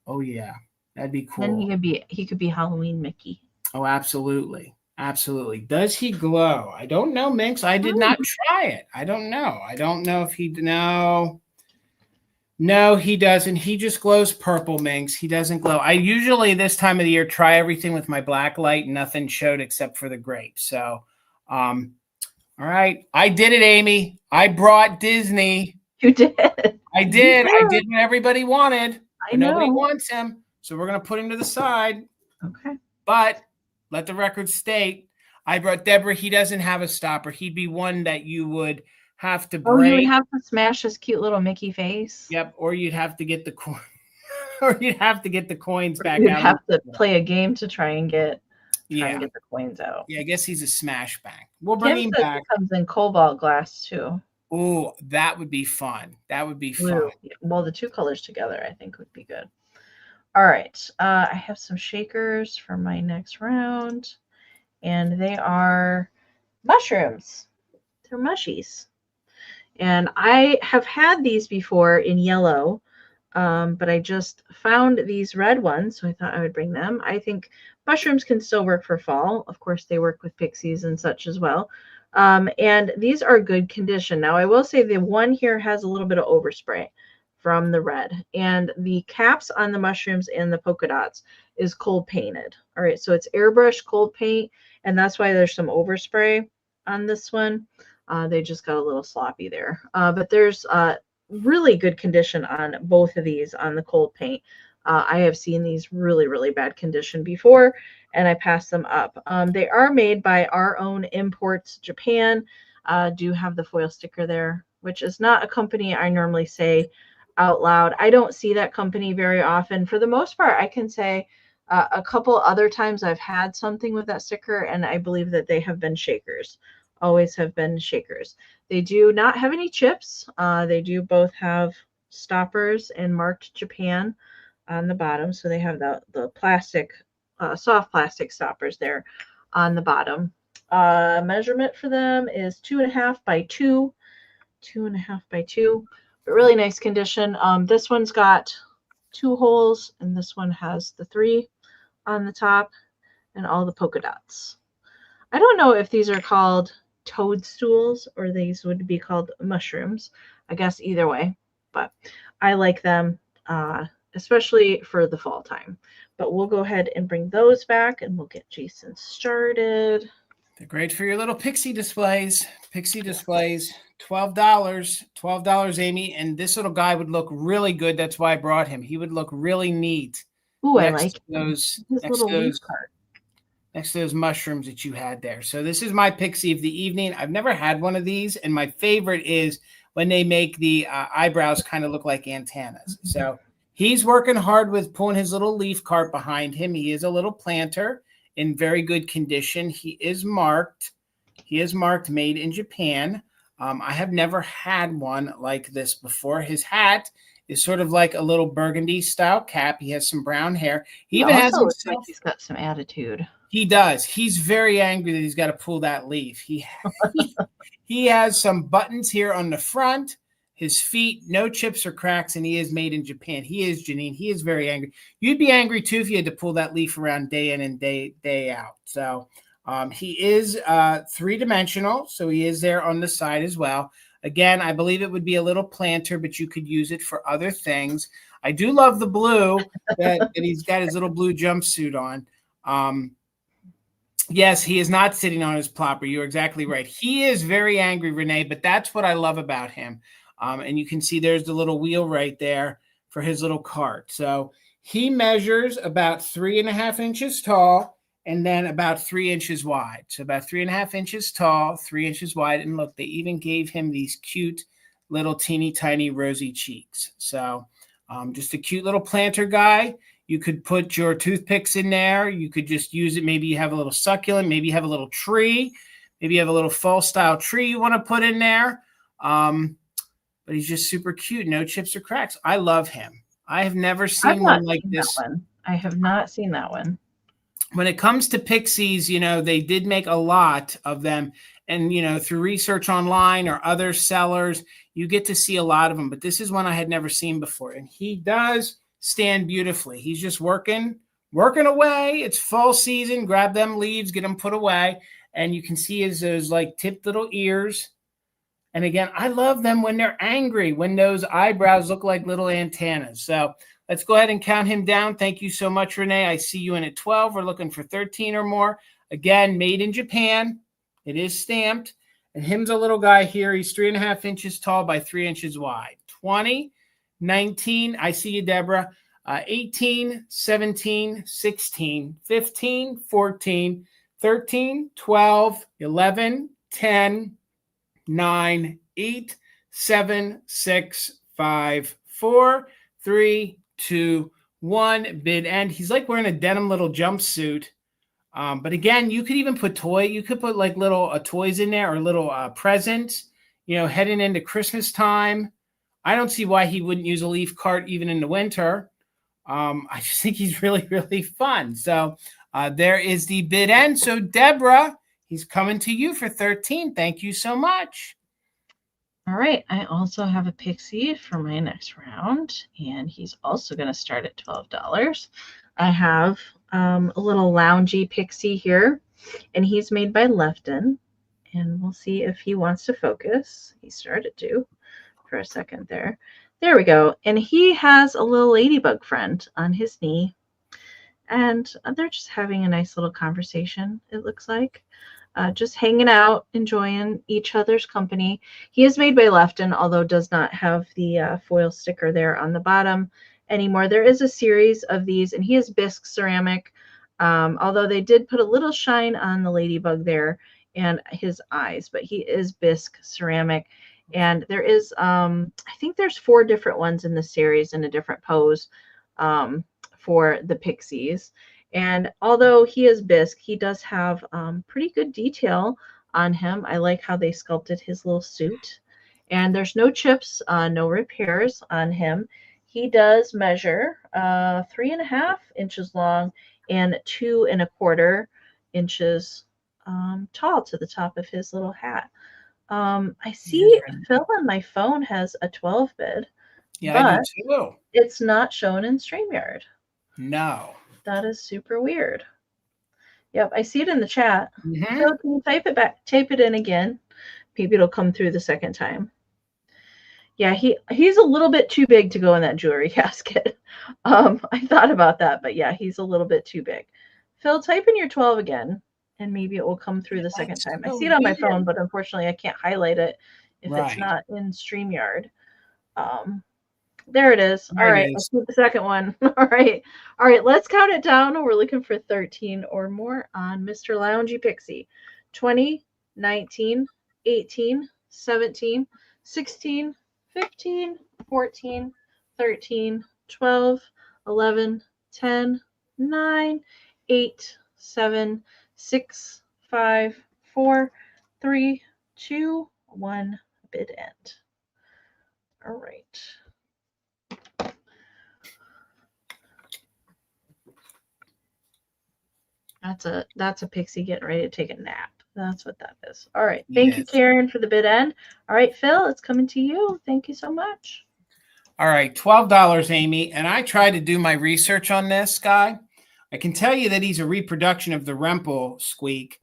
Oh yeah, that'd be cool. Then he could be Halloween Mickey. Oh, absolutely. Absolutely. Does he glow? I don't know, Minx. I did not try it. I don't know. I don't know if he no. No, he doesn't. He just glows purple, Minx. He doesn't glow. I usually this time of the year try everything with my black light. Nothing showed except for the grape. So, all right. I did it, Amy. I brought Disney. You did. I did. I did what everybody wanted. I know. Nobody wants him. So we're going to put him to the side. Okay. But let the record state, I brought Deborah. He doesn't have a stopper. He'd be one that you would have to break. Oh, you would have to smash his cute little Mickey face. Yep. Or you'd have to get the coin. Or you'd have to get the coins back You'd out. have to play a game to try and get the coins out. Yeah, I guess he's a smash bank. We'll bring him back. It comes in cobalt glass too. Oh, that would be fun. That would be Blue. fun. Well, the two colors together, I think, would be good. All right. I have some shakers for my next round, and they are mushrooms. They're mushies. And I have had these before in yellow, but I just found these red ones, so I thought I would bring them. I think mushrooms can still work for fall. Of course, they work with pixies and such as well. And these are good condition. Now, I will say the one here has a little bit of overspray from the red. And the caps on the mushrooms and the polka dots is cold painted. All right, so it's airbrush cold paint, and that's why there's some overspray on this one. They just got a little sloppy there. But there's really good condition on both of these on the cold paint. I have seen these really, really bad condition before, and I pass them up. They are made by Our Own Imports Japan. Do have the foil sticker there, which is not a company I normally say out loud. I don't see that company very often. For the most part, I can say a couple other times I've had something with that sticker, and I believe that they have been shakers. Always have been shakers. They do not have any chips. They do both have stoppers and marked Japan on the bottom. So they have the plastic, soft plastic stoppers there on the bottom. Measurement for them is 2.5 by 2, 2.5 by 2. But really nice condition. This one's got 2 holes, and this one has the 3 on the top and all the polka dots. I don't know if these are called toadstools or these would be called mushrooms. I guess either way, but I like them, especially for the fall time. But we'll go ahead and bring those back, and we'll get Jason started. They're great for your little pixie displays. Pixie displays, $12. $12, Amy. And this little guy would look really good. That's why I brought him. He would look really neat. Ooh, I like those. Next to those mushrooms that you had there. So this is my pixie of the evening. I've never had one of these, and my favorite is when they make the eyebrows kind of look like antennas. So he's working hard with pulling his little leaf cart behind him. He is a little planter in very good condition. He is marked. He is marked made in Japan. I have never had one like this before. His hat is sort of like a little burgundy style cap. He has some brown hair. He even has looks like he's got some attitude. He does. He's very angry that he's got to pull that leaf. He has some buttons here on the front. His feet, no chips or cracks, and he is made in Japan. He is, Janine. He is very angry. You'd be angry too if you had to pull that leaf around day in and day out. So he is 3-dimensional, so he is there on the side as well. Again, I believe it would be a little planter, but you could use it for other things. I do love the blue that he's got his little blue jumpsuit on. Yes, he is not sitting on his plopper. You're exactly right. He is very angry, Renee, but that's what I love about him. And you can see there's the little wheel right there for his little cart. So he measures about 3.5 inches tall and then about 3 inches wide. So about 3.5 inches tall, 3 inches wide. And look, they even gave him these cute little teeny tiny rosy cheeks. So just a cute little planter guy. You could put your toothpicks in there. You could just use it. Maybe you have a little succulent. Maybe you have a little tree. Maybe you have a little fall style tree you want to put in there. But he's just super cute. No chips or cracks. I love him. I have never seen one like this. I have not seen that one. When it comes to pixies, you know, they did make a lot of them. And, you know, through research online or other sellers, you get to see a lot of them. But this is one I had never seen before. And he does stand beautifully. He's just working working away. It's fall season. Grab them leaves, get them put away. And you can see those like tipped little ears. And again, I love them when they're angry, when those eyebrows look like little antennas. So let's go ahead and count him down. Thank you so much, Renee. I see you in at 12. We're looking for 13 or more. Again, made in Japan. It is stamped. And him's a little guy here. He's 3.5 inches tall by 3 inches wide. 20, 19. I see you, Deborah. 18, 17, 16, 15, 14, 13, 12, 11, 10, 9, 8, 7, 6, 5, 4, 3, 2, 1. Bid end. He's like wearing a denim little jumpsuit. But again, you could even put you could put like little toys in there or little presents, heading into Christmas time. I don't see why he wouldn't use a leaf cart even in the winter. I just think he's really, really fun. So there is the bid end. So Deborah, he's coming to you for 13. Thank you so much. All right. I also have a pixie for my next round, and he's also going to start at $12. I have a little loungy pixie here, and he's made by Lefton, and we'll see if he wants to focus. He started to for a second there. There we go. And he has a little ladybug friend on his knee, and they're just having a nice little conversation, it looks like. Just hanging out, enjoying each other's company. He is made by Lefton, although does not have the foil sticker there on the bottom anymore. There is a series of these, and he is bisque ceramic, although they did put a little shine on the ladybug there and his eyes, but he is bisque ceramic. And there is, I think there's 4 different ones in the series in a different pose for the pixies. And although he is bisque, he does have pretty good detail on him. I like how they sculpted his little suit. And there's no chips, no repairs on him. He does measure 3.5 inches long and 2.25 inches tall to the top of his little hat. I see Phil on my phone has a 12 bid. Yeah, I do too. It's not shown in StreamYard. No. That is super weird. Yep, I see it in the chat. Mm-hmm. Phil, can you type it in again? Maybe it'll come through the second time. Yeah, he's a little bit too big to go in that jewelry casket. I thought about that, but yeah, he's a little bit too big. Phil, type in your 12 again, and maybe it will come through the second time. I see it on my phone, but unfortunately I can't highlight it if it's not in StreamYard. There it is. All right, let's do the second one. All right, let's count it down. We're looking for 13 or more on Mr. Loungy Pixie. 20, 19, 18, 17, 16, 15, 14, 13, 12, 11, 10, 9, 8, 7, 6, 5, 4, 3, 2, 1, bid end. All right. That's a pixie getting ready to take a nap. That's what that is. All right. Thank you, Karen, for the bid end. All right, Phil, it's coming to you. Thank you so much. All right, $12, Amy. And I tried to do my research on this guy. I can tell you that he's a reproduction of the Rempel Squeak.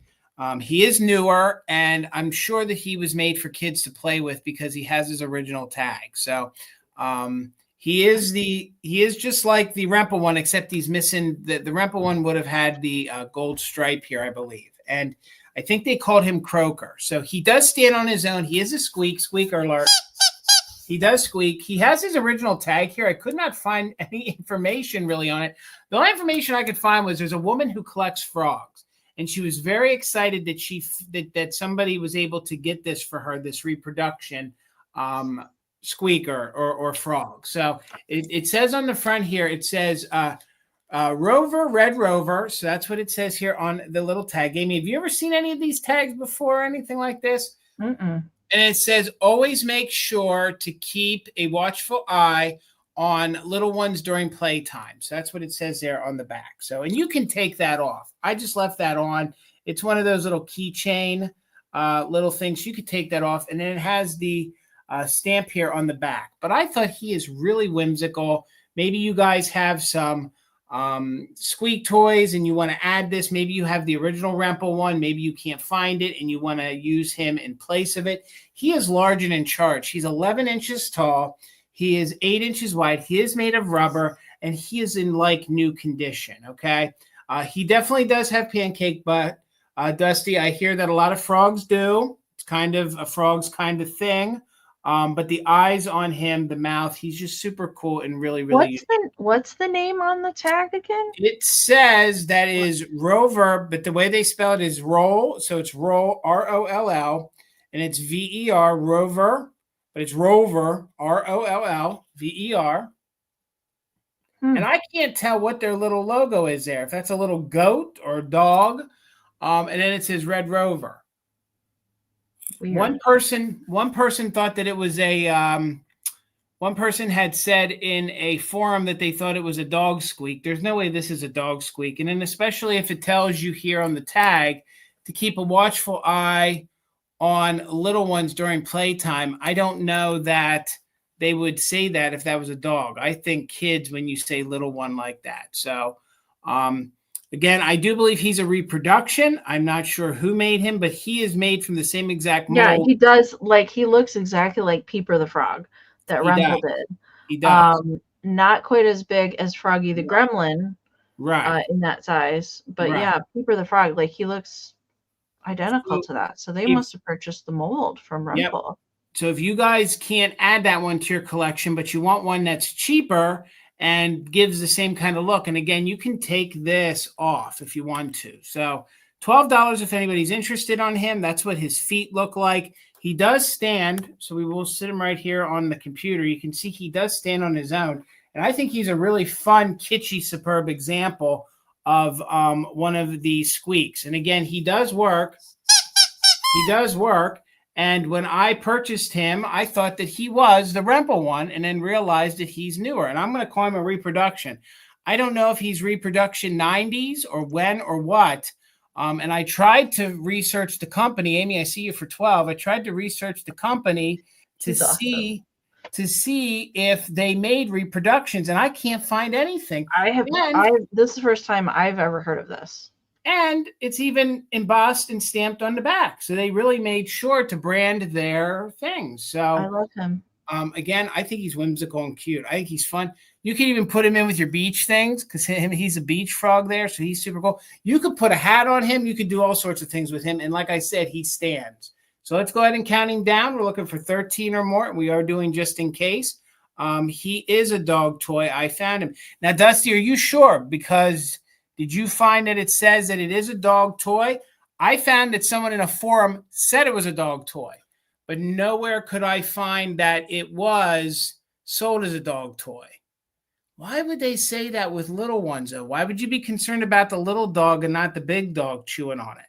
He is newer, and I'm sure that he was made for kids to play with because he has his original tag. So he is just like the Rempel one, except he's missing the Rempel one would have had the gold stripe here, I believe. And I think they called him Croaker. So he does stand on his own. He is a squeaker alert. He does squeak. He has his original tag here. I could not find any information really on it. The only information I could find was there's a woman who collects frogs, and she was very excited that that somebody was able to get this for her, this reproduction squeaker or frog. So it says on the front here, it says Rover, Red Rover. So that's what it says here on the little tag. Amy, have you ever seen any of these tags before or anything like this? Mm-mm. And it says, always make sure to keep a watchful eye on little ones during playtime. So that's what it says there on the back. So, and you can take that off. I just left that on. It's one of those little keychain little things. You could take that off. And then it has the stamp here on the back. But I thought he is really whimsical. Maybe you guys have some squeak toys and you want to add this, maybe you have the original Rempel one, maybe you can't find it and you want to use him in place of it. He is large and in charge. He's 11 inches tall. He is 8 inches wide. He is made of rubber and he is in like new condition. Okay. He definitely does have pancake butt. Dusty, I hear that a lot of frogs do. It's kind of a frog's kind of thing. But the eyes on him, the mouth, he's just super cool and really, really. What's the name on the tag again? It says that is Rover, but the way they spell it is roll. So it's roll, R-O-L-L, and it's V-E-R, Rover, but it's Rover, R-O-L-L, V-E-R. And I can't tell what their little logo is there. If that's a little goat or a dog, and then it says Red Rover. Weird. One person thought that it was a one person had said in a forum that they thought it was a dog squeak. There's no way this is a dog squeak. And then especially if it tells you here on the tag to keep a watchful eye on little ones during playtime, I don't know that they would say that if that was a dog. I think kids when you say little one like that. So again, I do believe he's a reproduction. I'm not sure who made him, but he is made from the same exact mold. Yeah, he does. Like he looks exactly like Peeper the Frog that Rempel did. He does. Not quite as big as Froggy the Gremlin, right? In that size, but yeah, Peeper the Frog. Like he looks identical to that. So they must have purchased the mold from Rempel. Yep. So if you guys can't add that one to your collection, but you want one that's cheaper and gives the same kind of look. And again, you can take this off if you want to. So $12 if anybody's interested on him. That's what his feet look like. He does stand. So we will sit him right here on the computer. You can see he does stand on his own. And I think he's a really fun, kitschy, superb example of one of the squeaks. And again, he does work. He does work. And when I purchased him, I thought that he was the Rempel one and then realized that he's newer. And I'm going to call him a reproduction. I don't know if he's reproduction 90s or when or what. And I tried to research the company. Amie, I see you for 12. I tried to research the company to see if they made reproductions, and I can't find anything. This is the first time I've ever heard of this. And it's even embossed and stamped on the back. So they really made sure to brand their things. So I love him. Again, I think he's whimsical and cute. I think he's fun. You can even put him in with your beach things because he's a beach frog there. So he's super cool. You could put a hat on him. You could do all sorts of things with him. And like I said, he stands. So let's go ahead and count him down. We're looking for 13 or more. We are doing just in case. He is a dog toy. I found him. Now, Dusty, are you sure? Because did you find that it says that it is a dog toy? I found that someone in a forum said it was a dog toy, but nowhere could I find that it was sold as a dog toy. Why would they say that with little ones, though? Why would you be concerned about the little dog and not the big dog chewing on it?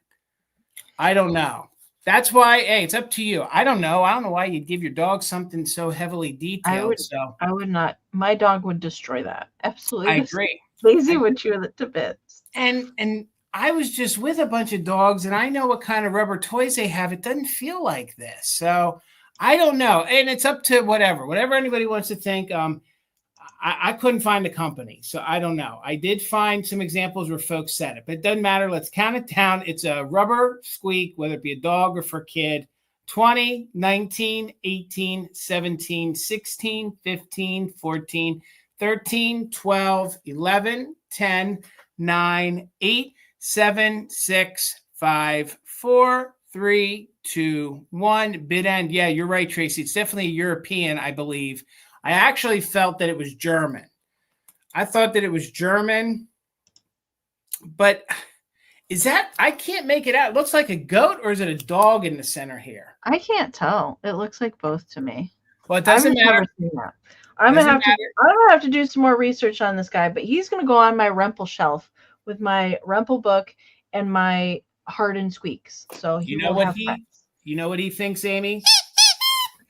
I don't know. That's why, hey, it's up to you. I don't know. I don't know why you'd give your dog something so heavily detailed. I would not. My dog would destroy that. Absolutely. I agree. Lazy would chew it to bits. And I was just with a bunch of dogs, and I know what kind of rubber toys they have. It doesn't feel like this. So I don't know. And it's up to whatever anybody wants to think. I couldn't find a company, so I don't know. I did find some examples where folks said it, but it doesn't matter. Let's count it down. It's a rubber squeak, whether it be a dog or for a kid. 20, 19, 18, 17, 16, 15, 14, 13, 12, 11, 10, 9, 8, 7, 6, 5, 4, 3, 2, 1. Bid end. Yeah, you're right, Tracy. It's definitely European, I believe. I actually felt that it was German. I thought that it was German, but is that, I can't make it out. It looks like a goat, or is it a dog in the center here? I can't tell. It looks like both to me. Well, it doesn't matter. I'm gonna have to do some more research on this guy, but he's gonna go on my Rempel shelf with my Rempel book and my hardened squeaks. So you know what he thinks, Amie?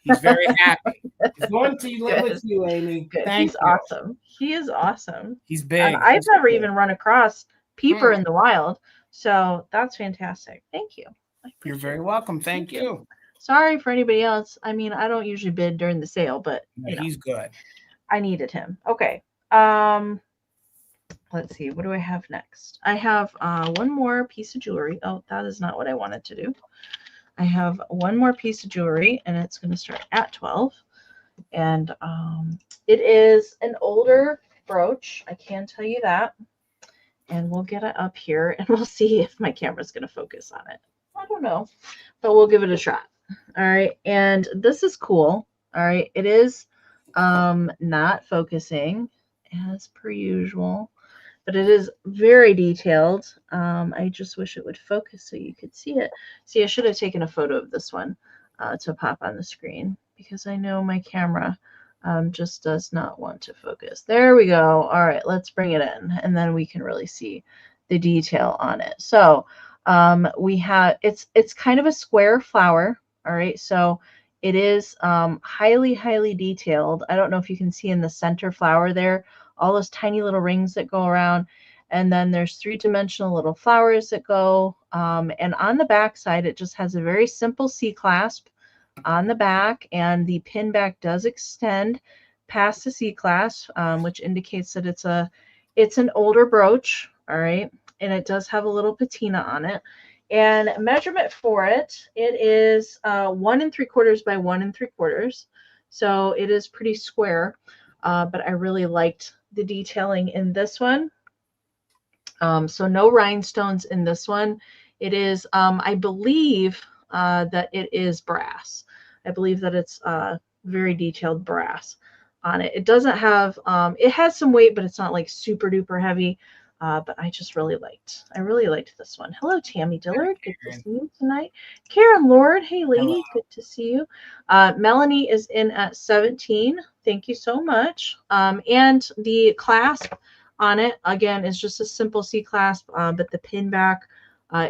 He's very happy. He's going to live with you, Amie. He's awesome. He is awesome. He's big. I've never even run across Peeper in the wild, so that's fantastic. Thank you. You're very welcome. Thank you. Sorry for anybody else. I mean, I don't usually bid during the sale, but he's good. I needed him. Okay. let's see, what do I have next? I have one more piece of jewelry. Oh, that is not what I wanted to do. I have one more piece of jewelry, and it's going to start at 12. And it is an older brooch. I can tell you that. And we'll get it up here, and we'll see if my camera's going to focus on it. I don't know, but we'll give it a shot. All right, and this is cool. All right, it is not focusing as per usual, but it is very detailed. I just wish it would focus so you could see it. See, I should have taken a photo of this one to pop on the screen, because I know my camera just does not want to focus. There we go. All right, let's bring it in, and then we can really see the detail on it. So we have, it's kind of a square flower. All right, so it is highly detailed. I don't know if you can see in the center flower there, all those tiny little rings that go around. And then there's 3-dimensional little flowers that go. And on the back side, it just has a very simple C-clasp on the back. And the pin back does extend past the C-clasp, which indicates that it's an older brooch. All right. And it does have a little patina on it. And measurement for it, it is 1 3/4 by 1 3/4. So it is pretty square, but I really liked the detailing in this one. So no rhinestones in this one. It is, I believe that it is brass. I believe that it's very detailed brass on it. It doesn't have, it has some weight, but it's not like super duper heavy. But I just really liked this one. Hello, Tammy Dillard. Good to see you tonight. Karen Lord. Hey, lady. Hello. Good to see you. Melanie is in at 17. Thank you so much. And the clasp on it, again, is just a simple C clasp, but the pin back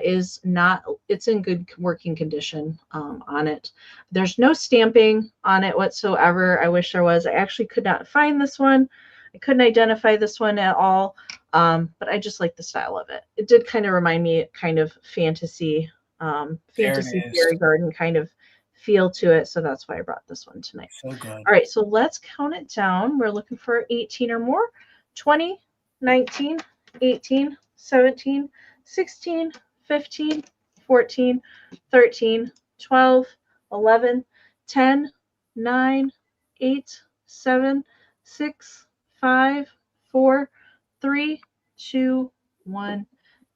is not, it's in good working condition on it. There's no stamping on it whatsoever. I wish there was. I actually could not find this one. I couldn't identify this one at all, but I just like the style of it. It did kind of remind me kind of fantasy fairy garden kind of feel to it, so that's why I brought this one tonight. So good. All right, so let's count it down. We're looking for 18 or more. 20, 19, 18, 17, 16, 15, 14, 13, 12, 11, 10, 9, 8, 7, 6, 5, 4, 3, 2, 1.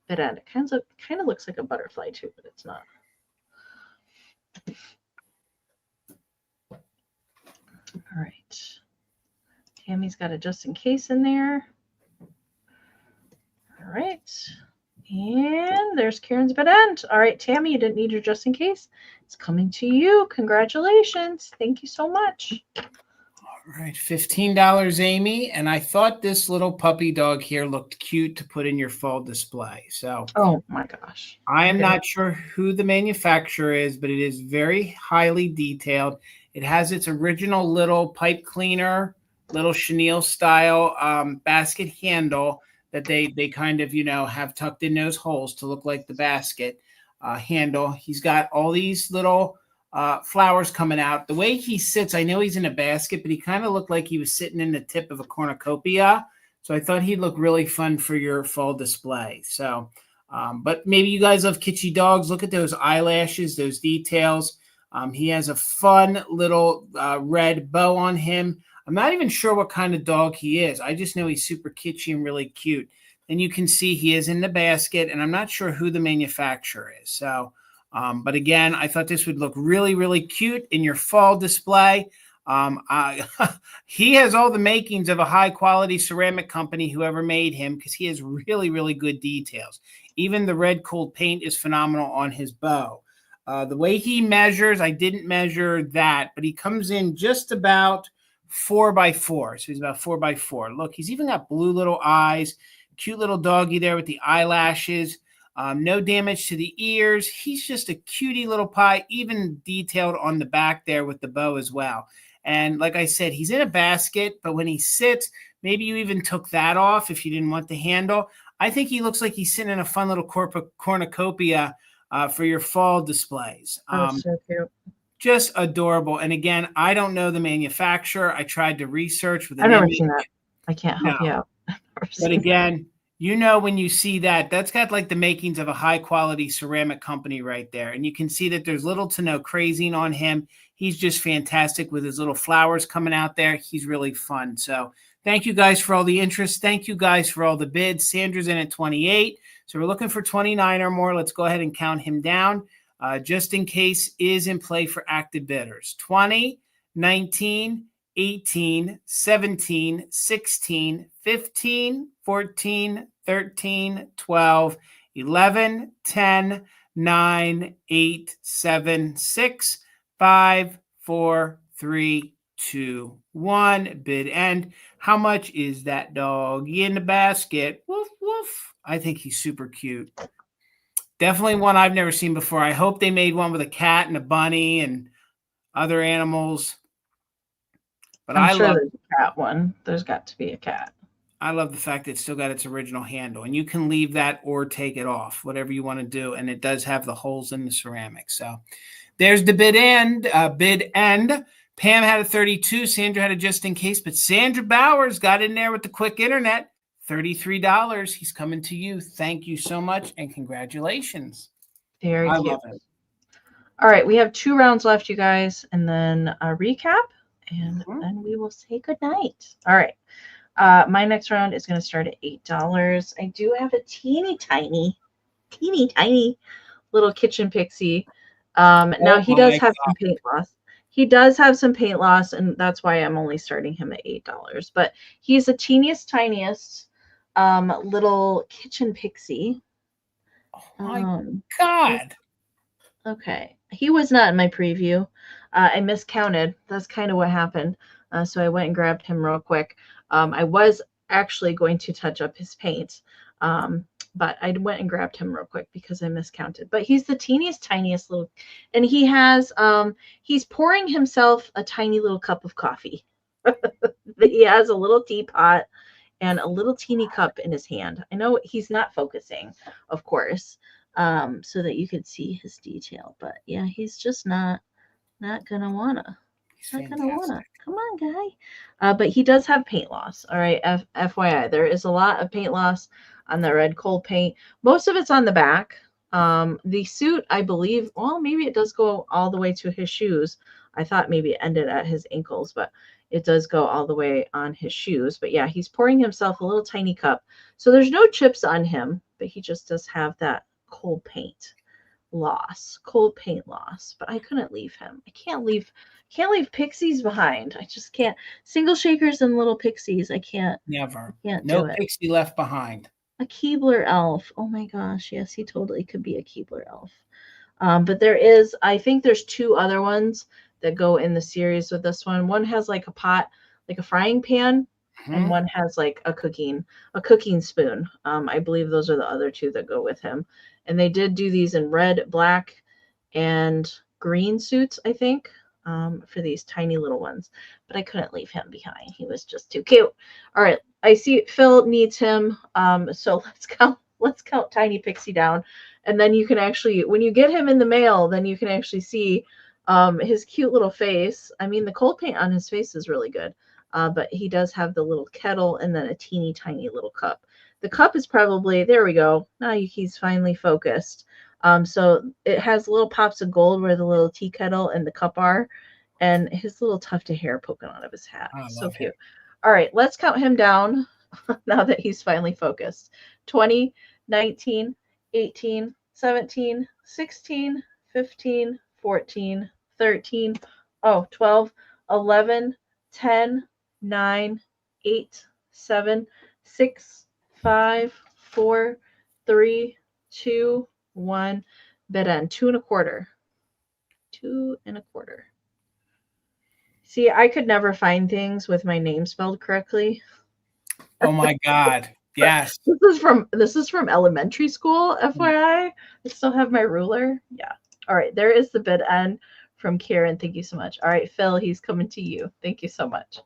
Bit end. It kind of looks like a butterfly too, but it's not. All right. Tammy's got a just in case in there. All right. And there's Karen's bit end. All right, Tammy, you didn't need your just in case. It's coming to you. Congratulations. Thank you so much. All right, $15, Amy. And I thought this little puppy dog here looked cute to put in your fall display. So, oh my gosh. I am not sure who the manufacturer is, but it is very highly detailed. It has its original little pipe cleaner, little chenille style basket handle that they kind of, have tucked in those holes to look like the basket handle. He's got all these little flowers coming out. The way he sits, I know he's in a basket, but he kind of looked like he was sitting in the tip of a cornucopia. So I thought he'd look really fun for your fall display. So, but maybe you guys love kitschy dogs. Look at those eyelashes, those details. He has a fun little red bow on him. I'm not even sure what kind of dog he is. I just know he's super kitschy and really cute. And you can see he is in the basket, and I'm not sure who the manufacturer is. So, but again, I thought this would look really, really cute in your fall display. He has all the makings of a high-quality ceramic company, whoever made him, because he has really, really good details. Even the red cold paint is phenomenal on his bow. The way he measures, I didn't measure that, but he comes in just about 4 by 4. So he's about 4 by 4. Look, he's even got blue little eyes, cute little doggy there with the eyelashes. No damage to the ears. He's just a cutie little pie, even detailed on the back there with the bow as well. And like I said, he's in a basket, but when he sits, maybe you even took that off if you didn't want the handle. I think he looks like he's sitting in a fun little cornucopia for your fall displays. Oh, so cute. Just adorable. And again, I don't know the manufacturer. I tried to research with I've never seen that. I can't help you out. But again, You know, when you see that, that's got like the makings of a high quality ceramic company right there. And you can see that there's little to no crazing on him. He's just fantastic with his little flowers coming out there. He's really fun. So thank you guys for all the interest. Thank you guys for all the bids. Sandra's in at 28. So we're looking for 29 or more. Let's go ahead and count him down. Just in case is in play for active bidders. 20, 19, 18, 17, 16, 15, 14, 13, 12, 11, 10, 9, 8, 7, 6, 5, 4, 3, 2, 1. Bid end. How much is that doggy in the basket? Woof, woof. I think he's super cute. Definitely one I've never seen before. I hope they made one with a cat and a bunny and other animals. But I'm sure there's a cat one. There's got to be a cat. I love the fact that it's still got its original handle, and you can leave that or take it off, whatever you want to do. And it does have the holes in the ceramic. So there's the bid end. Pam had a 32. Sandra had a just in case, but Sandra Bowers got in there with the quick internet. $33. He's coming to you. Thank you so much, and congratulations. Very cute. Love it. All right, we have 2 rounds left, you guys, and then a recap. And then we will say goodnight. All right. My next round is going to start at $8. I do have a teeny tiny little kitchen pixie. Now he does have some paint loss. He does have some paint loss, and that's why I'm only starting him at $8. But he's the teeniest, tiniest little kitchen pixie. Oh my God. Okay. He was not in my preview. I miscounted. That's kind of what happened. So I went and grabbed him real quick. I was actually going to touch up his paint, but I went and grabbed him real quick because I miscounted. But he's the teeniest, tiniest little, and he has, he's pouring himself a tiny little cup of coffee. He has a little teapot and a little teeny cup in his hand. I know he's not focusing, of course, so that you could see his detail. But yeah, he's just not gonna wanna. He's not gonna wanna. Come on, guy. But he does have paint loss. All right, FYI, there is a lot of paint loss on the red coal paint. Most of it's on the back. The suit, I believe, well, maybe it does go all the way to his shoes. I thought maybe it ended at his ankles, but it does go all the way on his shoes. But yeah, he's pouring himself a little tiny cup. So there's no chips on him, but he just does have that coal paint loss. But I couldn't leave him. I can't leave pixies behind. I just can't. Single shakers and little pixies. I can't. Never. I can't no do it. Pixie left behind. A Keebler elf. Oh my gosh. Yes, he totally could be a Keebler elf. But there is, I think there's 2 other ones that go in the series with this one. One has like a pot, like a frying pan, and one has like a cooking spoon. I believe those are the other 2 that go with him. And they did do these in red, black, and green suits, I think, for these tiny little ones. But I couldn't leave him behind. He was just too cute. All right, I see Phil needs him. So let's count Tiny Pixie down. And then you can actually, when you get him in the mail, then you can actually see his cute little face. I mean, the cold paint on his face is really good. But he does have the little kettle and then a teeny tiny little cup. The cup is probably, there we go. Now he's finally focused. So it has little pops of gold where the little tea kettle and the cup are, and his little tuft of hair poking out of his hat. So cute. All right, let's count him down now that he's finally focused. 20, 19, 18, 17, 16, 15, 14, 13, 12, 11, 10, 9, 8, 7, 6, 5, 4, 3, 2, 1. Bid end. 2 1/4. 2 1/4. See, I could never find things with my name spelled correctly. Oh my God. Yes. This is from elementary school, FYI. I still have my ruler. Yeah. All right. There is the bid end from Karen. Thank you so much. All right, Phil, he's coming to you. Thank you so much.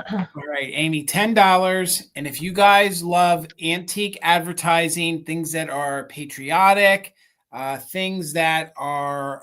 All right, Amy, $10. And if you guys love antique advertising, things that are patriotic, things that are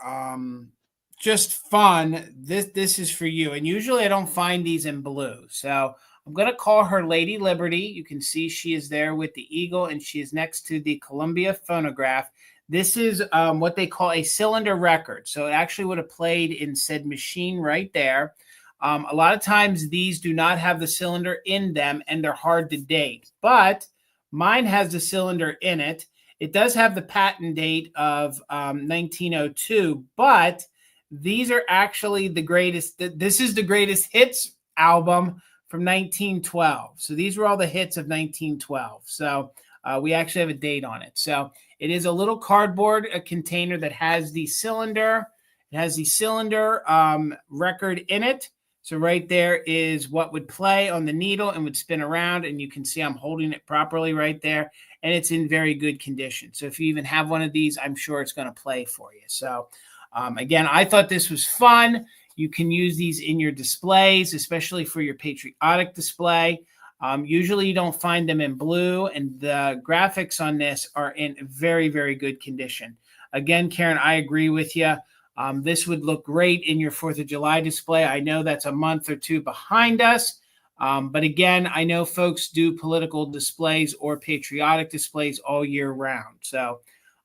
just fun, this is for you. And usually I don't find these in blue. So I'm going to call her Lady Liberty. You can see she is there with the eagle, and she is next to the Columbia phonograph. This is what they call a cylinder record. So it actually would have played in said machine right there. A lot of times these do not have the cylinder in them, and they're hard to date. But mine has the cylinder in it. It does have the patent date of 1902, but these are actually the greatest. This is the greatest hits album from 1912. So these were all the hits of 1912. So we actually have a date on it. So it is a little cardboard container that has the cylinder. It has the cylinder record in it. So right there is what would play on the needle and would spin around. And you can see I'm holding it properly right there. And it's in very good condition. So if you even have one of these, I'm sure it's going to play for you. So again, I thought this was fun. You can use these in your displays, especially for your patriotic display. Usually you don't find them in blue, and the graphics on this are in very, very good condition. Again, Karen, I agree with you. This would look great in your 4th of July display. I know that's a month or two behind us. But again, I know folks do political displays or patriotic displays all year round. So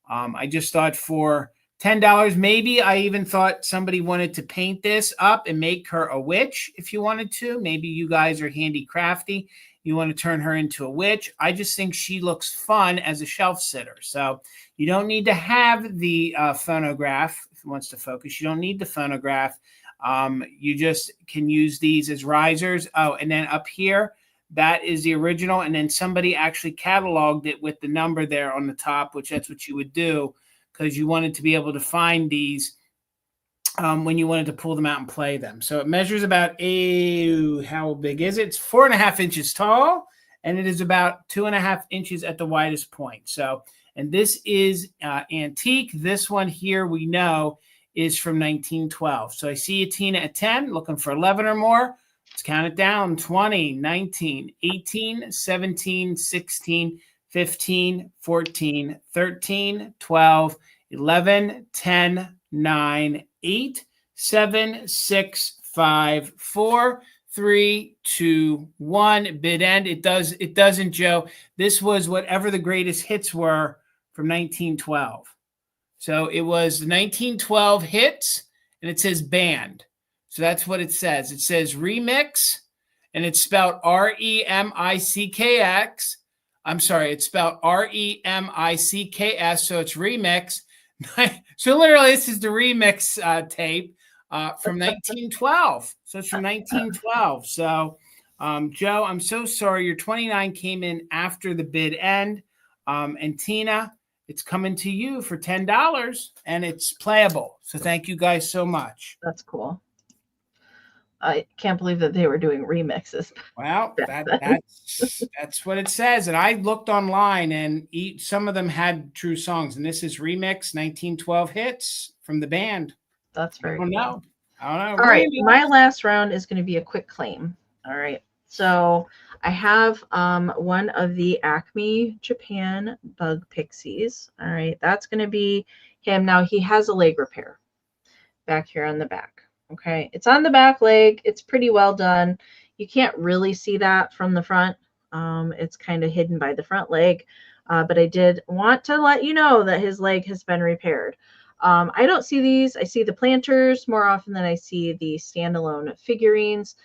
I just thought for $10, maybe I even thought somebody wanted to paint this up and make her a witch if you wanted to. Maybe you guys are handy crafty. You want to turn her into a witch. I just think she looks fun as a shelf sitter. So you don't need to have the phonograph if it wants to focus. You don't need the phonograph. You just can use these as risers. Oh, and then up here, that is the original. And then somebody actually cataloged it with the number there on the top, which that's what you would do because you wanted to be able to find these when you wanted to pull them out and play them. So it measures about, how big is it? It's 4.5 inches tall, and it is about 2.5 inches at the widest point. So, and this is antique. This one here we know is from 1912. So I see you, Tina, at 10, looking for 11 or more. Let's count it down. 20, 19, 18, 17, 16, 15, 14, 13, 12, 11, 10, 9, 8, 7, 6, 5, 4, 3, 2, 1. Bid end. It doesn't, Joe. This was whatever the greatest hits were from 1912. So it was 1912 hits, and it says band. So that's what it says. It says remix, and it's spelled R-E-M-I-C-K-X. I'm sorry, it's spelled R-E-M-I-C-K-S, so it's remix. So literally, this is the remix tape from 1912. So it's from 1912. So, Joe, I'm so sorry. Your 29 came in after the bid end. And Tina, it's coming to you for $10, and it's playable. So thank you guys so much. That's cool. I can't believe that they were doing remixes. Well, that's what it says. And I looked online, and some of them had true songs. And this is remix 1912 hits from the band. That's very cool. I don't know. All right. My last round is going to be a quick claim. All right. So I have one of the Acme Japan Bug Pixies. All right. That's going to be him. Now he has a leg repair back here on the back. Okay. It's on the back leg. It's pretty well done. You can't really see that from the front. It's kind of hidden by the front leg. But I did want to let you know that his leg has been repaired. I don't see these. I see the planters more often than I see the standalone figurines.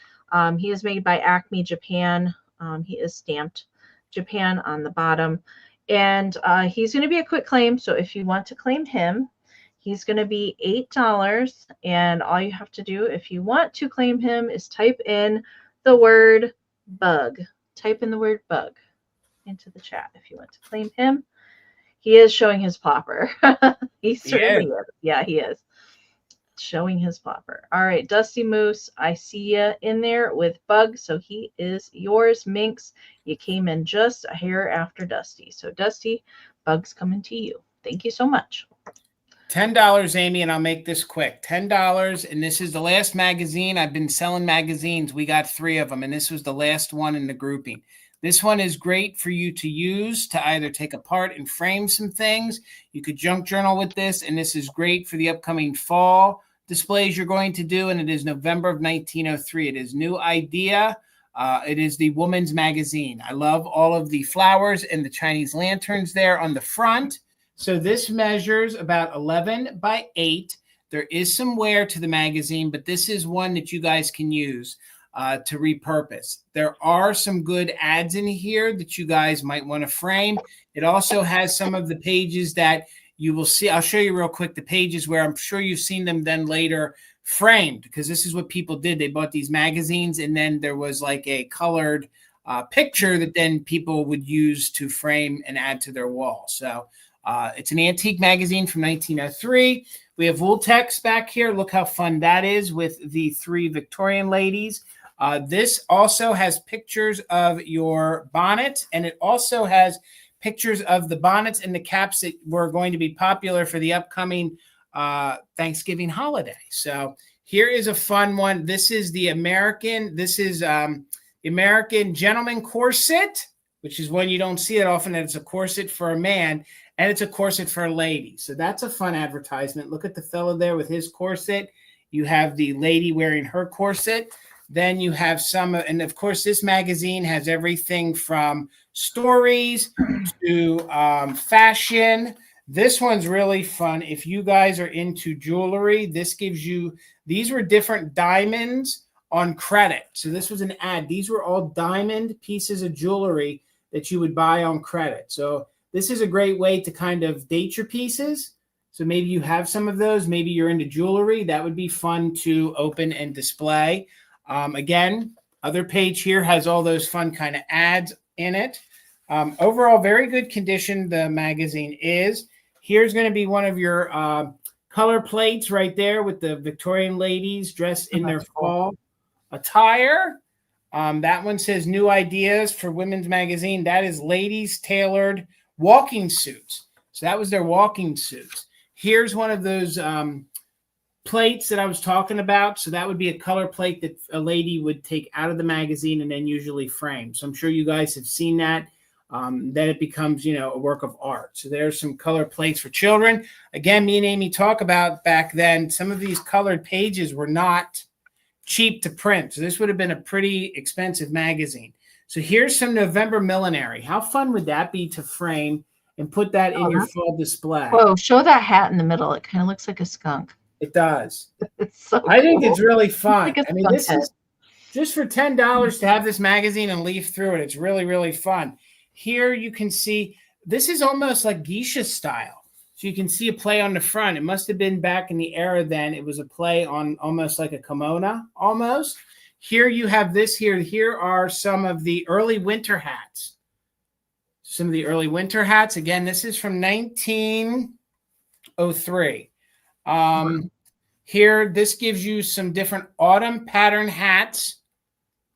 He is made by Acme Japan. He is stamped Japan on the bottom. And he's going to be a quick claim. So if you want to claim him, he's going to be $8. And all you have to do if you want to claim him is type in the word bug. Type in the word bug into the chat if you want to claim him. He is showing his plopper. He certainly is. Yeah, he is. Showing his plopper. All right, Dusty Moose, I see you in there with Bug, so he is yours. Minx, you came in just a hair after Dusty. So Dusty, Bug's coming to you. Thank you so much. $10, Amy, and I'll make this quick. $10, and this is the last magazine. I've been selling magazines. We got 3 of them, and this was the last one in the grouping. This one is great for you to use to either take apart and frame some things. You could junk journal with this, and this is great for the upcoming fall displays you're going to do, and it is November of 1903. It is New Idea It is the woman's magazine. I love all of the flowers and the Chinese lanterns there on the front. So this measures about 11 by 8. There is some wear to the magazine, but this is one that you guys can use to repurpose. There are some good ads in here that you guys might want to frame. It also has some of the pages that you will see. I'll show you real quick the pages where I'm sure you've seen them then later framed, because this is what people did. They bought these magazines, and then there was like a colored picture that then people would use to frame and add to their wall. So it's an antique magazine from 1903. We have wool text back here. Look how fun that is with the 3 Victorian ladies. This also has pictures of your bonnet, and it also has pictures of the bonnets and the caps that were going to be popular for the upcoming Thanksgiving holiday. So here is a fun one. This is the American gentleman corset, which is one you don't see it often. That it's a corset for a man, and it's a corset for a lady. So that's a fun advertisement. Look at the fellow there with his corset. You have the lady wearing her corset. Then you have some, and of course, this magazine has everything from stories to fashion. This one's really fun. If you guys are into jewelry, this gives you, these were different diamonds on credit. So this was an ad. These were all diamond pieces of jewelry that you would buy on credit. So this is a great way to kind of date your pieces. So maybe you have some of those. Maybe you're into jewelry. That would be fun to open and display. Again, other page here has all those fun kind of ads in it. Overall, very good condition the magazine is. Here's going to be one of your color plates right there with the Victorian ladies dressed in their fall attire. That one says new ideas for women's magazine. That is ladies tailored walking suits. So that was their walking suits. Here's one of those plates that I was talking about. So that would be a color plate that a lady would take out of the magazine and then usually frame. So I'm sure you guys have seen that. Then it becomes, a work of art. So there's some color plates for children. Again, me and Amy talk about back then, some of these colored pages were not cheap to print. So this would have been a pretty expensive magazine. So here's some November millinery. How fun would that be to frame and put that in your fall display? Whoa, show that hat in the middle. It kind of looks like a skunk. It does. It's so I think cool. it's really fun. Like I mean, this is just for $10 to have this magazine and leaf through it. It's really, really fun. Here you can see, this is almost like geisha style. So you can see a play on the front. It must have been back in the era then. It was a play on almost like a kimono, almost. Here you have this here. Here are some of the early winter hats. Some of the early winter hats. Again, this is from 1903. Here, this gives you some different autumn pattern hats.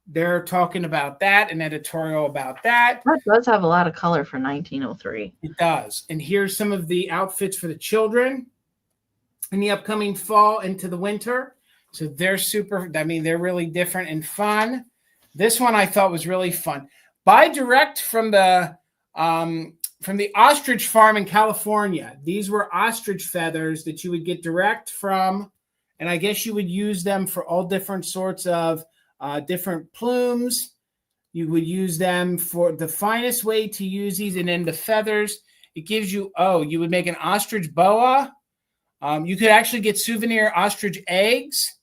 They're talking about that, an editorial about that. That does have a lot of color for 1903. It does. And here's some of the outfits for the children in the upcoming fall into the winter. So they're super, they're really different and fun. This one I thought was really fun. Buy direct from the ostrich farm in California. These were ostrich feathers that you would get direct from, and I guess you would use them for all different sorts of different plumes. You would use them for the finest way to use these. And then the feathers, it gives you, you would make an ostrich boa. You could actually get souvenir ostrich eggs,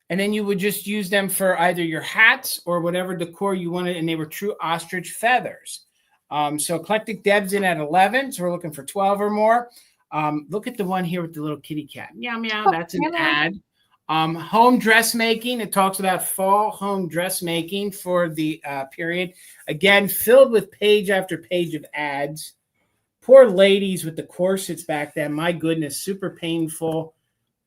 and then you would just use them for either your hats or whatever decor you wanted. And they were true ostrich feathers. So Eclectic Deb's in at 11. So we're looking for 12 or more. Look at the one here with the little kitty cat. Meow, meow. That's an ad. Home dressmaking. It talks about fall home dressmaking for the period. Again, filled with page after page of ads. Poor ladies with the corsets back then. My goodness, super painful.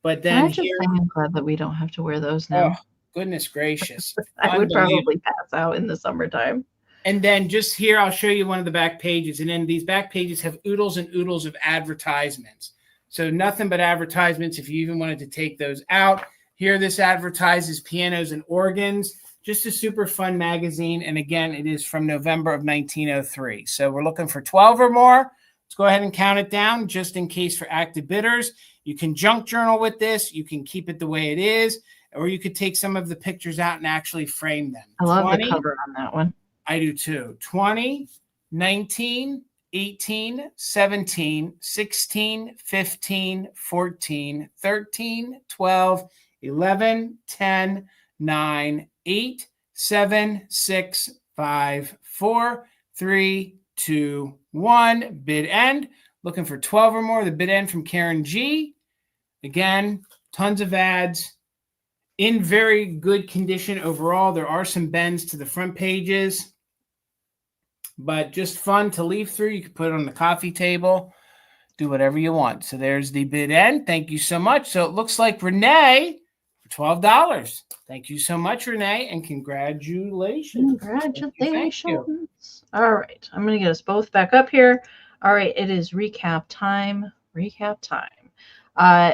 But then I'm glad that we don't have to wear those now. Oh, goodness gracious. I would probably pass out in the summertime. And then just here, I'll show you one of the back pages. And then these back pages have oodles and oodles of advertisements. So nothing but advertisements if you even wanted to take those out. Here, this advertises pianos and organs. Just a super fun magazine. And again, it is from November of 1903. So we're looking for 12 or more. Let's go ahead and count it down just in case for active bidders. You can junk journal with this. You can keep it the way it is. or you could take some of the pictures out and actually frame them. I love the cover on that one. I do too. 20, 19, 18, 17, 16, 15, 14, 13, 12, 11, 10, 9, 8, 7, 6, 5, 4, 3, 2, 1. Bid end. Looking for 12 or more. The bid end from Karen G. Again, tons of ads. In very good condition overall. There are some bends to the front pages, but just fun to leaf through. You can put it on the coffee table, do whatever you want. So there's the bid end. Thank you so much. So it looks like Renee for $12. Thank you so much, Renee, and congratulations. Congratulations. Thank you. All right. I'm going to get us both back up here. All right. It is recap time. Recap time.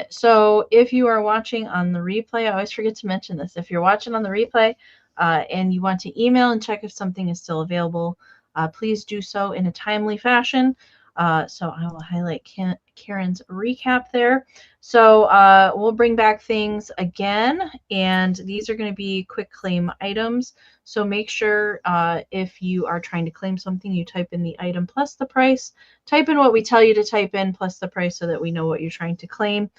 So if you are watching on the replay, I always forget to mention this. If you're watching on the replay and you want to email and check if something is still available, please do so in a timely fashion. So I will highlight Karen's recap there. So we'll bring back things again, and these are going to be quick claim items. So make sure if you are trying to claim something, you type in the item plus the price. Type in what we tell you to type in plus the price so that we know what you're trying to claim.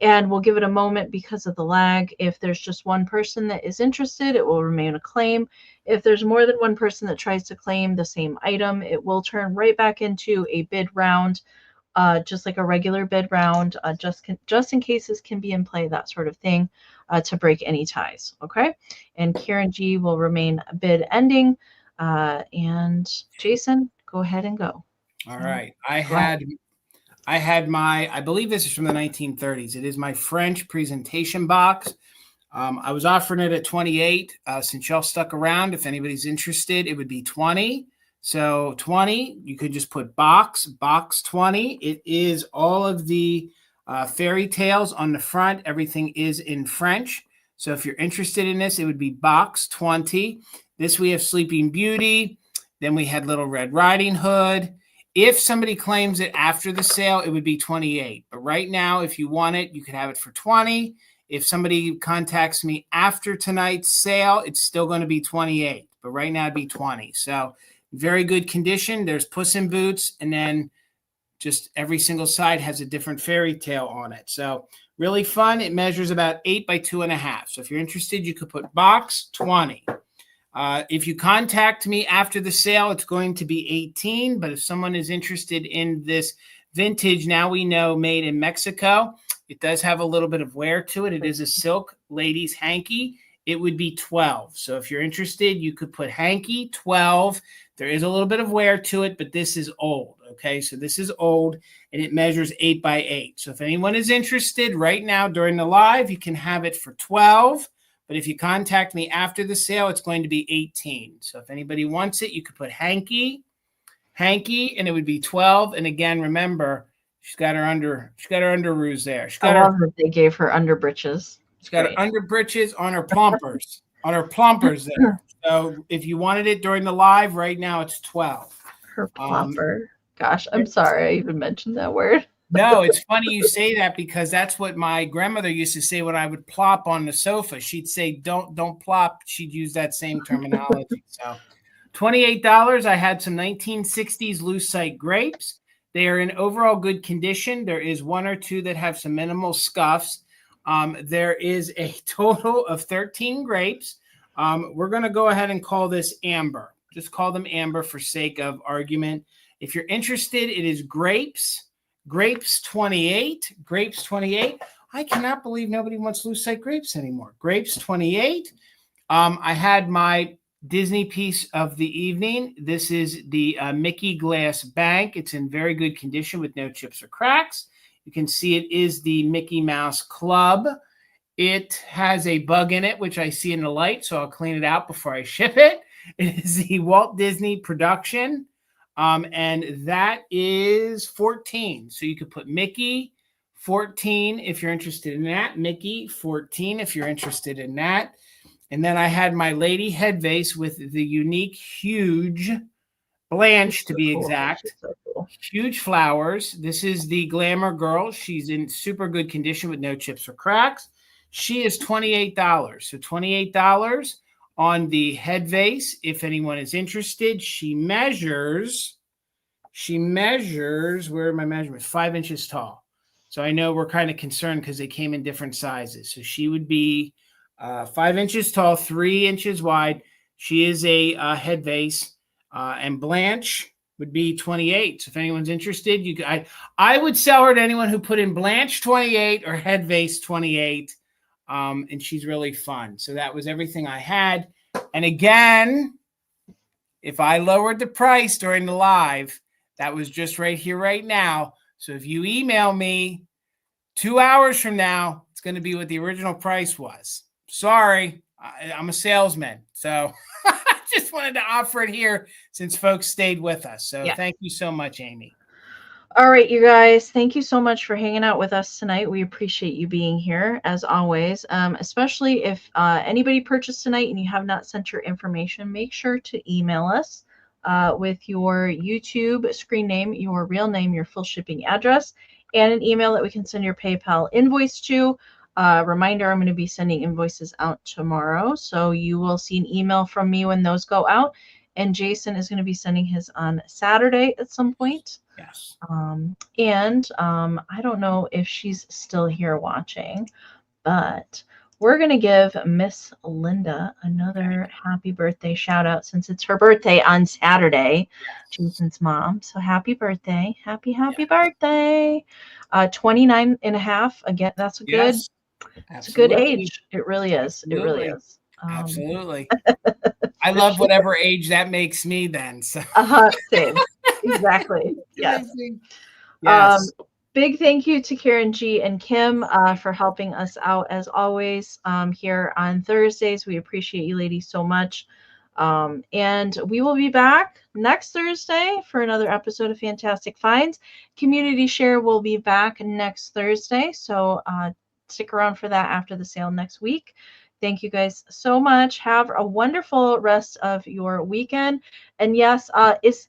And we'll give it a moment because of the lag. If there's just one person that is interested, it will remain a claim. If there's more than one person that tries to claim the same item, it will turn right back into a bid round, just like a regular bid round, just in cases can be in play, that sort of thing, to break any ties. Okay. And Karen G will remain bid ending. And Jason, go ahead and go. All right. I had my, I believe this is from the 1930s. It is my French presentation box. I was offering it at 28. Since y'all stuck around, if anybody's interested, it would be 20. So 20, you could just put box 20. It is all of the fairy tales on the front. Everything is in French. So if you're interested in this, it would be box 20. This we have Sleeping Beauty. Then we had Little Red Riding Hood. If somebody claims it after the sale, it would be 28. But right now, if you want it, you could have it for 20. If somebody contacts me after tonight's sale, it's still going to be 28. But right now, it'd be 20. So very good condition. There's Puss in Boots. And then just every single side has a different fairy tale on it. So really fun. It measures about 8 by 2.5. So if you're interested, you could put box 20. If you contact me after the sale, it's going to be 18. But if someone is interested in this vintage, now we know made in Mexico, it does have a little bit of wear to it. It is a silk ladies hanky. It would be 12. So if you're interested, you could put hanky 12. There is a little bit of wear to it, but this is old. Okay, so this is old and it measures 8 by 8. So if anyone is interested right now during the live, you can have it for 12. But if you contact me after the sale, it's going to be 18. So if anybody wants it, you could put hanky, and it would be 12. And again, remember, she's got her underoos there. I love that they gave her under breeches. She's got her under breeches on her plumpers, there. So if you wanted it during the live, right now it's 12. Her plumper. Gosh, I'm sorry I even mentioned that word. No, it's funny you say that because that's what my grandmother used to say when I would plop on the sofa. She'd say, don't plop. She'd use that same terminology. So $28. I had some 1960s lucite grapes. They are in overall good condition. There is one or two that have some minimal scuffs. There is a total of 13 grapes. We're going to go ahead and call this amber. Just call them amber for sake of argument. If you're interested, it is grapes 28. Grapes 28. I cannot believe nobody wants lucite grapes anymore. Grapes 28. I had my Disney piece of the evening. This is the Mickey Glass Bank. It's in very good condition with no chips or cracks. You can see it is the Mickey Mouse Club. It has a bug in it, which I see in the light, so I'll clean it out before I ship it. It is the Walt Disney production. And that is 14. So you could put Mickey 14 if you're interested in that. Mickey 14 if you're interested in that. And then I had my lady head vase with the unique, huge Blanche, to be exact. So cool. Huge flowers. This is the Glamour Girl. She's in super good condition with no chips or cracks. She is $28. So $28 on the head vase. If anyone is interested, she measures, where are my measurements? 5 inches tall. So I know we're kind of concerned because they came in different sizes. So she would be 5 inches tall, 3 inches wide. She is a head vase. And Blanche would be 28. So if anyone's interested, I would sell her to anyone who put in Blanche 28 or head vase 28. And she's really fun. So that was everything I had. And again, if I lowered the price during the live, that was just right here, right now. So if you email me 2 hours from now, it's going to be what the original price was. Sorry, I'm a salesman. So I just wanted to offer it here since folks stayed with us. So Thank you so much, Amy. All right, you guys, thank you so much for hanging out with us tonight. We appreciate you being here, as always, especially if anybody purchased tonight and you have not sent your information, make sure to email us with your YouTube screen name, your real name, your full shipping address, and an email that we can send your PayPal invoice to. Reminder, I'm going to be sending invoices out tomorrow, so you will see an email from me when those go out, and Jason is going to be sending his on Saturday at some point. Yes. I don't know if she's still here watching, but we're going to give Miss Linda another happy birthday shout out since it's her birthday on Saturday, Jason's mom. So happy birthday. Happy birthday. 29 and a half. Again, that's a good, it's a good age. It really is. Absolutely. It really is. Absolutely. I love whatever age that makes me then. So. Same. Exactly. Yes. Yes. Big thank you to Karen G and Kim for helping us out as always here on Thursdays. We appreciate you ladies so much. And we will be back next Thursday for another episode of Fantastic Finds. Community Share will be back next Thursday. So stick around for that after the sale next week. Thank you guys so much. Have a wonderful rest of your weekend. And yes, is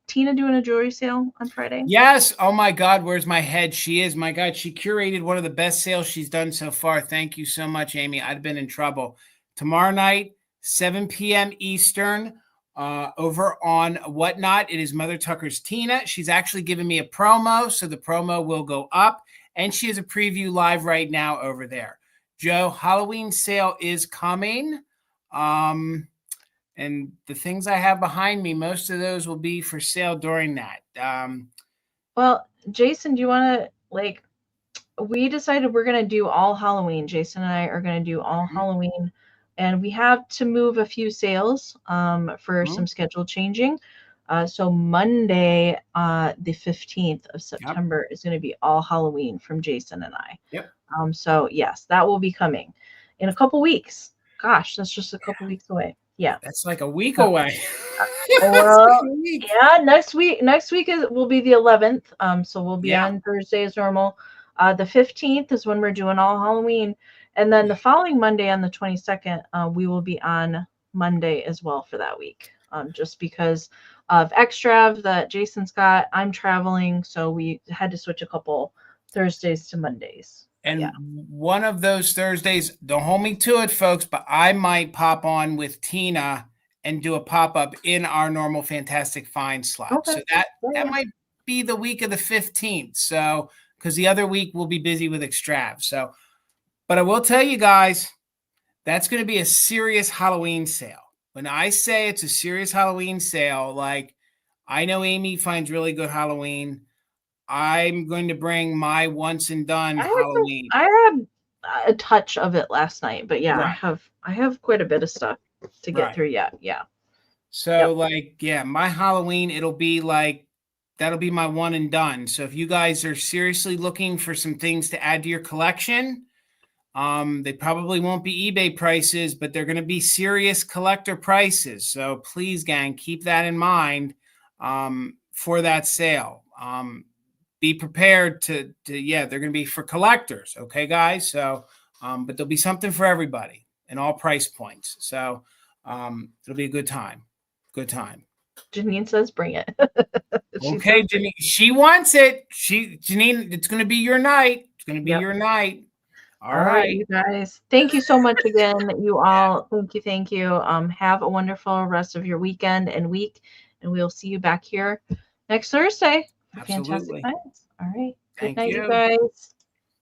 Tina doing a jewelry sale on Friday? Yes. Oh my God, where's my head? She is. My God, she curated one of the best sales she's done so far. Thank you so much, Amy. I'd been in trouble. Tomorrow night, 7 p.m. Eastern, over on Whatnot. It is Mother Tucker's Tina. She's actually giving me a promo, so the promo will go up. And she has a preview live right now over there. Joe, Halloween sale is coming. And the things I have behind me, most of those will be for sale during that. Well, Jason, do you want to, we decided we're going to do all Halloween. Jason and I are going to do all Halloween. And we have to move a few sales for some schedule changing. So Monday, the 15th of September is going to be all Halloween from Jason and I. Yep. So yes, that will be coming in a couple weeks. Gosh, that's just a couple weeks away. Yeah. That's like a week away. Well, yeah, next week will be the 11th. So we'll be on Thursday as normal. The 15th is when we're doing all Halloween. And then the following Monday on the 22nd, we will be on Monday as well for that week. Just because of extra that Jason's got, I'm traveling, so we had to switch a couple Thursdays to Mondays. And one of those Thursdays, don't hold me to it, folks, but I might pop on with Tina and do a pop-up in our normal Fantastic Find slot. Okay. So that might be the week of the 15th. So, because the other week we'll be busy with Extrav. So, but I will tell you guys, that's going to be a serious Halloween sale. When I say it's a serious Halloween sale, like I know Amy finds really good Halloween. I'm going to bring my once and done Halloween. I had a touch of it last night, but yeah, I have quite a bit of stuff to get through yet. Yeah. So my Halloween, that'll be my one and done. So if you guys are seriously looking for some things to add to your collection, they probably won't be eBay prices, but they're going to be serious collector prices. So please, gang, keep that in mind for that sale. Be prepared to they're going to be for collectors. Okay, guys. So, but there'll be something for everybody in all price points. So, it'll be a good time. Good time. Janine says, bring it. Okay, Janine. She wants it. Janine, it's going to be your night. It's going to be your night. All right. You guys. Thank you so much again, you all. Thank you. Have a wonderful rest of your weekend and week, and we'll see you back here next Thursday for Fantastic Absolutely. Finds. All right. Good Thank night, you you. guys.